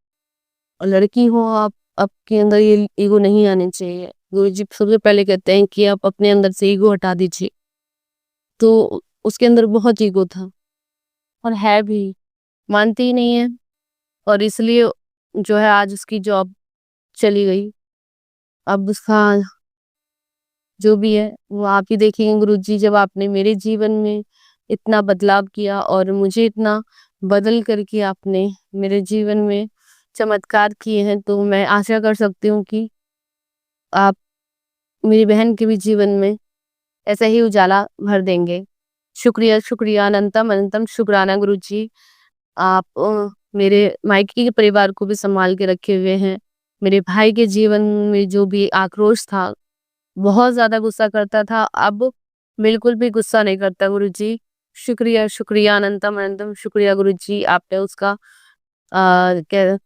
और लड़की हो आप, आपके अंदर ये ईगो नहीं आनी चाहिए। गुरुजी सबसे पहले कहते हैं कि आप अपने अंदर से ईगो हटा दीजिए। तो उसके अंदर बहुत ईगो था और है भी, मानती ही नहीं है और इसलिए जो है आज उसकी जॉब चली गई। अब उसका जो भी है वो आप ही देखेंगे गुरुजी, जब आपने मेरे जीवन में इतना बदलाव किया और मुझे इतना बदल करके आपने मेरे जीवन में चमत्कार किए हैं, तो मैं आशा कर सकती हूँ कि आप मेरी बहन के भी जीवन में ऐसा ही उजाला भर देंगे। शुक्रिया, शुक्रिया, अनंतम अनंतम शुक्राना गुरुजी। आप मेरे मायके के परिवार को भी संभाल के रखे हुए हैं। मेरे भाई के जीवन में जो भी आक्रोश था, बहुत ज़्यादा गुस्सा करता था, अब बिल्कुल भी गुस्सा नहीं करता गुरुजी। शुक्रिया, शुक्रिया, अनंतम अनंतम शुक्रिया गुरुजी। आपने उसका क्या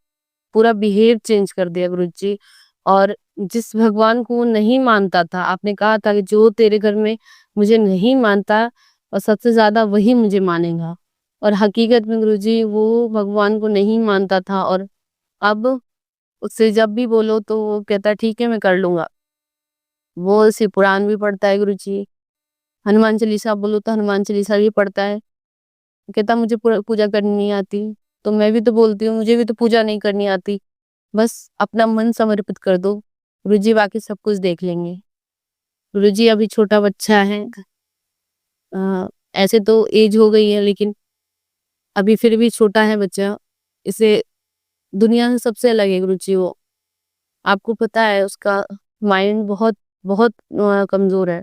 पूरा बिहेव चेंज कर दिया गुरुजी। और जिस भगवान को वो नहीं मानता था, आपने कहा था कि जो तेरे घर में मुझे नहीं मानता और सबसे ज़्यादा वही मुझे मानेगा। और हकीकत में गुरुजी वो भगवान को नहीं मानता था और अब उससे जब भी बोलो तो वो कहता है ठीक है मैं कर लूँगा। वो शिव पुराण भी पढ़ता है गुरुजी, हनुमान चालीसा बोलो तो हनुमान चालीसा भी पढ़ता है। कहता मुझे पूजा करनी नहीं आती, तो मैं भी तो बोलती हूँ मुझे भी तो पूजा नहीं करनी आती। बस अपना मन समर्पित कर दो, गुरुजी बाकी सब कुछ देख लेंगे। गुरुजी अभी छोटा बच्चा है, ऐसे तो एज हो गई है लेकिन अभी फिर भी छोटा है बच्चा, इसे दुनिया से सबसे अलग है गुरुजी वो। आपको पता है उसका माइंड बहुत बहुत कमजोर है।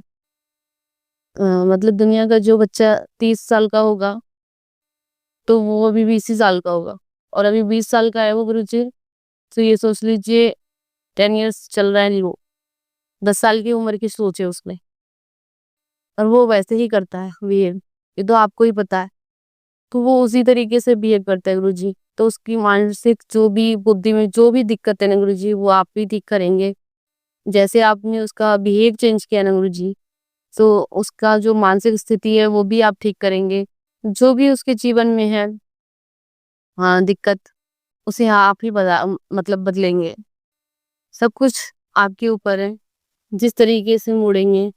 मतलब दुनिया का जो बच्चा 30 साल का होगा तो वो अभी 20 ही साल का होगा और अभी 20 साल का है वो गुरुजी। तो ये सोच लीजिए 10 इयर्स चल रहा है नहीं, वो 10 साल की उम्र की सोच है उसमें और वो वैसे ही करता है बिहेव, ये तो आपको ही पता है। तो वो उसी तरीके से बिहेव करता है गुरुजी। तो उसकी मानसिक जो भी बुद्धि में जो भी दिक्कत है ना गुरुजी, वो आप ही ठीक करेंगे। जैसे आपने उसका बिहेव चेंज किया ना गुरुजी, तो उसका जो मानसिक स्थिति है वो भी आप ठीक करेंगे। जो भी उसके जीवन में है हाँ दिक्कत, उसे आप ही मतलब बदलेंगे। सब कुछ आपके ऊपर है, जिस तरीके से मुड़ेंगे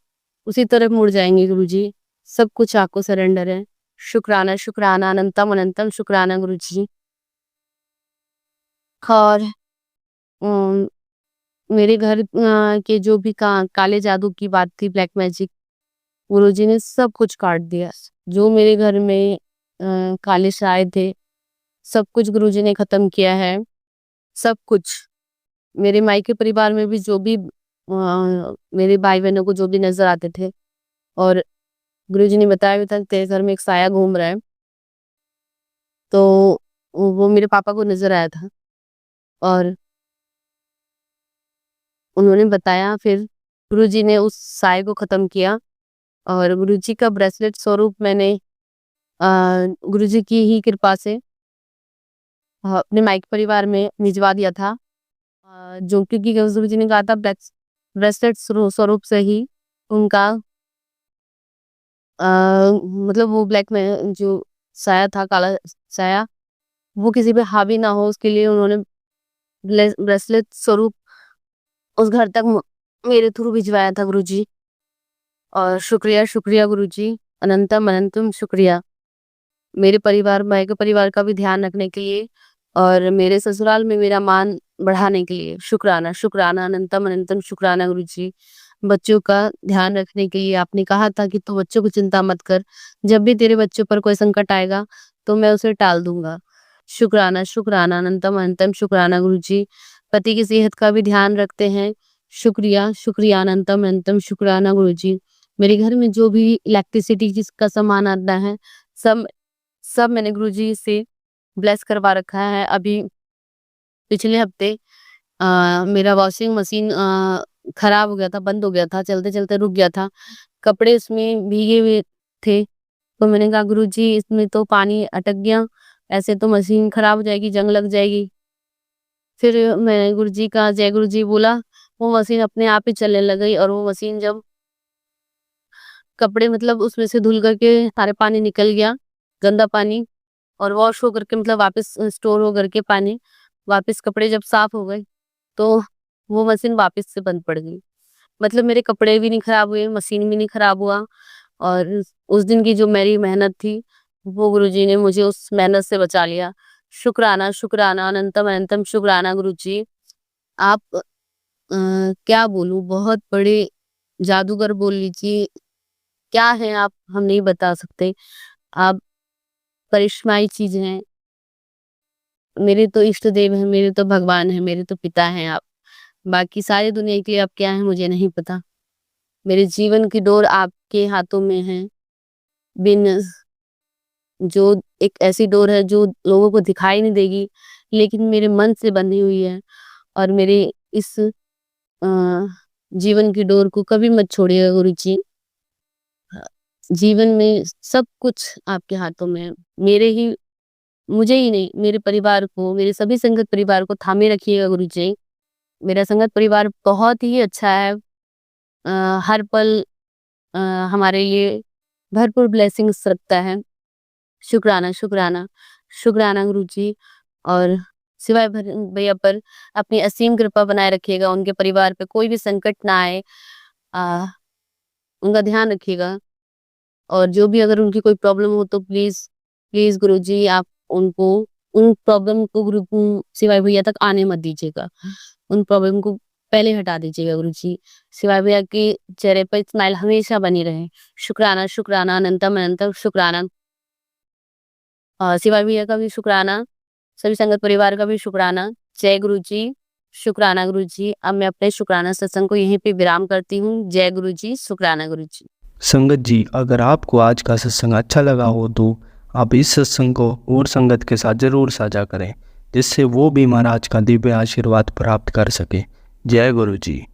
उसी तरफ मुड़ जाएंगे गुरुजी। सब कुछ आपको सरेंडर है। शुक्राना, शुक्राना, अनंतम अनंतम शुक्राना गुरुजी। और अम, मेरे घर के जो भी काले जादू की बात थी, ब्लैक मैजिक, गुरुजी ने सब कुछ काट दिया। जो मेरे घर में काले साए थे, सब कुछ गुरुजी ने खत्म किया है। सब कुछ मेरे मायके परिवार में भी जो भी मेरे भाई बहनों को जो भी नजर आते थे, और गुरुजी ने बताया भी था तेरे घर में एक साया घूम रहा है, तो वो मेरे पापा को नजर आया था और उन्होंने बताया। फिर गुरुजी ने उस साये को खत्म किया और गुरुजी का ब्रेसलेट स्वरूप मैंने गुरुजी की ही कृपा से अपने माइक परिवार में भिजवा दिया था। जो क्योंकि गुरुजी ने कहा था ब्रेसलेट स्वरूप से ही उनका मतलब वो ब्लैक में जो साया था, काला साया, वो किसी पे हावी ना हो, उसके लिए उन्होंने ब्रेसलेट स्वरूप उस घर तक मेरे थ्रू भिजवाया था गुरुजी। और शुक्रिया, शुक्रिया गुरुजी, अनंतम अनंतम शुक्रिया। मेरे परिवार मायके परिवार का भी ध्यान रखने के लिए और मेरे ससुराल में मेरा मान बढ़ाने के लिए शुक्राना, शुक्राना, अनंतम अनंतम शुक्राना गुरुजी। बच्चों का ध्यान रखने के लिए आपने कहा था कि तू बच्चों को चिंता मत कर, जब भी तेरे बच्चों पर कोई संकट आएगा तो मैं उसे टाल दूंगा। शुक्राना, शुक्राना, अनंतम अनंतम शुक्राना गुरुजी। पति की सेहत का भी ध्यान रखते हैं। शुक्रिया, शुक्रिया, अनंतम अनंतम शुक्राना गुरुजी। मेरे घर में जो भी इलेक्ट्रिसिटी जिसका सामान आता है, सब सब मैंने गुरुजी से ब्लेस करवा रखा है। अभी पिछले हफ्ते मेरा वॉशिंग मशीन खराब हो गया था, बंद हो गया था, चलते चलते रुक गया था, कपड़े इसमें भीगे हुए थे। तो मैंने कहा गुरुजी इसमें तो पानी अटक गया, ऐसे तो मशीन खराब हो जाएगी, जंग लग जाएगी। फिर मैंने गुरुजी का जय गुरुजी बोला, वो मशीन अपने आप ही चलने लग गई और वो मशीन जब कपड़े मतलब उसमें से धुल करके सारे पानी निकल गया, गंदा पानी, और वॉश होकर के मतलब वापस स्टोर होकर के पानी वापस कपड़े जब साफ हो गए तो वो मशीन वापस से बंद पड़ गई। मतलब मेरे कपड़े भी नहीं खराब हुए, मशीन भी नहीं खराब हुआ और उस दिन की जो मेरी मेहनत थी वो गुरुजी ने मुझे उस मेहनत से बचा लिया। शुक्राना, शुक्राना, अनंतम अनंतम शुक्राना गुरुजी। आप क्या बोलूँ, बहुत बड़े जादूगर बोल लीजिए, क्या हैं आप हम नहीं बता सकते। आप करिश्माई चीज़ हैं। मेरे तो इष्ट देव हैं, मेरे तो भगवान हैं, मेरे तो पिता हैं आप। बाकी सारी दुनिया के लिए आप क्या हैं मुझे नहीं पता। मेरे जीवन की डोर आपके हाथों में है। बिन जो एक ऐसी डोर है जो लोगों को दिखाई नहीं देगी, लेकिन मेरे मन से बंधी हुई है और मेरे इस जीवन की डोर को कभी मत छोड़िएगा गुरुजी। जीवन में सब कुछ आपके हाथों में है। मेरे ही मुझे ही नहीं, मेरे परिवार को, मेरे सभी संगत परिवार को थामे रखिएगा गुरुजी। मेरा संगत परिवार बहुत ही अच्छा है। हर पल हमारे लिए भरपूर ब्लेसिंग्स रखता है। शुक्राना, शुक्राना, शुक्राना गुरुजी। और सिवाय भैया पर अपनी असीम कृपा बनाए रखिएगा, उनके परिवार पे कोई भी संकट ना आए। उनका ध्यान रखिएगा और जो भी अगर उनकी कोई प्रॉब्लम हो तो प्लीज प्लीज गुरुजी आप उनको उन प्रॉब्लम को गुरु सिवाय भैया तक आने मत दीजिएगा। उन प्रॉब्लम को पहले हटा दीजिएगा गुरुजी। सिवाय भैया के चेहरे पर स्माइल हमेशा बनी रहे। शुक्राना, शुक्राना, अनंतम अनंतम शुक्राना। सिवाय भैया का भी शुक्राना, सभी संगत परिवार का भी शुक्राना। जय गुरुजी, शुक्राना गुरुजी। अब मैं अपने शुक्राना सत्संग को यहीं पे विराम करती हूँ। जय गुरुजी, शुक्राना गुरुजी। संगत जी, अगर आपको आज का सत्संग अच्छा लगा हो तो आप इस सत्संग को और संगत के साथ ज़रूर साझा करें, जिससे वो भी महाराज का दिव्य आशीर्वाद प्राप्त कर सके। जय गुरु जी।